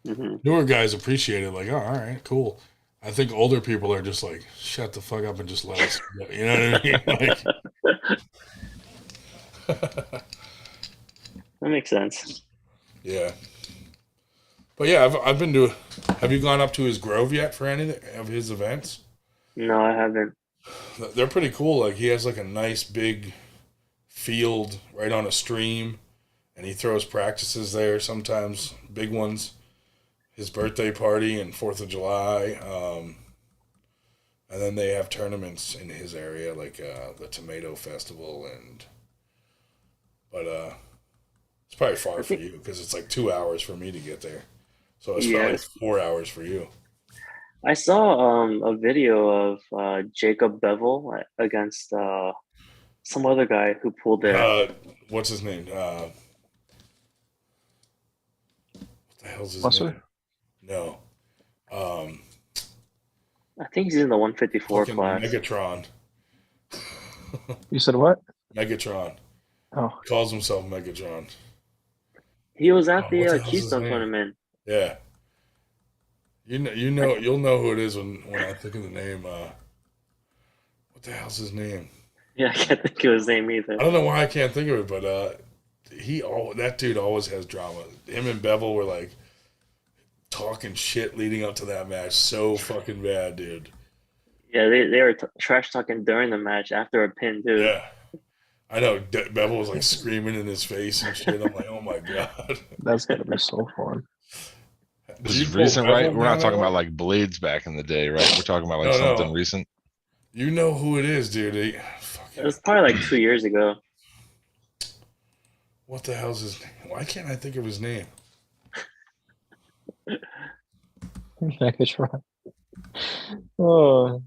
Mm-hmm. Newer guys appreciate it, like, oh, all right, cool. I think older people are just like, shut the fuck up and just let us. You know what I mean? That makes sense. Yeah. But yeah, I've been to. Have you gone up to his Grove yet for any of his events? No, I haven't. They're pretty cool. Like he has like a nice big field right on a stream, and he throws practices there. Sometimes big ones. His birthday party and 4th of July, and then they have tournaments in his area, like the Tomato Festival, but it's probably far for you because it's like 2 hours for me to get there, so it's probably 4 hours for you. I saw a video of Jacob Bevel against some other guy who pulled there. What's his name? What the hell's his Muscle? name? No. I think he's in the 154 class. Megatron. You said what? Megatron. Oh. He calls himself Megatron. He was at What the the hell's his Keystone name? tournament. Yeah. You'll know who it is when I think of the name. What the hell's his name? Yeah, I can't think of his name either. I don't know why I can't think of it, but that dude always has drama. Him and Bevel were like talking shit leading up to that match so fucking bad, dude. Yeah, they were trash talking during the match after a pin too. Yeah, I know. Bevel was like screaming in his face and shit. I'm like, oh my god, that's gonna be so fun. This is recent, right? We're not talking about like blades back in the day, right? We're talking about like something recent. You know who it is, dude. It was probably like 2 years ago. What the hell's his name? Why can't I think of his name? Megatron. Oh.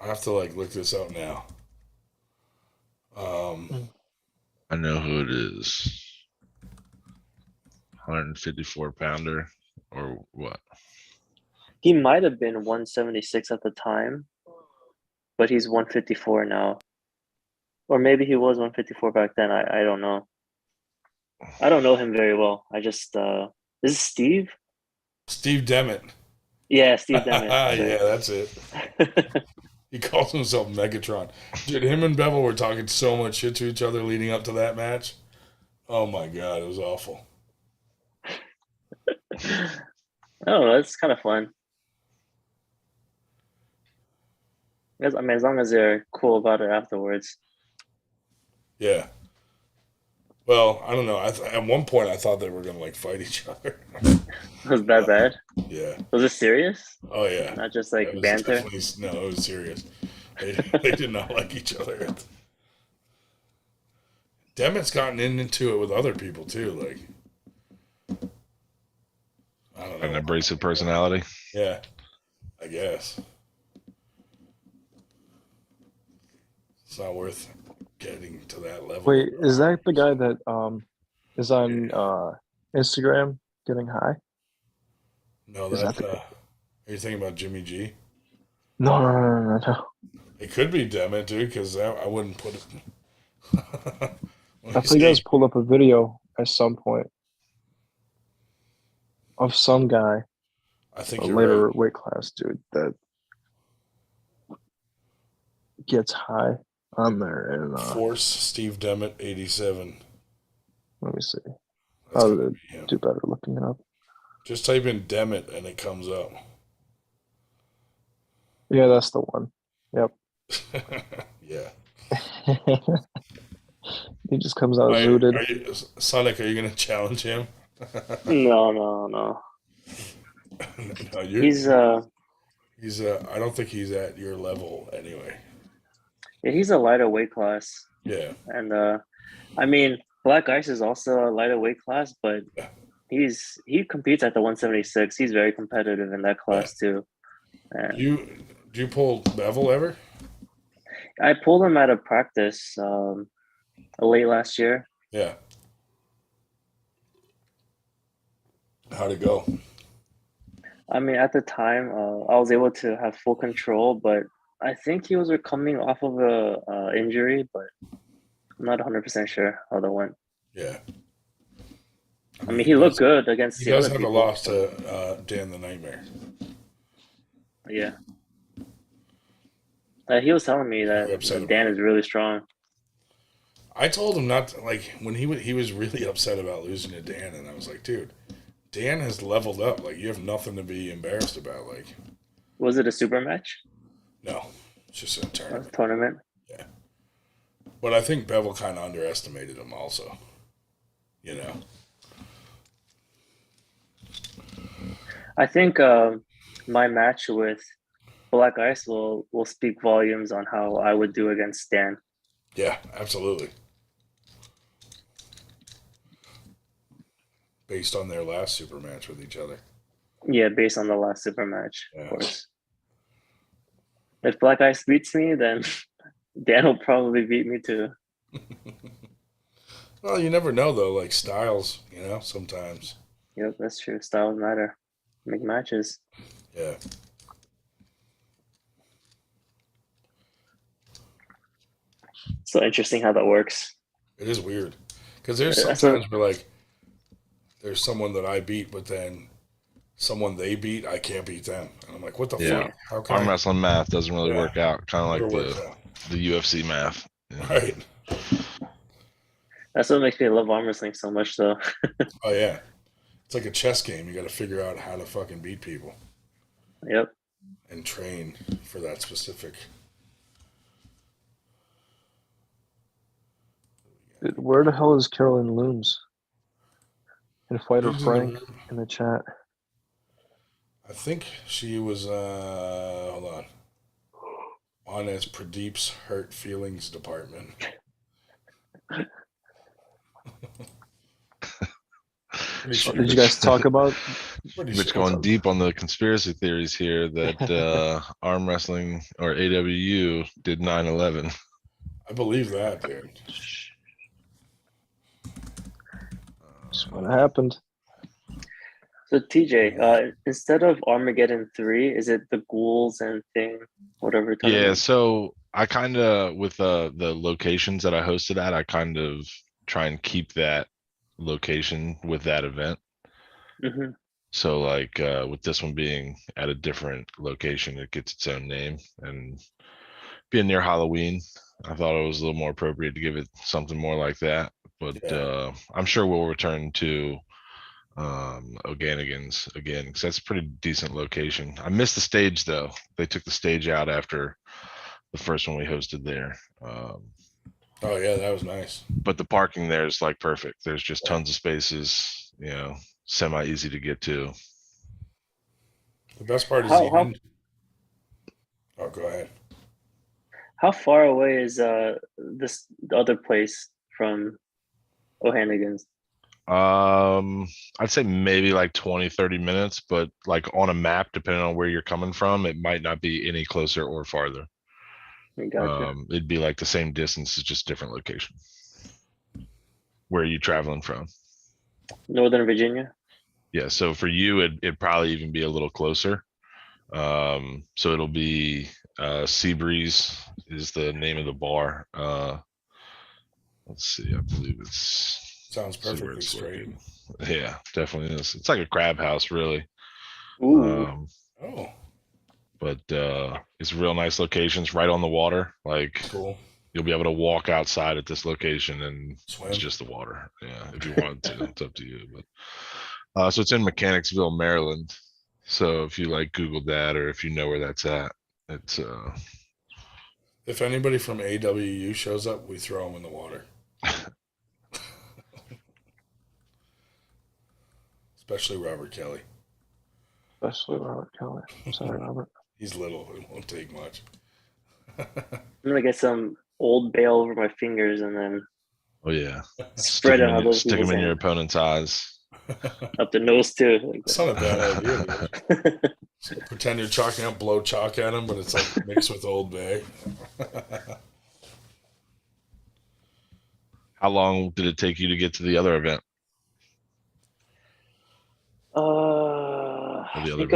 I have to like look this up now. I know who it is. 154 pounder or what? He might have been 176 at the time, but he's 154 now. Or maybe he was 154 back then. I don't know. I don't know him very well. I just is this Steve? Steve Demmett. Yeah, Steve Demmett. Yeah, that's it. He calls himself Megatron. Dude, him and Bevel were talking so much shit to each other leading up to that match. Oh my god, it was awful. Oh, that's kind of fun. I mean, as long as they're cool about it afterwards. Yeah. Well, I don't know. At one point, I thought they were gonna like fight each other. Was that bad? Yeah. Was it serious? Oh yeah. Not just like It was banter. No, it was serious. They did not like each other. Demmett's gotten into it with other people too. Like, I don't know. An abrasive personality. Yeah, I guess it's not worth getting to that level. Wait, is that the guy that is on Instagram getting high? No, Is that's that the- are you thinking about Jimmy G? No. It could be Demet, dude, because I wouldn't put it. I think you guys pulled up a video at some point of some guy, I think a you're later right. weight class dude that gets high on there. And Force Steve Demet 87. let me see. That's I'll gotta be him. do better looking it up. Just type in Demet and it comes up. Yeah, that's the one. Yep. Yeah. He just comes out zooted. Sonic, are you gonna challenge him? No. No, He's I don't think he's at your level anyway. yeah, he's a lighter weight class. Yeah. And I mean, Black Ice is also a lighter weight class, but he competes at the 176. He's very competitive in that class too. And Do you pull Bevel ever? I pulled him out of practice late last year. Yeah. How'd it go? I mean, at the time, I was able to have full control, but I think he was coming off of a injury, but I'm not 100% sure how that went. Yeah. I mean, he looked good against He the does other have people. a loss to Dan the Nightmare. Yeah. He was telling me that Dan is really strong. I told him not to, like, when he was really upset about losing to Dan, and I was like, dude, Dan has leveled up. Like, you have nothing to be embarrassed about. Like, Was it a super match? no, it's just a tournament. Tournament? Yeah. But I think Bevel kind of underestimated him also. You know? I think my match with Black Ice will speak volumes on how I would do against Dan. Yeah, absolutely. Based on their last super match with each other. Yeah, based on the last super match, of course. If Black Ice beats me, then Dan will probably beat me too. Well, you never know, though. Like, styles, you know, sometimes. Yep, that's true. Styles matter. Make matches. Yeah. So interesting how that works. It is weird. Because there's Yeah, sometimes where, like, there's someone that I beat, but then someone they beat, I can't beat them. And I'm like, what the fuck? How can Arm wrestling math doesn't really Yeah. work out. Kind of like Never works out. the UFC math. Yeah. Right. That's what makes me love arm wrestling so much, though. Oh, yeah. It's like a chess game. You got to figure out how to fucking beat people. Yep. And train for that specific. Dude, where the hell is Carolyn Looms? And Fighter She's in the Frank room. in the chat. I think she was, hold on as Pradeep's Hurt Feelings Department. Did you guys talk about? Which going deep on the conspiracy theories here that arm wrestling or AWU did 9/11. I believe that, dude. That's what happened. So TJ, instead of Armageddon 3, is it the Ghouls and thing, whatever? Yeah, tournament? so I kind of with the locations that I hosted at, I kind of try and keep that location with that event. Mm-hmm. So like with this one being at a different location, it gets its own name, and being near Halloween, I thought it was a little more appropriate to give it something more like that. But I'm sure we'll return to O'Ganigan's again, because that's a pretty decent location. I missed the stage though. They took the stage out after the first one we hosted there. Oh yeah, that was nice. But the parking there is like perfect. There's just tons of spaces, you know, semi easy to get to. The best part is How- Oh, go ahead. How far away is this other place from O'Hannigan's? I'd say maybe like 20-30 minutes, but like on a map, depending on where you're coming from, it might not be any closer or farther. Gotcha. It'd be like the same distance, it's just different location. Where are you traveling from? Northern Virginia. Yeah, so for you, it'd probably even be a little closer. So it'll be Seabreeze is the name of the bar. Let's see, I believe it's Sounds let's see where perfectly it's straight. located. Yeah, definitely is. It's like a crab house, really. Ooh. Oh, But it's a real nice location. It's right on the water. Like cool. you'll be able to walk outside at this location and Swim. it's just the water. Yeah, if you wanted to, it's up to you. But so it's in Mechanicsville, Maryland. So if you like Google that, or if you know where that's at, it's If anybody from AWU shows up, we throw them in the water. Especially Robert Kelly. Especially Robert Kelly. Sorry, Robert. He's little. It won't take much. I'm gonna get some Old Bay over my fingers and then oh yeah, spread it on other stick them people's in your hands. opponent's eyes. Up the nose too. Like It's not a bad idea, dude. So pretend you're chalking up, blow chalk at him, but it's like mixed with Old Bay. How long did it take you to get to the other event? I think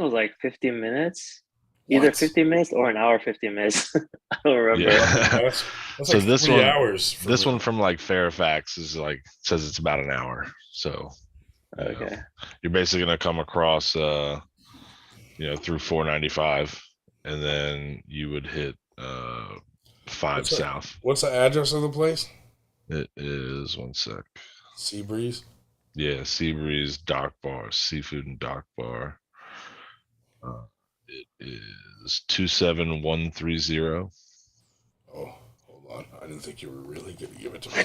it was like 15 minutes. Either What? 15 minutes or an hour 15 minutes. I don't remember. Yeah. That's So like this 3 one, hours. For this me. one from like Fairfax is like says it's about an hour. So you know, Okay. you're basically gonna come across through 495, and then you would hit 5 What's that? south. What's the address of the place? It is, one sec. Seabreeze. Yeah, Seabreeze Dock Bar, Seafood and Dock Bar. It is 27130. Oh, hold on. I didn't think you were really going to give it to me.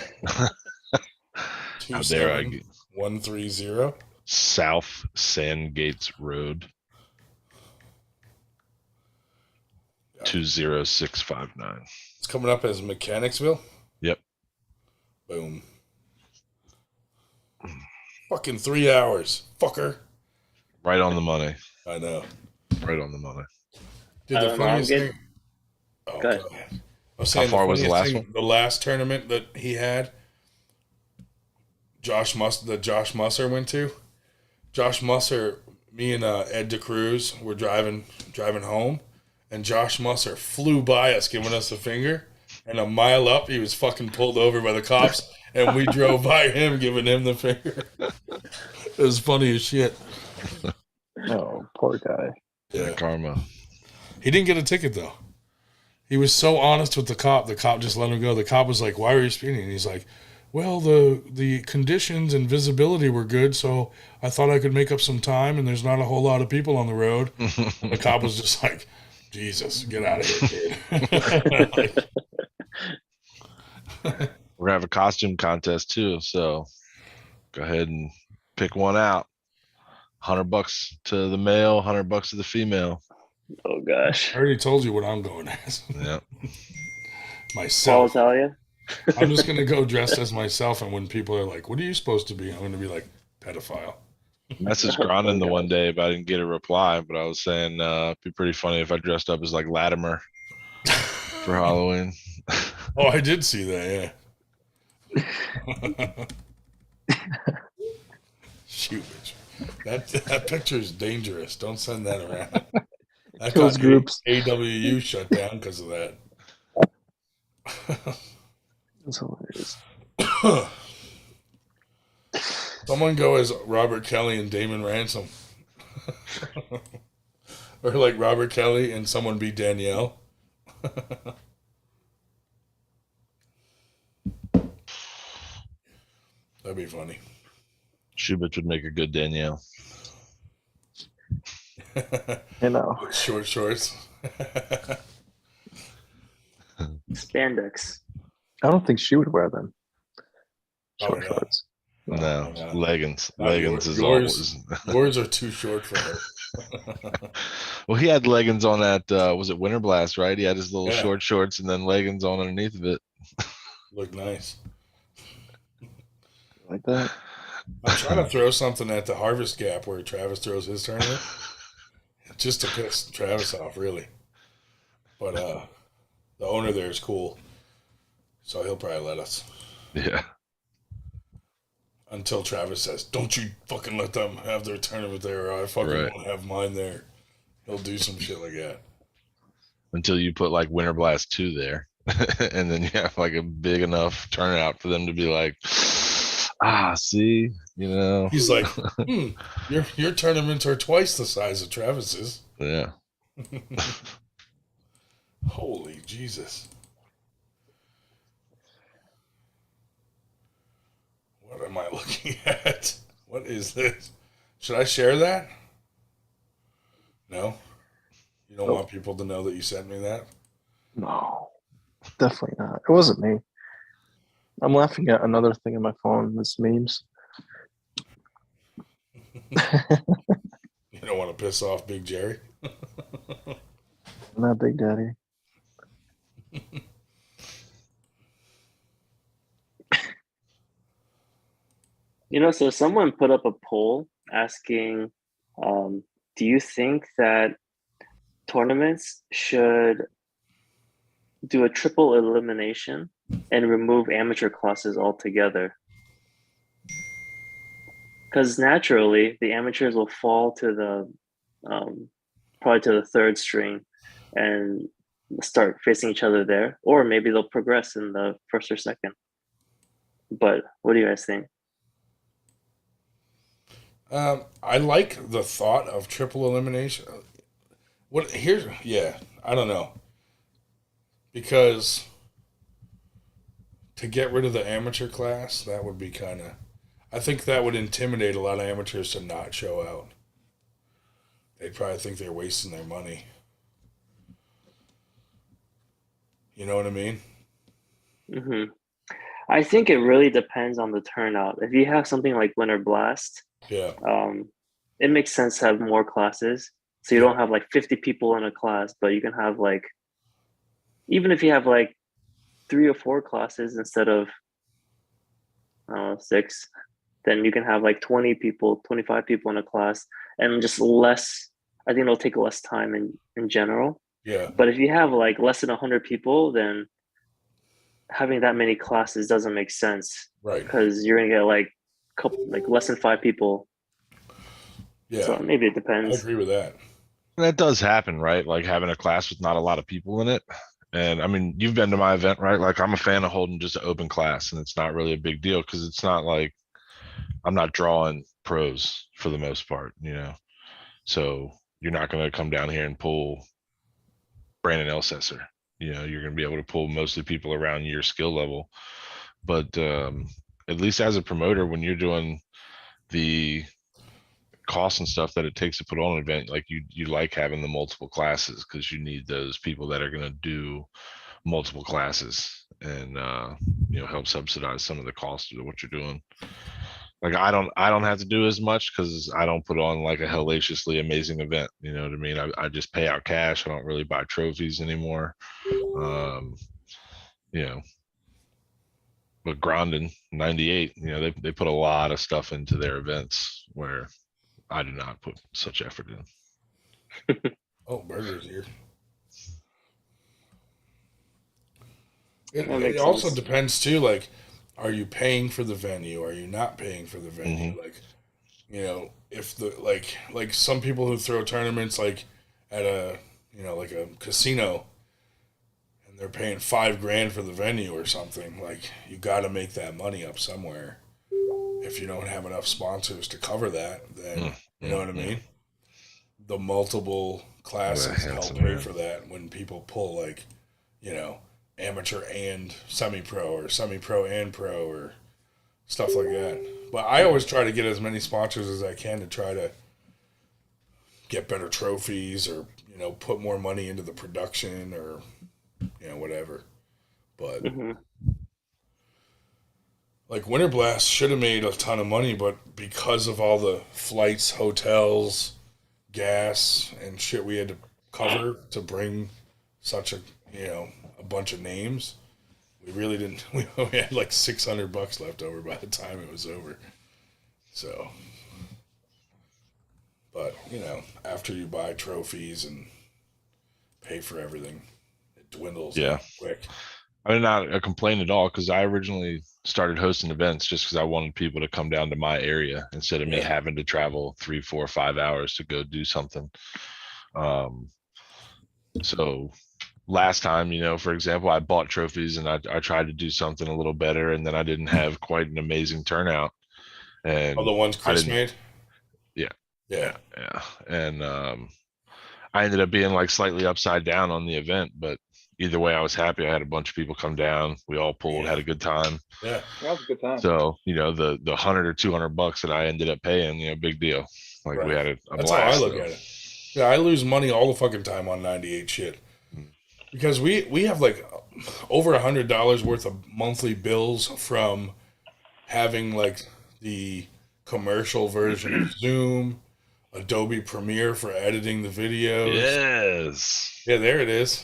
How dare I get 27130. South Sandgates Road. 20659. It's coming up as Mechanicsville. Yep. Boom. Fucking 3 hours, fucker. Right on the money. I know. Right on the money. Dude, the funniest thing. Oh, Go ahead. go ahead. I was saying How far was the funniest last thing, the last tournament that he had, Josh Musser went to. Josh Musser, me and Ed DeCruz were driving home, and Josh Musser flew by us, giving us a finger, and a mile up, he was fucking pulled over by the cops, and we drove by him, giving him the finger. It was funny as shit. Oh, poor guy. Yeah, karma. He didn't get a ticket though. He was so honest with the cop. The cop just let him go. The cop was like, "Why were you speeding?" And he's like, "Well, the conditions and visibility were good, so I thought I could make up some time. And there's not a whole lot of people on the road." And the cop was just like, "Jesus, get out of here, dude." We're gonna have a costume contest too, so go ahead and pick one out. $100 to the male, $100 to the female. Oh gosh. I already told you what I'm going as. Yeah. Myself. Paul Italia? I'm just gonna go dressed as myself, and when people are like, "What are you supposed to be?" I'm gonna be like, "Pedophile." Message Gronin the one day, but I didn't get a reply. But I was saying it'd be pretty funny if I dressed up as like Latimer for Halloween. Oh, I did see that. Yeah. Shoot, bitch. That picture is dangerous. Don't send that around. That Kills got groups. AWU shut down because of that. That's hilarious. Someone go as Robert Kelly and Damon Ransom. Or like Robert Kelly and someone be Danielle. That'd be funny. Shubich would make a good Danielle. You know. Short shorts. Spandex. I don't think she would wear them. Probably Short not. shorts. No, not. leggings. Not Leggings is yours. always. Yours are too short for her. Well, he had leggings on that. Was it Winter Blast? Right? He had his little Yeah. short shorts and then leggings on underneath of it. Look nice. Like that. I'm trying to throw something at the Harvest Gap where Travis throws his tournament, just to piss Travis off, really. But the owner there is cool, so he'll probably let us. Yeah. Until Travis says, "Don't you fucking let them have their tournament there, or I fucking Right. won't have mine there." He'll do some shit like that. until you put like Winter Blast 2 there. And then you have like a big enough turnout for them to be like, see, He's like, your tournaments are twice the size of Travis's. Yeah. Holy Jesus. What am I looking at? What is this? Should I share that? No? You don't want people to know that you sent me that? No, definitely not. It wasn't me. I'm laughing at another thing in my phone. It's memes. You don't want to piss off Big Jerry? Not Big Daddy. So someone put up a poll asking, do you think that tournaments should do a triple elimination and remove amateur classes altogether? Because naturally, the amateurs will fall to the probably to the third string and start facing each other there, or maybe they'll progress in the first or second. But what do you guys think? I like the thought of triple elimination. I don't know. Because to get rid of the amateur class, that would be I think that would intimidate a lot of amateurs to not show out. They'd probably think they're wasting their money. You know what I mean? Mm-hmm. I think it really depends on the turnout. If you have something like Winter Blast, it makes sense to have more classes. So you don't have like 50 people in a class, but you can have like, even if you have like 3 or 4 classes instead of 6, then you can have like 20 people, 25 people in a class, and just less. I think it'll take less time in general. Yeah. But if you have like less than 100 people, then having that many classes doesn't make sense. Right. Because you're gonna get like less than 5 people. Yeah. So maybe it depends. I agree with that. That does happen, right? Like having a class with not a lot of people in it. And I mean, you've been to my event, right? Like I'm a fan of holding just an open class, and it's not really a big deal because it's not like I'm not drawing pros for the most part, So you're not going to come down here and pull Brandon Elsesser. You're going to be able to pull mostly people around your skill level. But at least as a promoter, when you're doing the costs and stuff that it takes to put on an event, like you like having the multiple classes because you need those people that are going to do multiple classes and help subsidize some of the cost of what you're doing. Like I don't have to do as much because I don't put on like a hellaciously amazing event. You know what I mean? I just pay out cash. I don't really buy trophies anymore. But Grondin 98, they put a lot of stuff into their events where I do not put such effort in. Oh, Burger's here. It also depends too, like, are you paying for the venue? Are you not paying for the venue? Like, if the like some people who throw tournaments like at a like a casino and they're paying $5,000 for the venue or something, like you gotta make that money up somewhere. If you don't have enough sponsors to cover that, then you know what I mean? The multiple classes help pay for that when people pull like, amateur and semi-pro or semi-pro and pro or stuff like that. But I always try to get as many sponsors as I can to try to get better trophies or, put more money into the production or, whatever. But like Winter Blast should have made a ton of money, but because of all the flights, hotels, gas, and shit we had to cover to bring such a bunch of names, we really didn't. We only had like $600 left over by the time it was over. So, but after you buy trophies and pay for everything, it dwindles quick. I mean, not a complaint at all because I originally started hosting events just because I wanted people to come down to my area instead of me having to travel 3, 4, 5 hours to go do something. So last time, for example, I bought trophies and I tried to do something a little better, and then I didn't have quite an amazing turnout. And Oh, the ones I Chris didn't. made? Yeah. Yeah. And I ended up being like slightly upside down on the event, but either way, I was happy. I had a bunch of people come down. We all pulled, had a good time. Yeah. That was a good time. So, the $100 or $200 that I ended up paying, big deal. Like we had a That's blast. how I look at it. Yeah, I lose money all the fucking time on 98 shit. Because we have like over $100 worth of monthly bills from having like the commercial version of Zoom, Adobe Premiere for editing the videos. Yes. Yeah, there it is.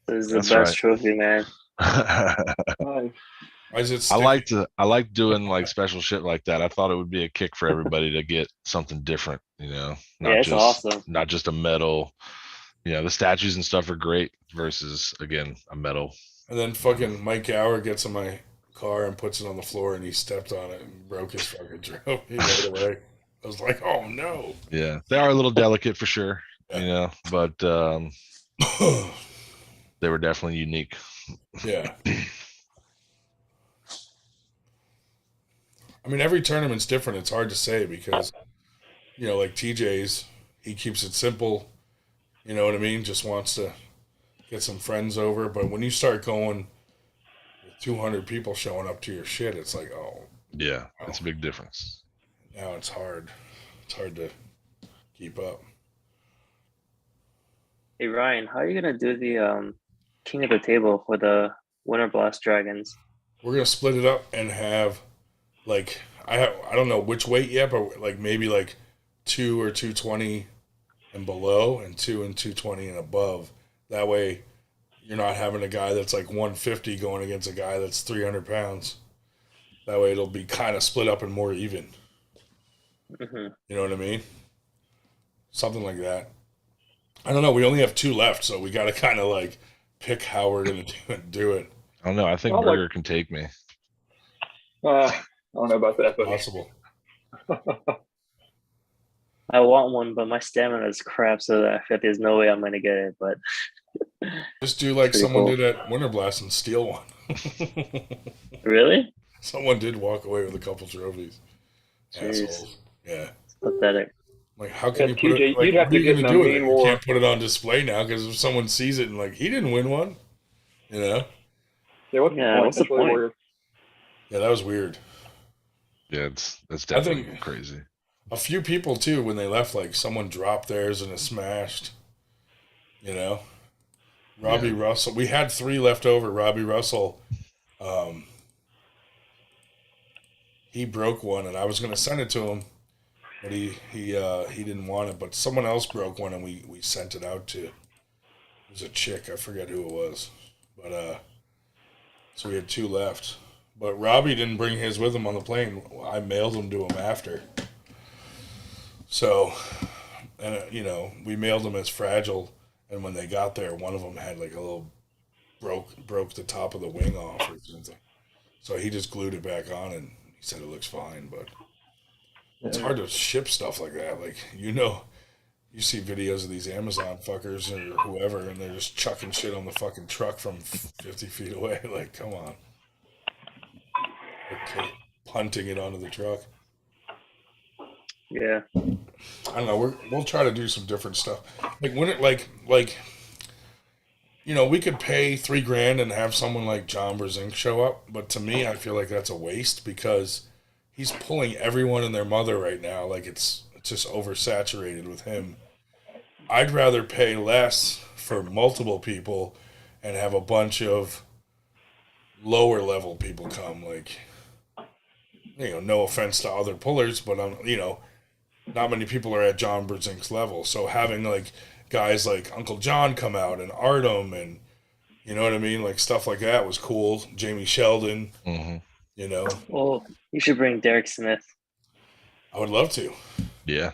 This is the best trophy, man. Why is it I like doing like special shit like that. I thought it would be a kick for everybody to get something different, not it's just awesome. not just a medal. The statues and stuff are great versus, again, a medal. And then fucking Mike Gower gets in my car and puts it on the floor, and he stepped on it and broke his fucking trophy right away. I was like, oh no. Yeah, they are a little delicate for sure, but they were definitely unique. Yeah. I mean, every tournament's different. It's hard to say because, like TJ's, he keeps it simple. You know what I mean? Just wants to get some friends over. But when you start going with 200 people showing up to your shit, it's like, oh. Yeah, it's a big difference. Now it's hard. It's hard to keep up. Hey, Ryan, how are you going to do the King of the Table for the Winter Blast Dragons? We're going to split it up and have, like, I don't know which weight yet, but like maybe like 2 or 220 and below and 2 and 220 and above. That way you're not having a guy that's like 150 going against a guy that's 300 pounds. That way it'll be kind of split up and more even. Mm-hmm. You know what I mean? Something like that. I don't know. We only have 2 left, so we got to kind of like pick how we're going to do it. I don't know. I think Burger can take me. I don't know about that, but possible. I want one, but my stamina is crap, so I feel there's no way I'm going to get it. But just do like someone did at Winter Blast and steal one. Really? Someone did walk away with a couple trophies. Jeez. Assholes. Yeah. It's pathetic. Like, how can you put TJ, it? Like, you'd have what are to you get gonna in do a with it? mean You war. can't put it on display now because if someone sees it and like he didn't win one, Yeah, what's the point? What's the That's really point? weird. Yeah, that was weird. Yeah, that's I definitely think crazy. a few people too, when they left, like someone dropped theirs and it smashed. Robbie Russell. We had 3 left over. Robbie Russell, he broke one, and I was gonna send it to him, but he didn't want it. But someone else broke one, and we sent it out to. It was a chick. I forget who it was, but so we had 2 left. But Robbie didn't bring his with him on the plane. I mailed them to him after. So, and we mailed them as fragile. And when they got there, one of them had like a little broke the top of the wing off or something. So he just glued it back on, and he said it looks fine. But it's hard to ship stuff like that. Like you see videos of these Amazon fuckers or whoever, and they're just chucking shit on the fucking truck from 50 feet away. Like, come on. Okay, punting it onto the truck. Yeah. I don't know. We'll try to do some different stuff. Like when it like we could pay $3,000 and have someone like John Brzezinski show up, but to me, I feel like that's a waste because he's pulling everyone and their mother right now. Like it's just oversaturated with him. I'd rather pay less for multiple people and have a bunch of lower level people come. Like, no offense to other pullers, but not many people are at John Brzezinski's level. So having like guys like Uncle John come out and Artem and you know what I mean, like stuff like that was cool. Jamie Sheldon, Well, you should bring Derek Smith. I would love to. Yeah.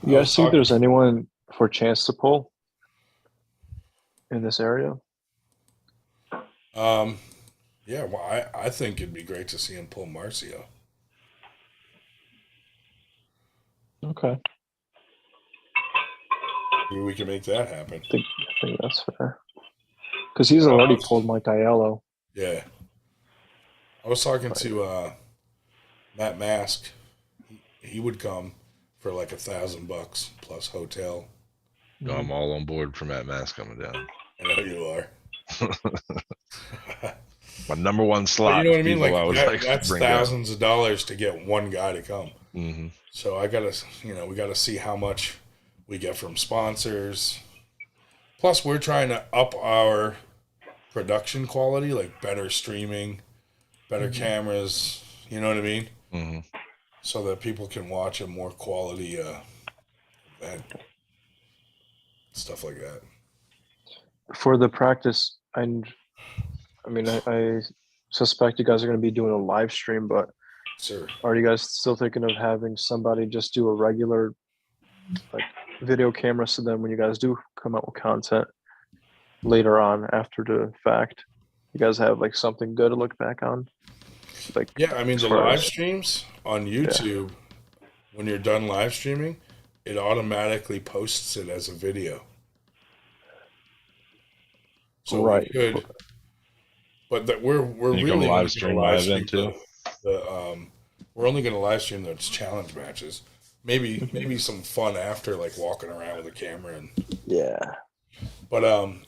You guys think there's anyone for Chance to pull in this area? Yeah, well, I think it'd be great to see him pull Marcio. Okay. Maybe we can make that happen. I think that's fair. Because he's already pulled Mike Aiello. Yeah. I was talking to Matt Mask. He would come for like $1,000 plus hotel. No, I'm all on board for Matt Mask coming down. I know you are. My number one But slot. you know what I mean? people Like, would that's bring down. thousands of dollars to get one guy to come. Mm-hmm. So I gotta, we gotta see how much we get from sponsors. Plus, we're trying to up our production quality, like better streaming, better cameras. You know what I mean? Mm-hmm. So that people can watch a more quality event, stuff like that. For the practice, I suspect you guys are going to be doing a live stream, but Sure. are you guys still thinking of having somebody just do a regular like video camera, so then when you guys do come out with content later on after the fact, you guys have like something good to look back on? Like, yeah, I mean, as the far live as- streams on YouTube, when you're done live streaming, it automatically posts it as a video. So Right. we could, but that we're You really can live only stream gonna live then too. we're only going to live stream those challenge matches. Maybe some fun after, like walking around with a camera and Yeah. But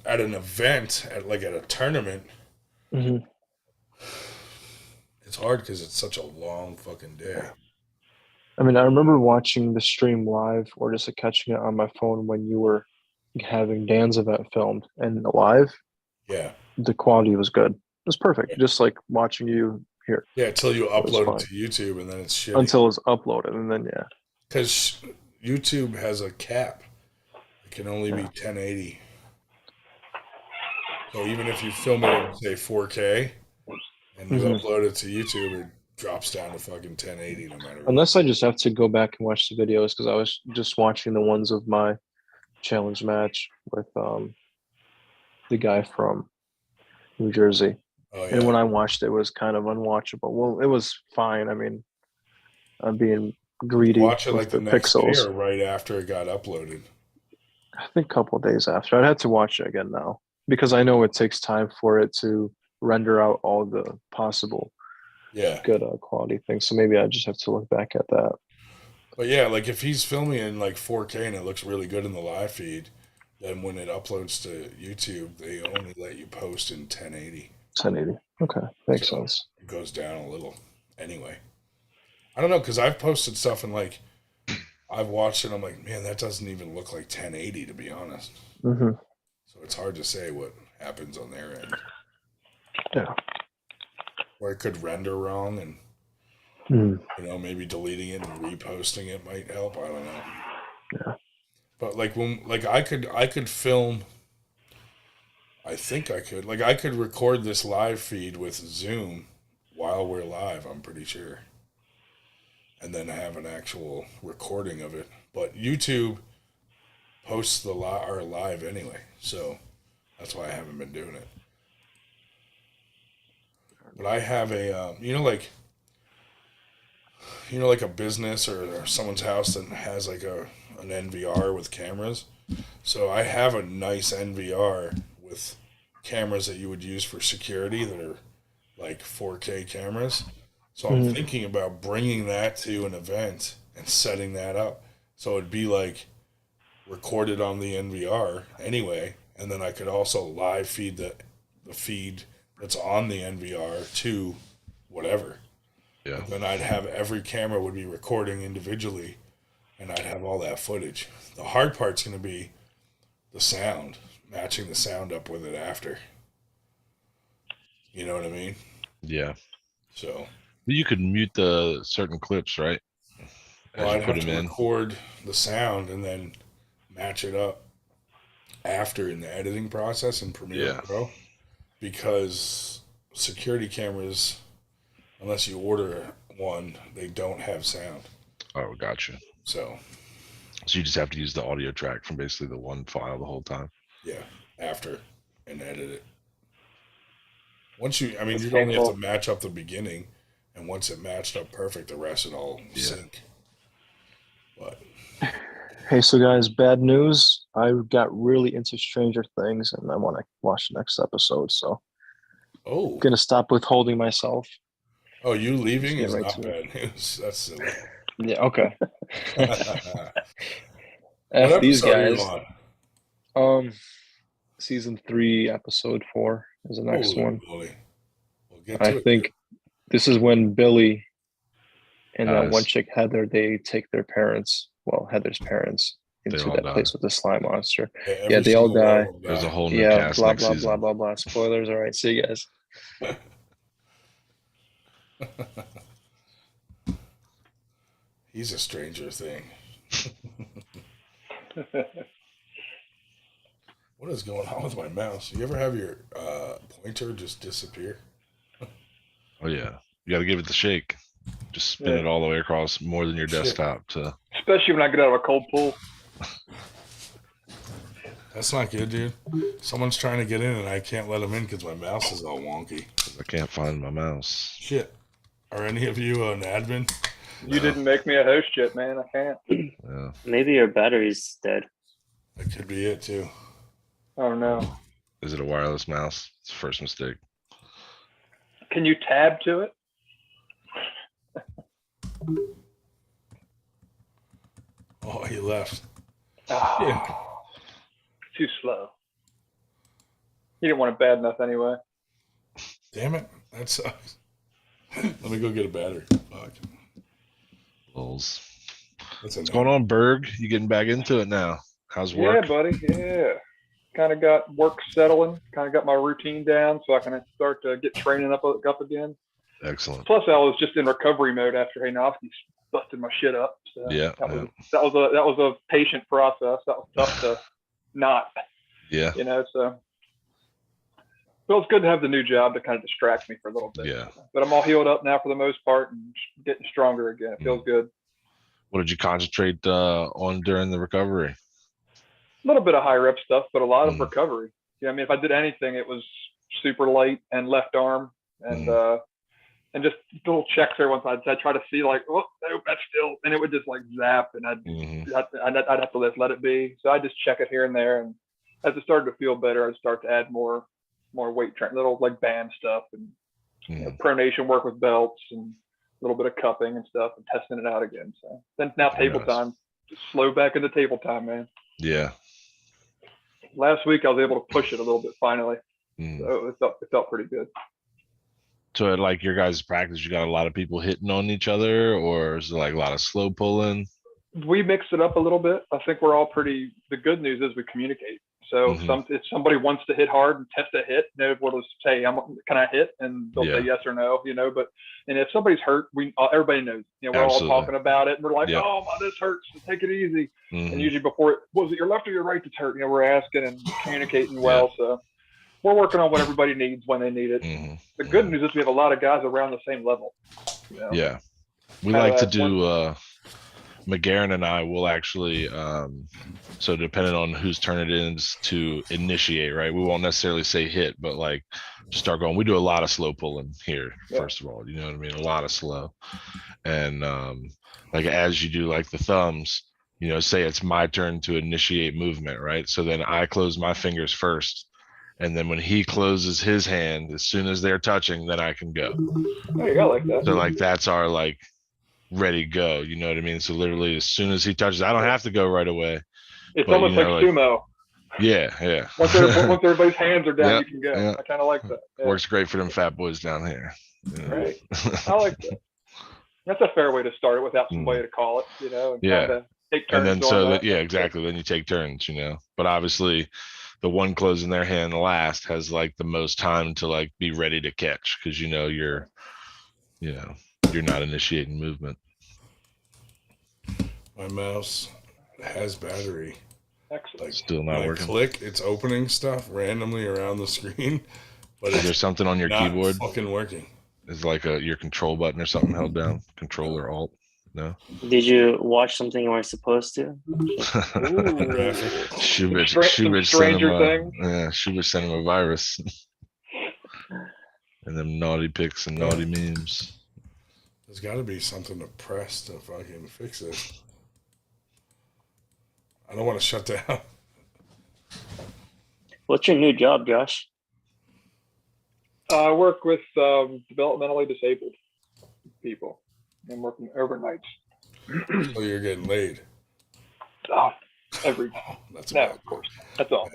at an event, at a tournament, Mhm. it's hard because it's such a long fucking day. I mean, I remember watching the stream live or just catching it on my phone when you were having Dan's event filmed, and live, Yeah. the quality was good. It was perfect. Just like watching you here. Yeah, until you It was upload fine. it to YouTube and then it's shitty. Until it's uploaded, and then Because YouTube has a cap. It can only be 1080. So even if you film it in, say, 4K and you Mhm. upload it to YouTube, it drops down to fucking 1080 no matter what. Unless I just have to go back and watch the videos, because I was just watching the ones of my challenge match with the guy from New Jersey. Oh, And yeah. when I watched it, it was kind of unwatchable. Well, it was fine. I mean, I'm being greedy Watch it with like the the next day pixels. or right after it got uploaded. I think a couple of days after. I'd have to watch it again now, because I know it takes time for it to render out all the possible good quality things. So maybe I just have to look back at that. But yeah, like if he's filming in like 4K and it looks really good in the live feed, then when it uploads to YouTube, they only let you post in 1080. 1080. Okay, makes sense. It goes down a little anyway. I don't know, because I've posted stuff and like I've watched it. I'm like, man, that doesn't even look like 1080 to be honest. Mm-hmm. So it's hard to say what happens on their end. Yeah. Or it could render wrong and Mm. maybe deleting it and reposting it might help. I don't know. Yeah. But like I could film. I think I could. Like I could record this live feed with Zoom while we're live. I'm pretty sure. And then have an actual recording of it. But YouTube posts our live anyway, so that's why I haven't been doing it. But I have a like a business or someone's house that has like an NVR with cameras. So I have a nice NVR with cameras that you would use for security that are like 4K cameras. So I'm thinking about bringing that to an event and setting that up. So it'd be like recorded on the NVR anyway, and then I could also live feed the feed that's on the NVR to whatever. Yeah. And then I'd have every camera would be recording individually, and I'd have all that footage. The hard part's going to be the sound, matching the sound up with it after. You know what I mean? Yeah. So. But you could mute the certain clips, right? Well, As you I'd put have them to in. record the sound and then match it up after in the editing process in Premiere Pro, because security cameras, unless you order one, they don't have sound. Oh, gotcha. So you just have to use the audio track from basically the one file the whole time. Yeah, after and edit it. Once you'd only have painful. to match up the beginning, and once it matched up perfect, the rest would all sync. But Hey, so guys, bad news. I got really into Stranger Things, and I want to watch the next episode. So Oh, I'm gonna stop withholding myself. oh, you Just leaving get is right not to it. bad news. That's silly. Yeah. Okay. What F these episode are you guys. on? Season 3, episode 4 is the next Holy one. moly. We'll get I to it. think this is when Billy and that one Guys, chick Heather, they take their parents, well, Heather's parents, they into all that die. place with the slime monster. Yeah, Yeah, every they all single one die. of them There's a die. whole new Yeah, cast blah next blah season. blah blah blah. Spoilers. All right, see you guys. He's a Stranger Thing. What is going on with my mouse? You ever have your pointer just disappear? Oh yeah, you got to give it the shake. Just spin it all the way across more than your Shit. desktop to. Especially when I get out of a cold pool. That's not good, dude. Someone's trying to get in and I can't let them in because my mouse is all wonky. I can't find my mouse. Shit. Are any of you an admin? You didn't make me a host yet, man. I can't. Yeah. Maybe your battery's dead. That could be it too. Oh no. Is it a wireless mouse? It's the first mistake. Can you tab to it? Oh, he left. Oh, Yeah. too slow. You didn't want it bad enough anyway. Damn it. That sucks. Let me go get a battery. Fuck. Lulz. What's What's going on, Berg? You getting back into it now? How's Yeah, work? buddy. Yeah. Kind of got work settling. Kind of got my routine down, so I can start to get training up again. Excellent. Plus, I was just in recovery mode after Haynovsky busted my shit up. So Yeah, that was a patient process. That was tough to not. Yeah. You know, so it's good to have the new job to kind of distract me for a little bit. Yeah. But I'm all healed up now for the most part and getting stronger again. It feels good. What did you concentrate on during the recovery? A little bit of high rep stuff, but a lot of recovery. Yeah, I mean, if I did anything, it was super light and left arm and just little checks every once. I'd try to see like, oh, no, that's still, and it would just like zap, and I'd have to let it be. So I just check it here and there, and as it started to feel better, I'd start to add more weight training, little like band stuff and you know, pronation work with belts and a little bit of cupping and stuff, and testing it out again. So then now table time, just slow back into table time, man. Yeah. Last week I was able to push it a little bit finally, so it felt pretty good. So at like your guys' practice, you got a lot of people hitting on each other, or is it like a lot of slow pulling? We mix it up a little bit. I think we're all pretty. The good news is we communicate. So if somebody wants to hit hard and test a hit, they'll just say, "Can I hit?" And they'll say yes or no. You know, and if somebody's hurt, everybody knows. You know, we're all talking about it, and we're like, "Oh, this hurts. Take it easy." And usually before, was it your left or your right that's hurt? You know, we're asking and communicating well. So we're working on what everybody needs when they need it. The good news is we have a lot of guys around the same level. You know? Yeah, we like to do. McGarren and I will actually, so depending on whose turn it is to initiate, right? We won't necessarily say hit, but like start going. We do a lot of slow pulling here, first of all. You know what I mean? A lot of slow. And like as you do like the thumbs, you know, say it's my turn to initiate movement, right? So then I close my fingers first. And then when he closes his hand, as soon as they're touching, then I can go. There you go, like that. So like that's our like ready go, you know what I mean? So literally as soon as he touches, I don't have to go right away. It's almost like sumo. Yeah. Once everybody's hands are down, you can go. I kind of like that. Yeah. Works great for them fat boys down here. You know? Right. I like that. That's a fair way to start it without somebody to call it, you know. And take turns. And then exactly. Then you take turns, you know. But obviously the one closing their hand last has like the most time to like be ready to catch because you're not initiating movement. My mouse has battery. Excellent. Like, still not working. Click, it's opening stuff randomly around the screen. But is there something on your keyboard? Fucking working. Is like your control button or something held down? Control or Alt? No. Did you watch something you weren't supposed to? Shubich Stranger Things. Yeah, Shubich sent him a virus. And them naughty pics and naughty memes. There's got to be something to press to fucking fix it. I don't want to shut down. What's your new job, Josh? I work with developmentally disabled people. I'm working overnights. So you're getting laid. Oh, every That's no, of course. That's all.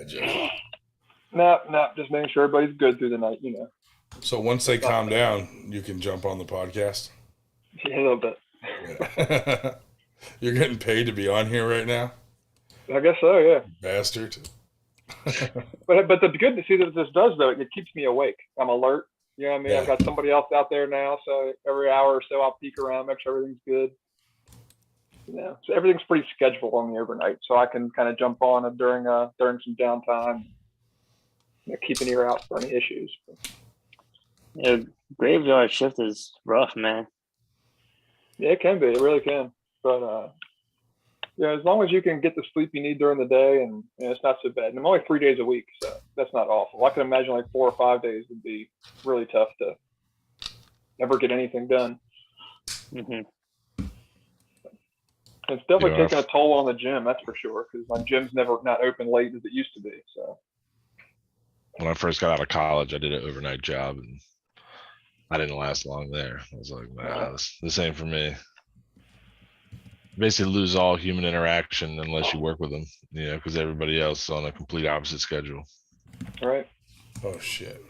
No, just making sure everybody's good through the night, you know. So once they calm down, you can jump on the podcast. Yeah, a little bit. Yeah. You're getting paid to be on here right now? I guess so, yeah. Bastard. But the good to see that this does though, it keeps me awake. I'm alert. You know what I mean? Yeah. I've got somebody else out there now, so every hour or so I'll peek around, make sure everything's good. You know, so everything's pretty scheduled on the overnight, so I can kind of jump on it during some downtime. You know, keep an ear out for any issues. Yeah, graveyard shift is rough, man. Yeah, it can be. It really can. But yeah, as long as you can get the sleep you need during the day, and you know, it's not so bad. And I'm only 3 days a week, so that's not awful. I can imagine like 4 or 5 days would be really tough to never get anything done. Mm-hmm. It's definitely taking a toll on the gym, that's for sure, because my gym's never not open late as it used to be. So When I first got out of college, I did an overnight job, and I didn't last long there. I was like, nah, this ain't for me. Basically lose all human interaction unless you work with them, you know, because everybody else is on a complete opposite schedule. Right. Oh, shit.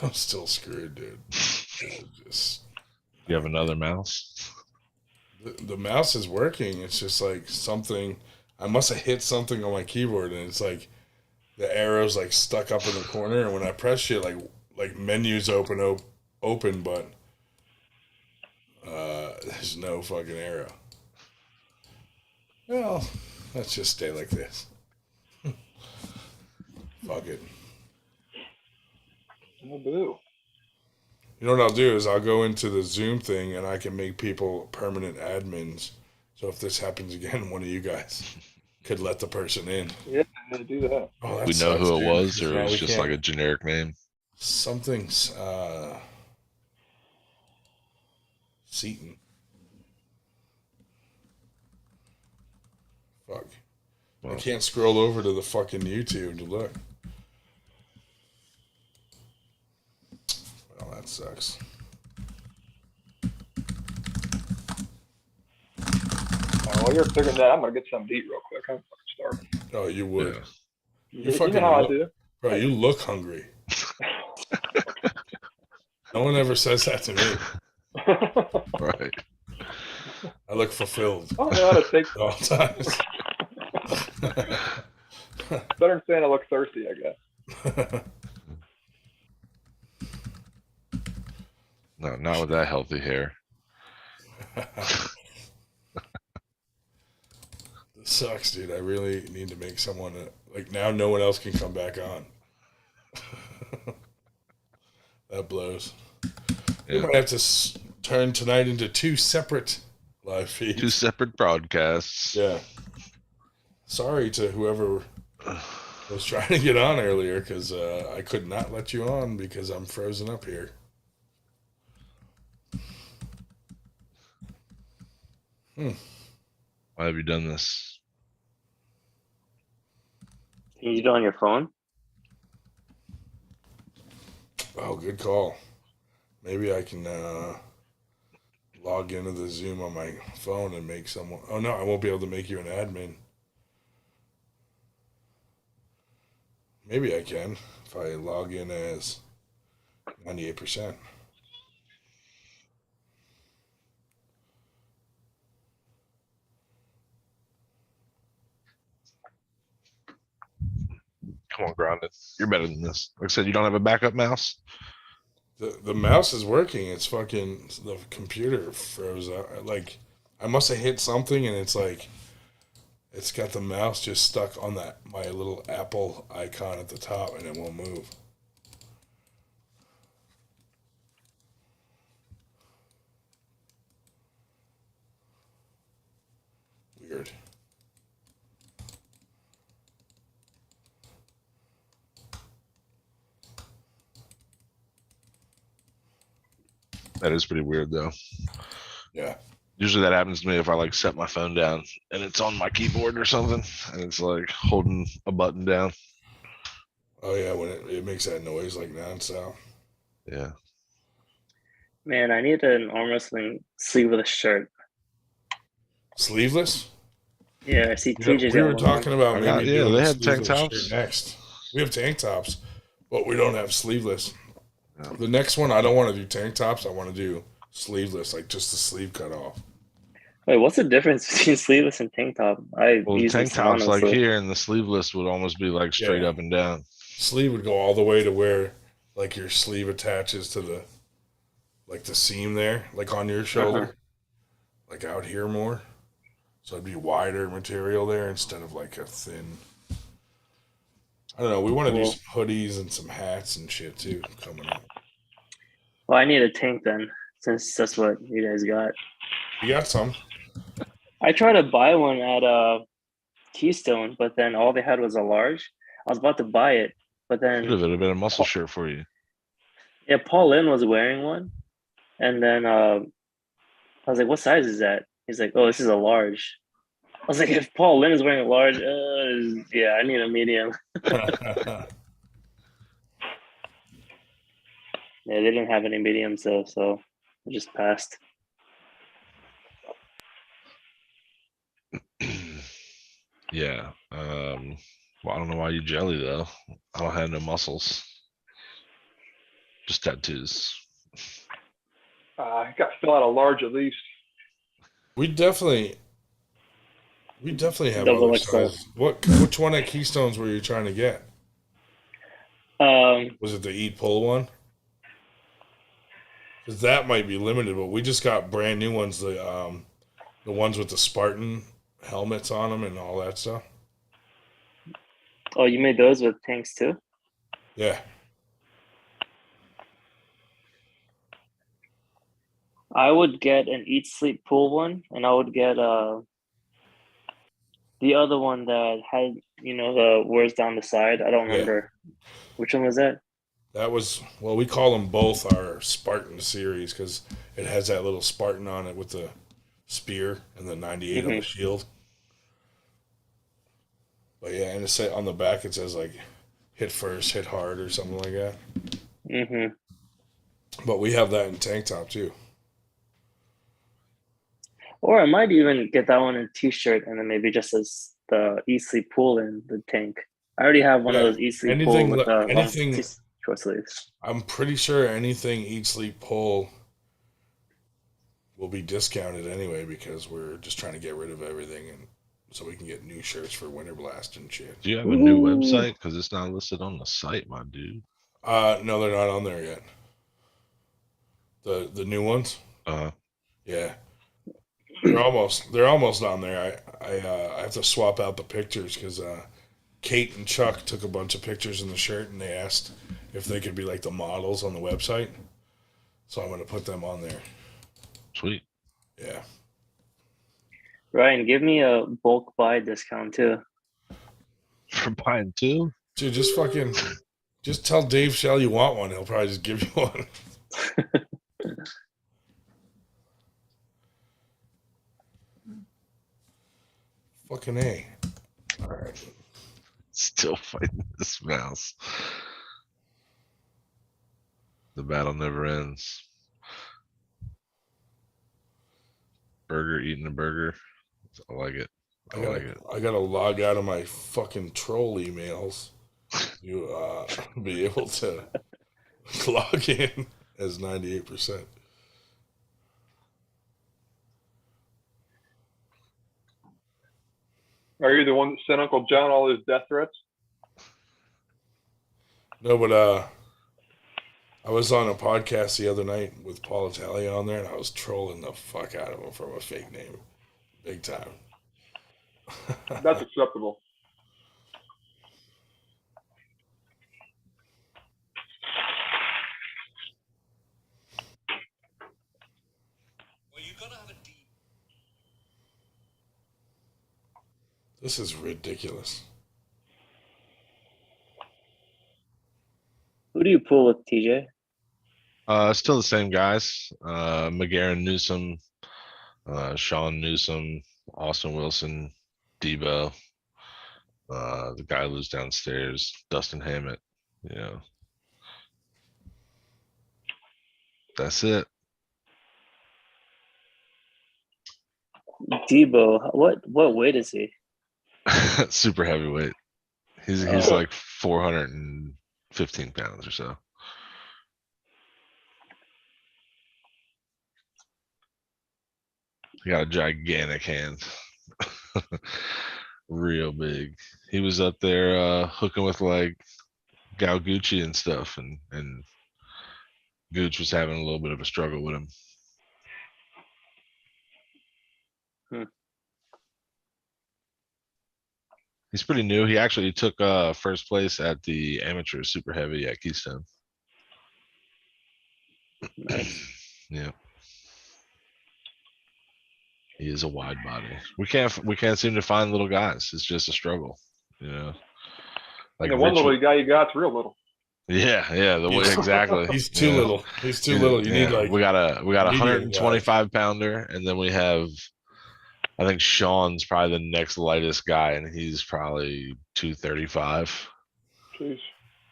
I'm still screwed, dude. You have another mouse? The mouse is working. It's just like something. I must have hit something on my keyboard, and it's like the arrow's like stuck up in the corner. And when I press shit, like menus open, but there's no fucking arrow. Well, let's just stay like this. Fuck it. Oh, boo. You know what I'll do is I'll go into the Zoom thing and I can make people permanent admins. So if this happens again, one of you guys could let the person in. Yeah, do that. Oh, that We know sucks, who it dude, was, because or now it was we just can't- like a generic name? Something's Seaton. Fuck. I can't scroll over to the fucking YouTube to look. Well, that sucks. While you're figuring that, I'm gonna get something to eat real quick. I'm fucking starving. Oh, you would. You know how I do. Bro, you look hungry. No one ever says that to me. Right. I look fulfilled. I don't know how to take at all times. Better than saying I look thirsty, I guess. No, not with that healthy hair. This sucks, dude. I really need to make someone like now. No one else can come back on. That blows. We might have to turn tonight into 2 separate live feeds. 2 separate broadcasts. Yeah. Sorry to whoever was trying to get on earlier, because I could not let you on because I'm frozen up here. Why have you done this? Can you do it on your phone? Oh, good call. Maybe I can log into the Zoom on my phone and make someone... Oh, no, I won't be able to make you an admin. Maybe I can if I log in as 98%. Come on, Grounded. You're better than this. Like I said, you don't have a backup mouse? The mouse is working. It's fucking... The computer froze out. Like, I must have hit something and it's like... It's got the mouse just stuck on my little Apple icon at the top and it won't move. Weird. That is pretty weird, though. Yeah. Usually that happens to me if I like set my phone down and it's on my keyboard or something, and it's like holding a button down. Oh yeah, when it makes that noise like nonstop. Yeah. Man, I need an arm wrestling sleeveless shirt. Sleeveless? Yeah, I see You know, TJ's we got were one talking on. about maybe doing they a had tank sleeveless shirt tops. next. We have tank tops, but we don't have sleeveless. Yeah. The next one, I don't want to do tank tops. I want to do sleeveless, like just the sleeve cut off. Wait, what's the difference between sleeveless and tank top? I Well, the use them tank tops like synonymously. here, and the sleeveless would almost be like straight Yeah. up and down. Sleeve would go all the way to where like your sleeve attaches to the like the seam there, like on your shoulder, like out here more. So it'd be wider material there instead of like a thin. I don't know. We want to do Cool. some hoodies and some hats and shit too coming up. Well, I need a tank then, since that's what you guys got. You got some? I tried to buy one at Keystone, but then all they had was a large. I was about to buy it, but then Should have been a muscle shirt for you. yeah, Paul Lynn was wearing one, and then I was like, "What size is that?" He's like, "Oh, this is a large." I was like, "If Paul Lynn is wearing a large, yeah, I need a medium." Yeah, they didn't have any mediums though, so I just passed. Yeah. Well, I don't know why you jelly though. I don't have no muscles. Just tattoos. I got to fill out a large at least. We definitely have Double other XL. sizes. Which one at Keystones were you trying to get? Was it the Eat Pull one? Because that might be limited, but we just got brand new ones. The ones with the Spartan helmets on them and all that stuff. Oh, you made those with tanks too? Yeah. I would get an Eat Sleep Pool one, and I would get the other one that had the words down the side. I don't remember which one was that. That was, well, we call them both our Spartan series because it has that little Spartan on it with the spear and the 98 on the shield. But yeah, and it on the back it says like hit first, hit hard or something like that. But we have that in tank top too. Or I might even get that one in T-shirt, and then maybe just as the Eat Sleep Pool in the tank. I already have one of those Eat Sleep Pool with the long short sleeves. I'm pretty sure anything Eat Sleep Pull will be discounted anyway because we're just trying to get rid of everything and so we can get new shirts for Winter Blast and shit. Do you have a new website? Because it's not listed on the site, my dude. No, they're not on there yet. The new ones? Yeah. They're almost on there. I have to swap out the pictures because Kate and Chuck took a bunch of pictures in the shirt and they asked if they could be like the models on the website. So I'm going to put them on there. Sweet. Yeah. Ryan, give me a bulk buy discount too. For buying two? Dude, just tell Dave Shell you want one. He'll probably just give you one. Fucking A. All right. Still fighting this mouse. The battle never ends. Burger eating a burger. I like it. I like it. I gotta log out of my fucking troll emails to be able to log in as 98%. Are you the one that sent Uncle John all his death threats? No, but I was on a podcast the other night with Paul Italia on there, and I was trolling the fuck out of him from a fake name, big time. That's acceptable. This is ridiculous. Who do you pull with, TJ? Still the same guys. McGarren, Newsom, Sean Newsom, Austin Wilson, Debo, the guy who lives downstairs, Dustin Hammett. You know, that's it. Debo, what weight is he? Super heavyweight. He's Oh. like 415 pounds or so. He got a gigantic hand. Real big. He was up there hooking with like Gal Gucci and stuff, and Gooch was having a little bit of a struggle with him. He's pretty new. He actually took first place at the amateur super heavy at Keystone. Nice. Yeah. He is a wide body. We can't seem to find little guys. It's just a struggle, you know. Like the one little guy you got's real little. Yeah, the way exactly. He's too little. He's too little. You need like we got a 125 medium pounder, and then we have, I think Sean's probably the next lightest guy, and he's probably 235. Jeez.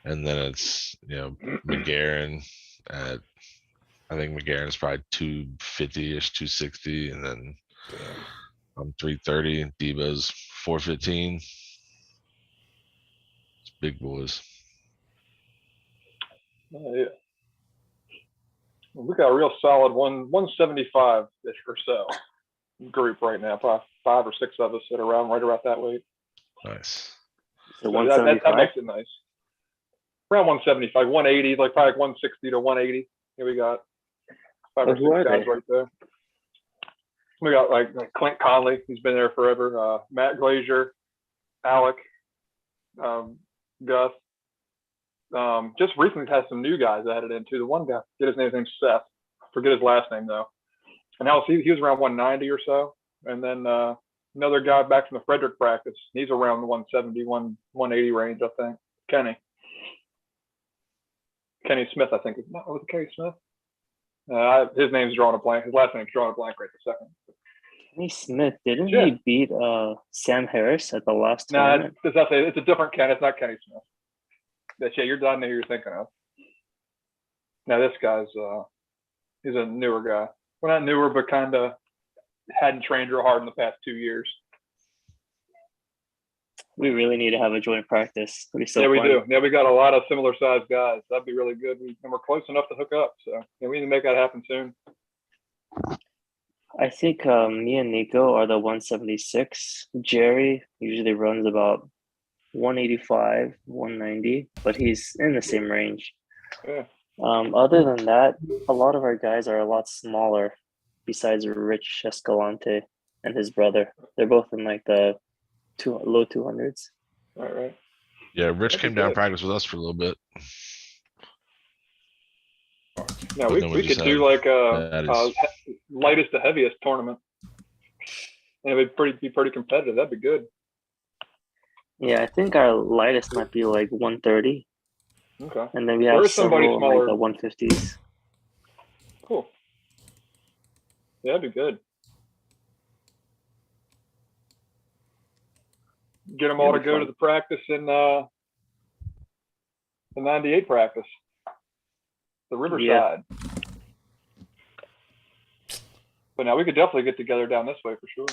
And then it's McGarren at, I think McGarren's probably 250-ish, 260, and then I'm 330, and Debo's 415. It's big boys. Yeah. We got a real solid 175-ish or so group right now. Probably 5 or 6 of us that are right around that weight. Nice. So that makes it nice. Around 175, 180, like probably 160 to 180. Here we got 5 or 6 guys right there. We got like Clint Conley. He's been there forever. Matt Glazier, Alec, Gus. Just recently had some new guys added into. The one guy, his name's Seth. Forget his last name though. And he was around 190 or so. And then another guy back from the Frederick practice. He's around the 170, 180 range, I think. Kenny Smith, I think. Was it Kenny Smith? His name's drawing a blank. His last name's drawing a blank right this second. Kenny Smith, didn't he beat Sam Harris at the last tournament? No, it's a different Ken. It's not Kenny Smith. You're done. You're thinking of. Now this guy's he's a newer guy. Well, not newer, but kind of hadn't trained real hard in the past 2 years. We really need to have a joint practice. We do. Yeah, we got a lot of similar sized guys. That'd be really good. And we're close enough to hook up. So we need to make that happen soon. I think me and Nico are the 176. Jerry usually runs about 185, 190, but he's in the same range. Yeah. Other than that, a lot of our guys are a lot smaller besides Rich Escalante and his brother. They're both in like the low 200s. All right. Yeah, Rich came down practice with us for a little bit. Yeah, we could do like a lightest to heaviest tournament. And it would be pretty competitive. That'd be good. Yeah, I think our lightest might be like 130. Okay. And then we have several like the 150s. Cool. Yeah, that'd be good. Get them all to go to the practice in the 98 practice. The Riverside. Yeah. But now we could definitely get together down this way for sure.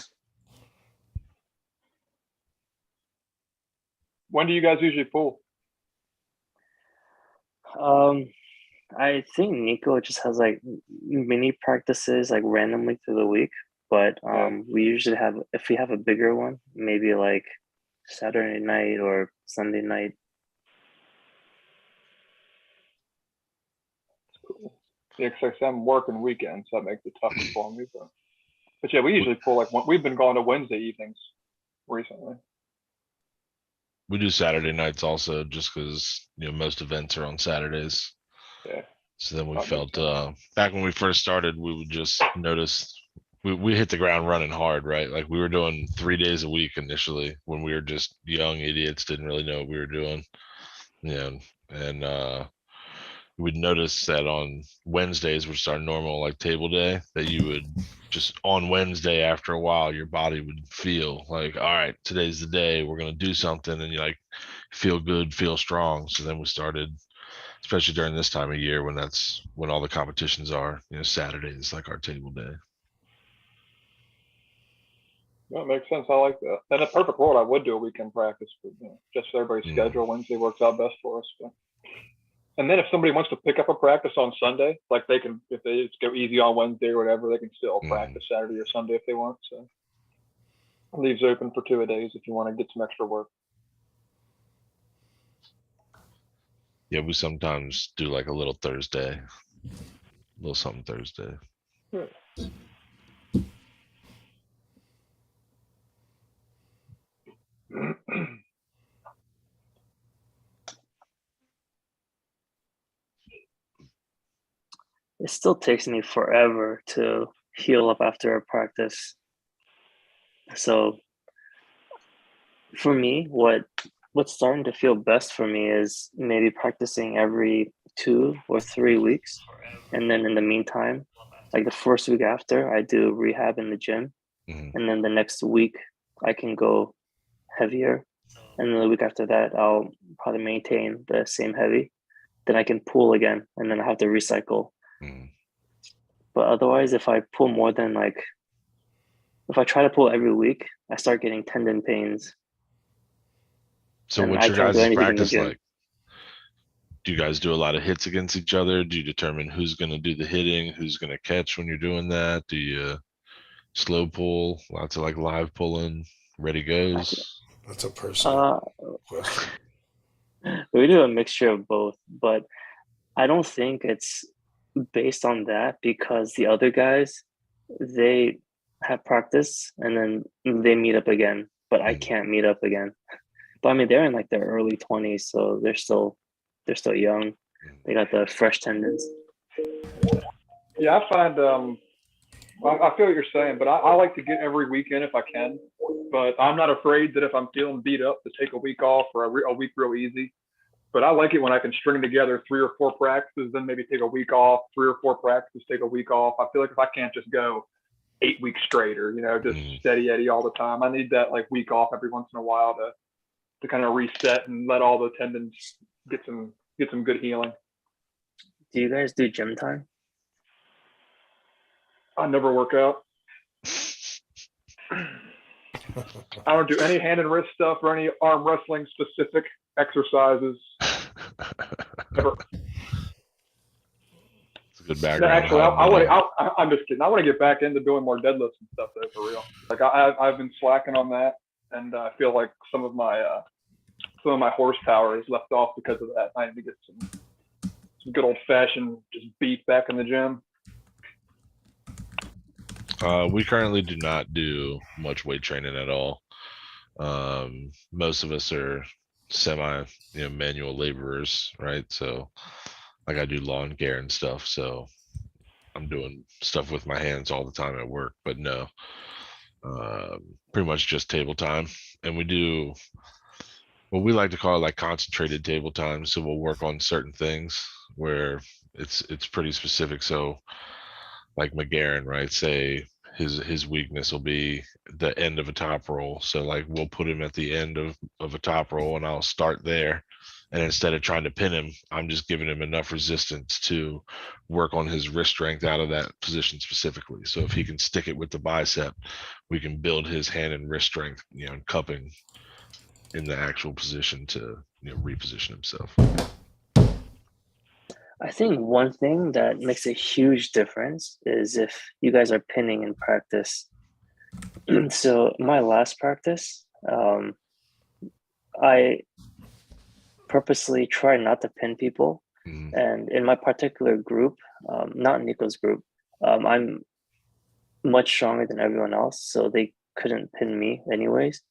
When do you guys usually pool? I think Nico just has like mini practices like randomly through the week, but we usually have, if we have a bigger one, maybe like Saturday night or Sunday night. Cool. Yeah, because I'm working weekends, so that makes it tough for me. But yeah, we usually pull like we've been going to Wednesday evenings recently. We do Saturday nights also, just because most events are on Saturdays. Yeah. So then we felt back when we first started, we would just notice we hit the ground running hard, right? Like we were doing 3 days a week initially when we were just young idiots, didn't really know what we were doing. And would notice that on Wednesdays, which is our normal like table day, that you would just on Wednesday after a while, your body would feel like, all right, today's the day we're gonna do something, and you like feel good, feel strong. So then we started, especially during this time of year when that's when all the competitions are. Saturday is like our table day. That makes sense. I like that. In a perfect world, I would do a weekend practice, but just everybody's schedule. Wednesday works out best for us. But. And then if somebody wants to pick up a practice on Sunday, like they can, if they just go easy on Wednesday or whatever, they can still practice Saturday or Sunday if they want. So it leaves open for 2 days if you want to get some extra work. Yeah, we sometimes do like a little Thursday, a little something Thursday. It still takes me forever to heal up after a practice. So for me, what's starting to feel best for me is maybe practicing every 2 or 3 weeks. And then in the meantime, like the first week after, I do rehab in the gym. And then the next week I can go heavier. And then the week after that, I'll probably maintain the same heavy. Then I can pull again, and then I have to recycle. But otherwise, if I pull more than if I try to pull every week, I start getting tendon pains. So and what's I your can't do guys' anything in the practice gym. like? Do you guys do a lot of hits against each other? Do you determine who's going to do the hitting, who's going to catch when you're doing that? Do you slow pull, lots of like live pulling, ready goes? That's a personal question. We do a mixture of both, but I don't think it's based on that, because the other guys, they have practice and then they meet up again, but I can't meet up again. But I mean, they're in like their early 20s, so they're still young. They got the fresh tendons. Yeah, I find I feel what you're saying, but I like to get every weekend if I can. But I'm not afraid that if I'm feeling beat up to take a week off or a week real easy. But I like it when I can string together 3 or 4 practices, then maybe take a week off, 3 or 4 practices, take a week off. I feel like if I can't just go 8 weeks straight or, just steady Eddie all the time, I need that like week off every once in a while to kind of reset and let all the tendons get some good healing. Do you guys do gym time? I never work out. I don't do any hand and wrist stuff or any arm wrestling specific exercises. Never. It's a good background. Actually, I'm just kidding. I want to get back into doing more deadlifts and stuff though, for real. Like I've been slacking on that, and I feel like some of my horsepower is left off because of that. I need to get some good old fashioned just beef back in the gym. We currently do not do much weight training at all. Most of us are semi manual laborers, right? So like I do lawn care and stuff, so I'm doing stuff with my hands all the time at work. But no, pretty much just table time. And we do what we like to call like concentrated table time. So we'll work on certain things where it's pretty specific. So like McGarren, right? Say his weakness will be the end of a top roll. So like we'll put him at the end of a top roll, and I'll start there. And instead of trying to pin him, I'm just giving him enough resistance to work on his wrist strength out of that position specifically. So if he can stick it with the bicep, we can build his hand and wrist strength, and cupping in the actual position to reposition himself. I think one thing that makes a huge difference is if you guys are pinning in practice. So my last practice, I purposely try not to pin people. And in my particular group, not Nico's group, I'm much stronger than everyone else, so they couldn't pin me anyways.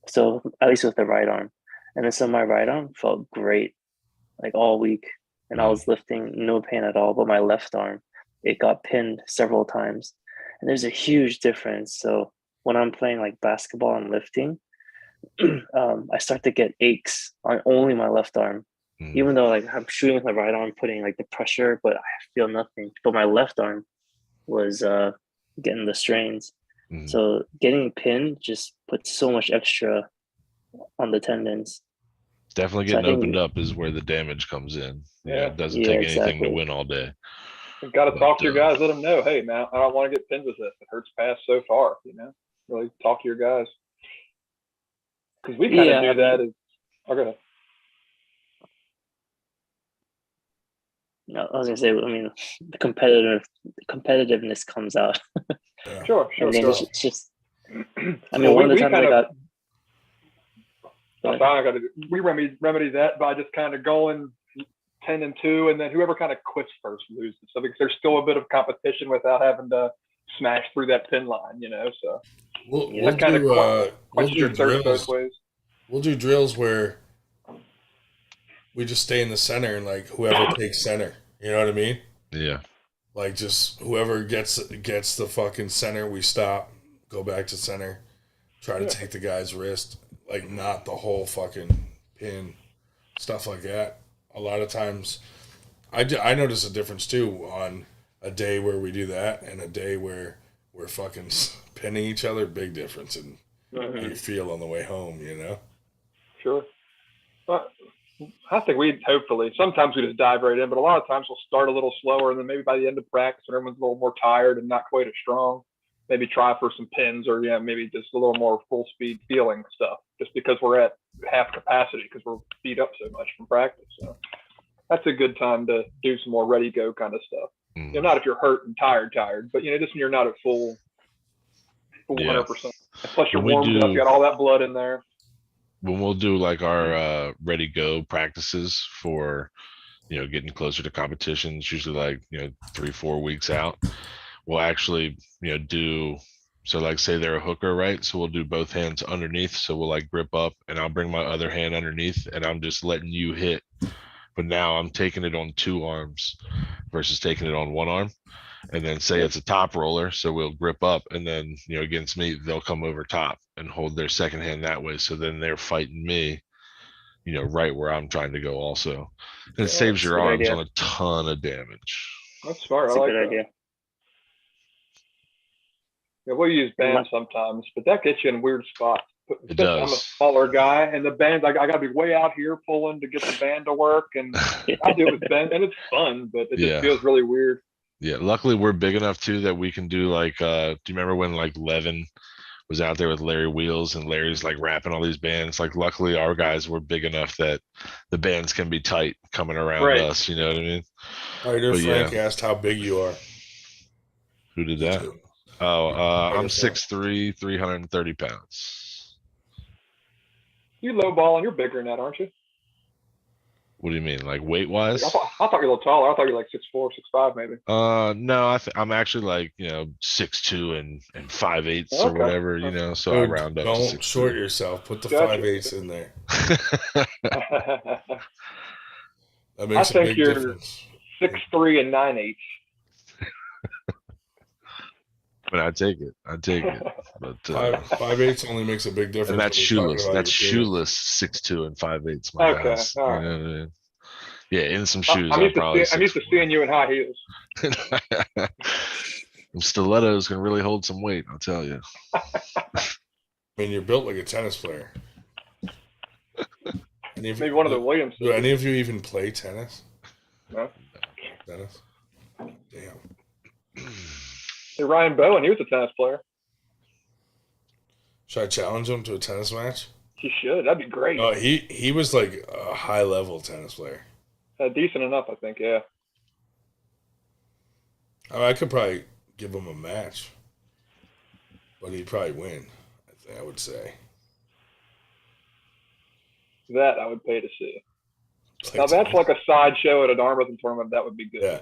So at least with the right arm. And then so my right arm felt great like all week. And I was lifting no pain at all, but my left arm, it got pinned several times. And there's a huge difference. So when I'm playing like basketball and lifting, I start to get aches on only my left arm. Even though like I'm shooting with my right arm, putting like the pressure, but I feel nothing. But my left arm was getting the strains. So getting pinned just puts so much extra on the tendons. Definitely So I getting think- opened up is where the damage comes in. Yeah. It doesn't Yeah, take anything to exactly. win all day. You got to But, talk to your guys. Let them know, hey, man, I don't want to get pinned with this. It hurts past so far. Really talk to your guys. Because we kind of do that. Okay. No, I was gonna say. I mean, the competitiveness comes out. Sure. And then sure. it's just. I mean, one of the times I got. We remedy that by just kind of going 10-2, and then whoever kind of quits first loses. So because there's still a bit of competition without having to smash through that pin line, So We'll that kind of we'll quenches do your thirst drills. both ways. We'll do drills where we just stay in the center and like whoever takes center. You know what I mean? Yeah. Like just whoever gets the fucking center, we stop, go back to center, try to take the guy's wrist, like not the whole fucking pin, stuff like that. A lot of times, I notice a difference too on a day where we do that and a day where we're fucking pinning each other. Big difference in how you feel on the way home. Sure. But I think hopefully, sometimes we just dive right in, but a lot of times we'll start a little slower, and then maybe by the end of practice, when everyone's a little more tired and not quite as strong, maybe try for some pins or, maybe just a little more full speed feeling stuff, just because we're at half capacity because we're beat up so much from practice. So that's a good time to do some more ready go kind of stuff. Not if you're hurt and tired, but, just when you're not at full 100%. Plus you're warmed up, you got all that blood in there. When we'll do like our ready go practices for getting closer to competitions, usually like 3-4 weeks out, we'll actually do, so like say they're a hooker, right? So we'll do both hands underneath, so we'll like grip up and I'll bring my other hand underneath and I'm just letting you hit, but now I'm taking it on 2 arms versus taking it on 1 arm. And then say it's a top roller, so we'll grip up, and then against me they'll come over top and hold their second hand that way. So then they're fighting me, right where I'm trying to go also. And it saves your arms on a ton of damage. That's smart. That's I a like good that. idea. Yeah, we'll use bands sometimes, but that gets you in weird spots. It does. I'm a smaller guy, and the bands, I got to be way out here pulling to get the band to work, and I do it with band, and it's fun, but it just feels really weird. Yeah, luckily we're big enough too that we can do like, do you remember when like Levin was out there with Larry Wheels and Larry's like rapping all these bands? Like luckily our guys were big enough that the bands can be tight coming around us, you know what I mean? Ryder Frank asked how big you are. Who did that? Oh, I'm 6'3", 330 pounds. You low ball and you're bigger than that, aren't you? What do you mean, like weight wise? I thought you were a little taller. I thought you were like 6'4", 6'5", maybe. No, I'm actually like 6'2" and 5/8 or whatever, so I round up. Don't short yourself. Put the 5/8 in there. That makes a big difference. 6'3" and 9/8. But I take it. But 5/8 only makes a big difference. And that's shoeless. That's shoeless 6'2" and 5/8. My guys. All right. You know what I mean? Yeah, in some shoes. I'm used to seeing you in high heels. Them stilettos can really hold some weight, I'll tell you. I mean, you're built like a tennis player. Maybe one of the Williams. Do any of you even play tennis? No. Tennis? Damn. Hey, Ryan Bowen, he was a tennis player. Should I challenge him to a tennis match? He should. That'd be great. He was like a high level tennis player. Decent enough, I think. Yeah. I could probably give him a match, but he'd probably win. I would say. That I would pay to see. Now that's like a sideshow at an arm wrestling tournament. That would be good. Yeah.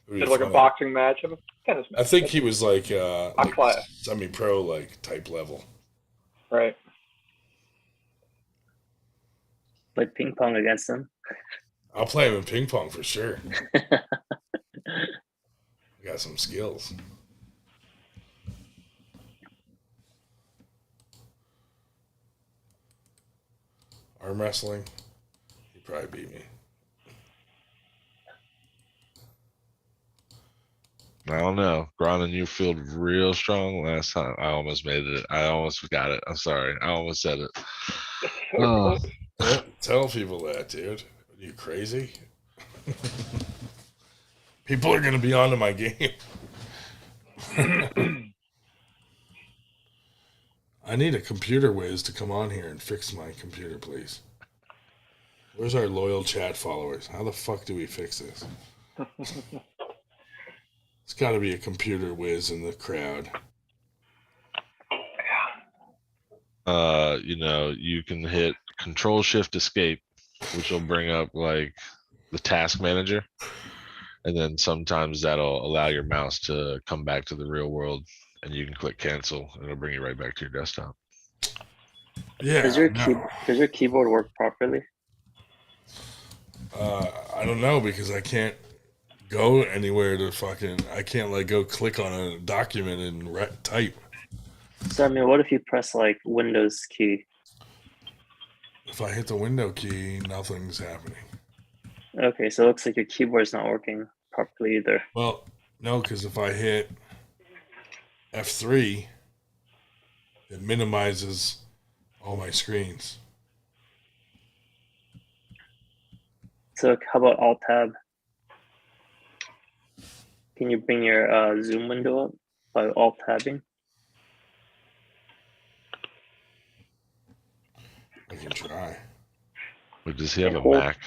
It's like a boxing match, a tennis match. I think he was like class. semi-pro like type level. Right. Play ping pong against him. I'll play him in ping pong for sure. I got some skills. Arm wrestling, he'd probably beat me. I don't know. Gron and you feel real strong last time. I almost made it. I almost got it. I'm sorry. I almost said it. Oh. Don't tell people that, dude. Are you crazy? People are going to be onto my game. I need a computer whiz to come on here and fix my computer, please. Where's our loyal chat followers? How the fuck do we fix this? It's got to be a computer whiz in the crowd. You can hit Control-Shift-Escape, which will bring up like the task manager, and then sometimes that'll allow your mouse to come back to the real world, and you can click cancel, and it'll bring you right back to your desktop. Yeah. Does your keyboard work properly? I don't know, because I can't go anywhere to I can't like go click on a document and type. So I mean, what if you press like Windows key? If I hit the window key, nothing's happening. Okay, so it looks like your keyboard's not working properly either. Well, no, because if I hit F3, it minimizes all my screens. So how about Alt Tab? Can you bring your Zoom window up by Alt Tabbing? I can try. But does he have a Mac?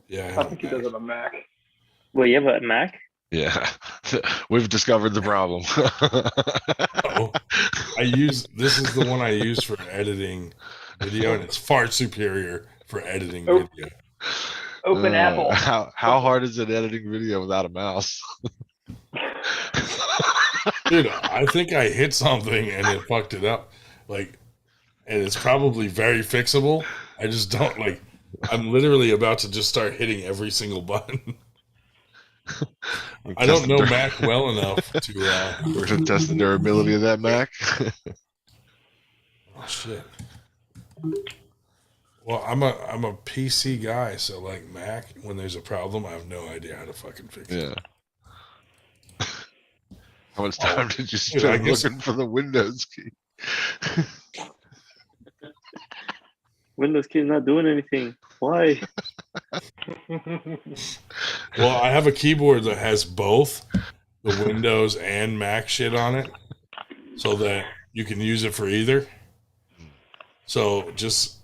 Yeah, I think he does have a Mac. Well, you have a Mac? Yeah, we've discovered the problem. This is the one I use for editing video, and it's far superior for editing video. Open Apple. How hard is it editing video without a mouse? Dude, I think I hit something and it fucked it up. And it's probably very fixable. I just don't I'm literally about to just start hitting every single button. I don't know Mac well enough to. We're gonna test the durability of that Mac. Oh shit. Well, I'm a PC guy, so Mac, when there's a problem, I have no idea how to fucking fix it. Yeah. How much time did you spend looking for the Windows key? Windows key is not doing anything. Why? Well, I have a keyboard that has both the Windows and Mac shit on it, so that you can use it for either. So just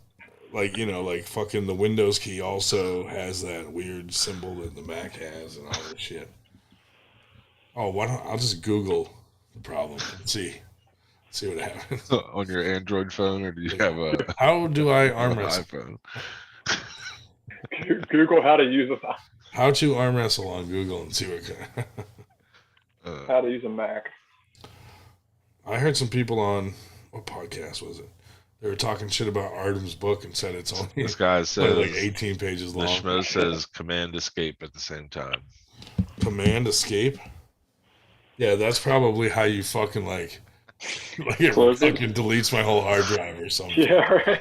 fucking the Windows key also has that weird symbol that the Mac has and all this shit. Oh, I'll just Google the problem and see what happens. On your Android phone, or do you have a? How do I arm wrestle? iPhone. Google how to use a How to arm wrestle on Google and see what. How to use a Mac. I heard some people on what podcast was it? They were talking shit about Artem's book and said it's only This guy says 18 pages long. The schmo says Command Escape at the same time. Command Escape? Yeah, that's probably how you fucking it fucking deletes my whole hard drive or something. Yeah, right.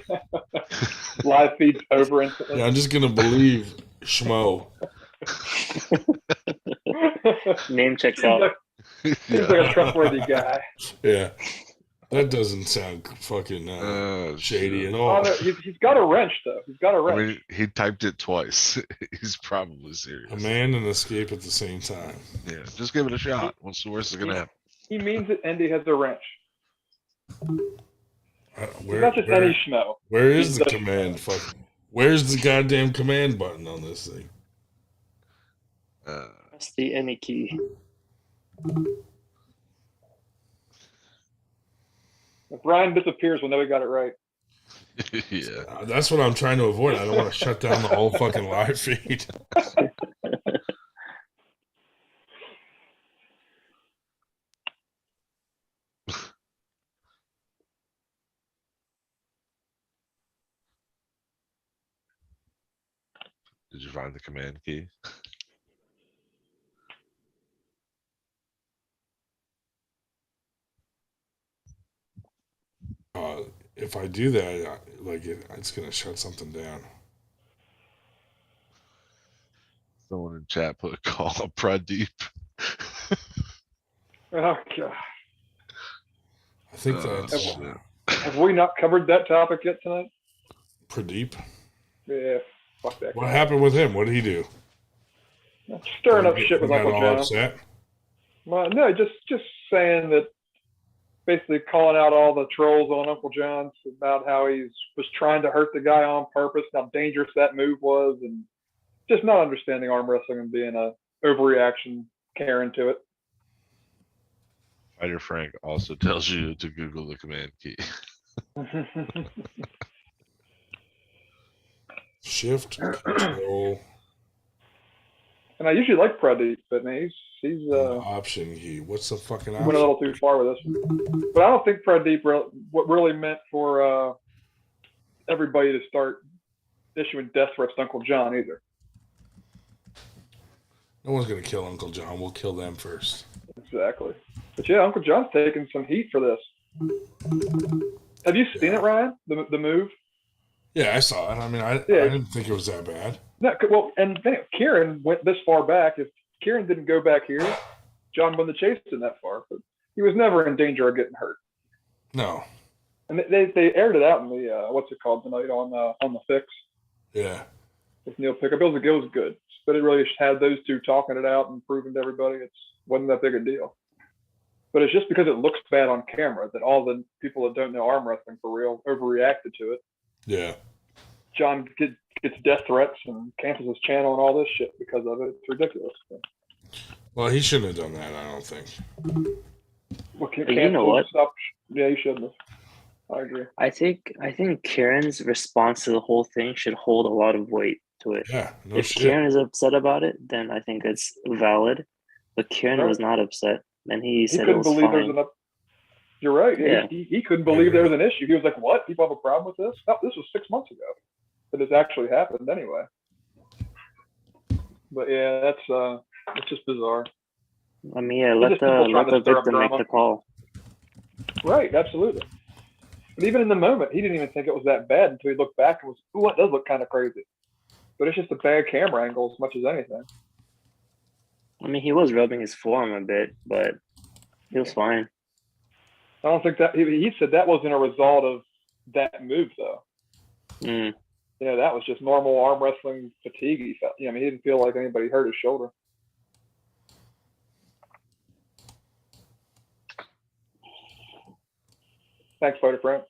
Live feeds over instantly. Yeah, I'm just gonna believe schmo. Name checks out. Seems like a trustworthy guy. Yeah. That doesn't sound fucking shady at all. Oh, no, he's got a wrench, though. He's got a wrench. I mean, he typed it twice. He's probably serious. Command and escape at the same time. Yeah, just give it a shot. What's the worst that's going to happen? He means it, and he has a wrench. He's not just any schmo. Where is the command? Where's the goddamn command button on this thing? Press the any key. If Ryan disappears, we'll know we got it right. Yeah. That's what I'm trying to avoid. I don't want to shut down the whole fucking live feed. Did you find the command key? If I do that, it's gonna shut something down. Someone in chat put call Pradeep. Oh god. I think that's Have we not covered that topic yet tonight? Pradeep. Yeah, fuck that. What happened with him? What did he do? Stirring up shit with He got Uncle all John. upset? Well, no, just saying that, basically calling out all the trolls on Uncle John about how he was trying to hurt the guy on purpose, how dangerous that move was, and just not understanding arm wrestling and being a overreaction Karen to it. Fighter Frank also tells you to Google the command key. Shift, control. And I usually like Pradeep, but man, he's option key. What's the fucking option? went a little too far with this one. But I don't think Pradeep what really meant for everybody to start issuing death threats to Uncle John either. No one's gonna kill Uncle John. We'll kill them first. Exactly. But yeah, Uncle John's taking some heat for this. Have you seen it, Ryan? The move? Yeah, I saw it. I mean, I didn't think it was that bad. No, well, and Kieran went this far back. If Kieran didn't go back here, John wouldn't have chased him that far. But he was never in danger of getting hurt. No. And they aired it out in the what's it called tonight on the Fix. Yeah. With Neil Pickup. It was good, but it really just had those two talking it out and proving to everybody it wasn't that big a deal. But it's just because it looks bad on camera that all the people that don't know arm wrestling for real overreacted to it. Yeah. John gets death threats and cancels his channel and all this shit because of it. It's ridiculous. Well, he shouldn't have done that, I don't think. Well, you know what? Stop. Yeah, he shouldn't have. I agree. I think Kieran's response to the whole thing should hold a lot of weight to it. Yeah, no if shit. Kieran is upset about it, then I think it's valid. But Kieran was not upset, and he said it was fine. You're right. Yeah. He couldn't believe there was an issue. He was like, "What? People have a problem with this? No, this was 6 months ago, but it's actually happened anyway." But yeah, that's it's just bizarre. I mean, yeah, let the victim make the call. Right, absolutely. But even in the moment, he didn't even think it was that bad until he looked back and was, "Ooh, that does look kind of crazy." But it's just a bad camera angle as much as anything. I mean, he was rubbing his forearm a bit, but he was fine. I don't think that he said that wasn't a result of that move though. Mm. You know, that was just normal arm wrestling fatigue. He felt. I mean, he didn't feel like anybody hurt his shoulder. Thanks, Fighter Frank.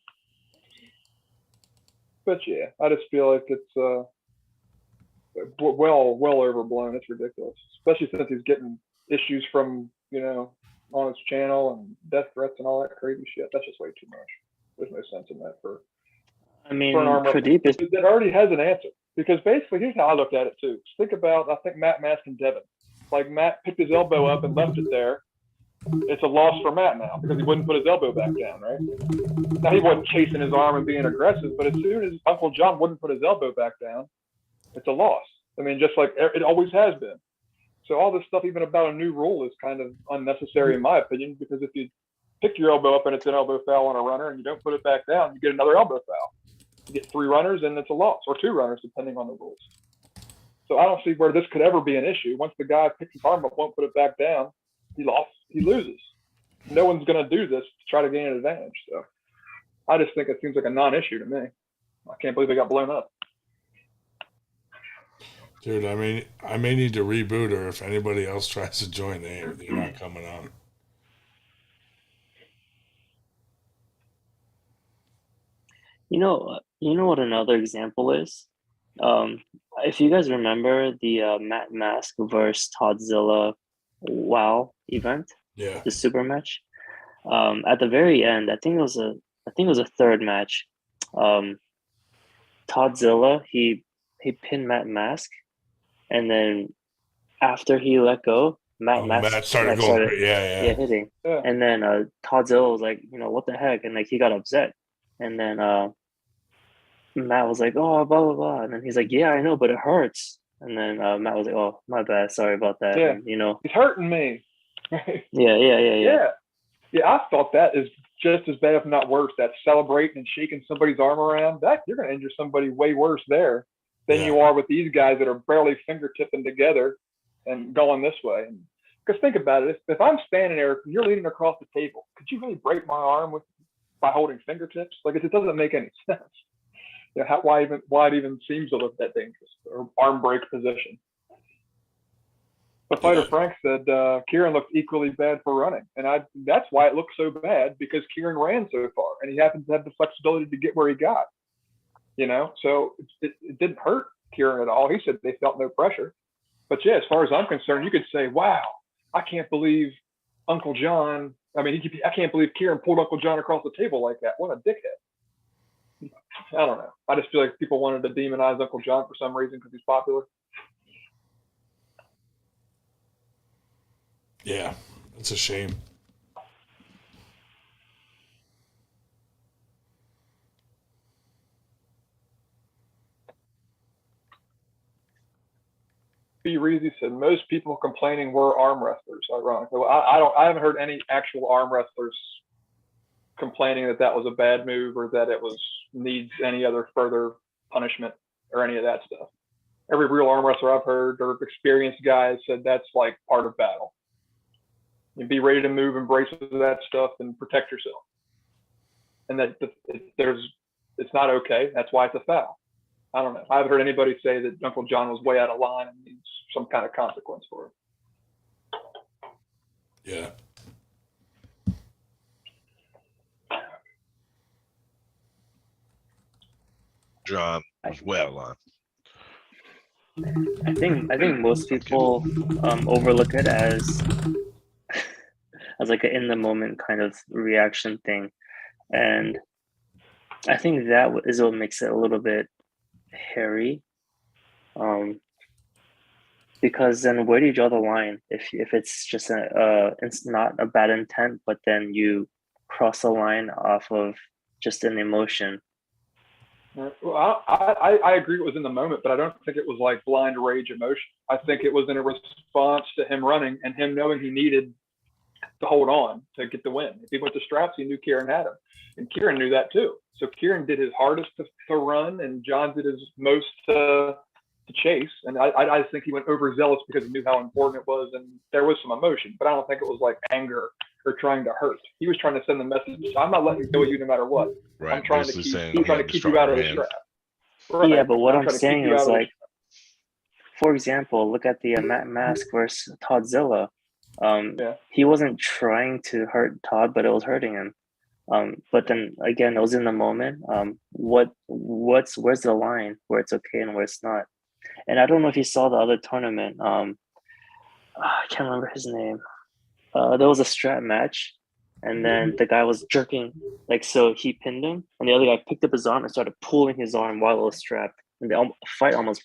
But yeah, I just feel like it's well overblown. It's ridiculous, especially since he's getting issues from on his channel and death threats and all that crazy shit. That's just way too much. There's no sense in that for. I mean, for an arm Pradeep is that already has an answer because basically here's how I looked at it too. Think about I think Matt Mask and Devin. Like Matt picked his elbow up and left it there. It's a loss for Matt now because he wouldn't put his elbow back down, right? Now he wasn't chasing his arm and being aggressive, but as soon as Uncle John wouldn't put his elbow back down, it's a loss. I mean, just like it always has been. So all this stuff, even about a new rule, is kind of unnecessary in my opinion, because if you pick your elbow up and it's an elbow foul on a runner and you don't put it back down, you get another elbow foul. You get 3 runners and it's a loss, or 2 runners, depending on the rules. So I don't see where this could ever be an issue. Once the guy picks his arm up, won't put it back down, he lost. He loses. No one's going to do this to try to gain an advantage. So I just think it seems like a non-issue to me. I can't believe it got blown up. Dude, I mean, I may need to reboot her if anybody else tries to join. They're not coming on. You know what another example is? If you guys remember the Matt Mask versus Toddzilla WoW event, the super match. At the very end, I think it was a third match. Toddzilla he pinned Matt Mask, and then after he let go, Matt started hitting. Yeah. And then Toddzilla was like, what the heck, and like he got upset, and then Matt was like, oh, blah blah blah, and then he's like, yeah, I know, but it hurts. And then Matt was like, oh, my bad, sorry about that. Yeah, and, he's hurting me. Yeah. I thought that is just as bad, if not worse. That celebrating and shaking somebody's arm around, that you're going to injure somebody way worse there than you are with these guys that are barely fingertipping together and going this way. And Because think about it. If I'm standing there, you're leaning across the table. Could you really break my arm by holding fingertips? Like, it doesn't make any sense. You know, why it even seems to look that dangerous or arm break position. But Fighter Frank said Kieran looked equally bad for running, and that's why it looked so bad, because Kieran ran so far, and he happened to have the flexibility to get where he got. You know, so it didn't hurt Kieran at all. He said they felt no pressure. But yeah, as far as I'm concerned, you could say, "Wow, I can't believe Uncle John." I mean, I can't believe Kieran pulled Uncle John across the table like that. What a dickhead! I don't know. I just feel like people wanted to demonize Uncle John for some reason because he's popular. Yeah, it's a shame. B. Reezy said most people complaining were arm wrestlers. Ironically, I haven't heard any actual arm wrestlers complaining that was a bad move or that it needs any other further punishment or any of that stuff. Every real arm wrestler I've heard or experienced guys said that's like part of battle. You be ready to move, embrace that stuff, and protect yourself. And that it's not okay. That's why it's a foul. I don't know. I haven't heard anybody say that Uncle John was way out of line and needs some kind of consequence for it. Yeah. John was way out of line. I think most people overlook it as like an in the moment kind of reaction thing, and I think that is what makes it a little bit hairy. Because then where do you draw the line if it's just it's not a bad intent, but then you cross a line off of just an emotion? Well, I agree it was in the moment, but I don't think it was like blind rage emotion. I think it was in a response to him running and him knowing he needed to hold on to get the win. If he went to straps, he knew Kieran had him. And Kieran knew that too. So Kieran did his hardest to run, and John did his most to chase. And I just think he went overzealous because he knew how important it was, and there was some emotion. But I don't think it was like anger or trying to hurt. He was trying to send the message, I'm not letting go of you no matter what. Right. I'm trying to keep you out of the strap. Right. Yeah, but what I'm saying is, like, for example, look at the Matt Mask versus Toddzilla. He wasn't trying to hurt Todd, but it was hurting him. But then again, it was in the moment. Where's the line where it's okay and where it's not? And I don't know if you saw the other tournament. I can't remember his name. There was a strap match, and then the guy was jerking, like, so he pinned him, and the other guy picked up his arm and started pulling his arm while it was strapped, and the fight almost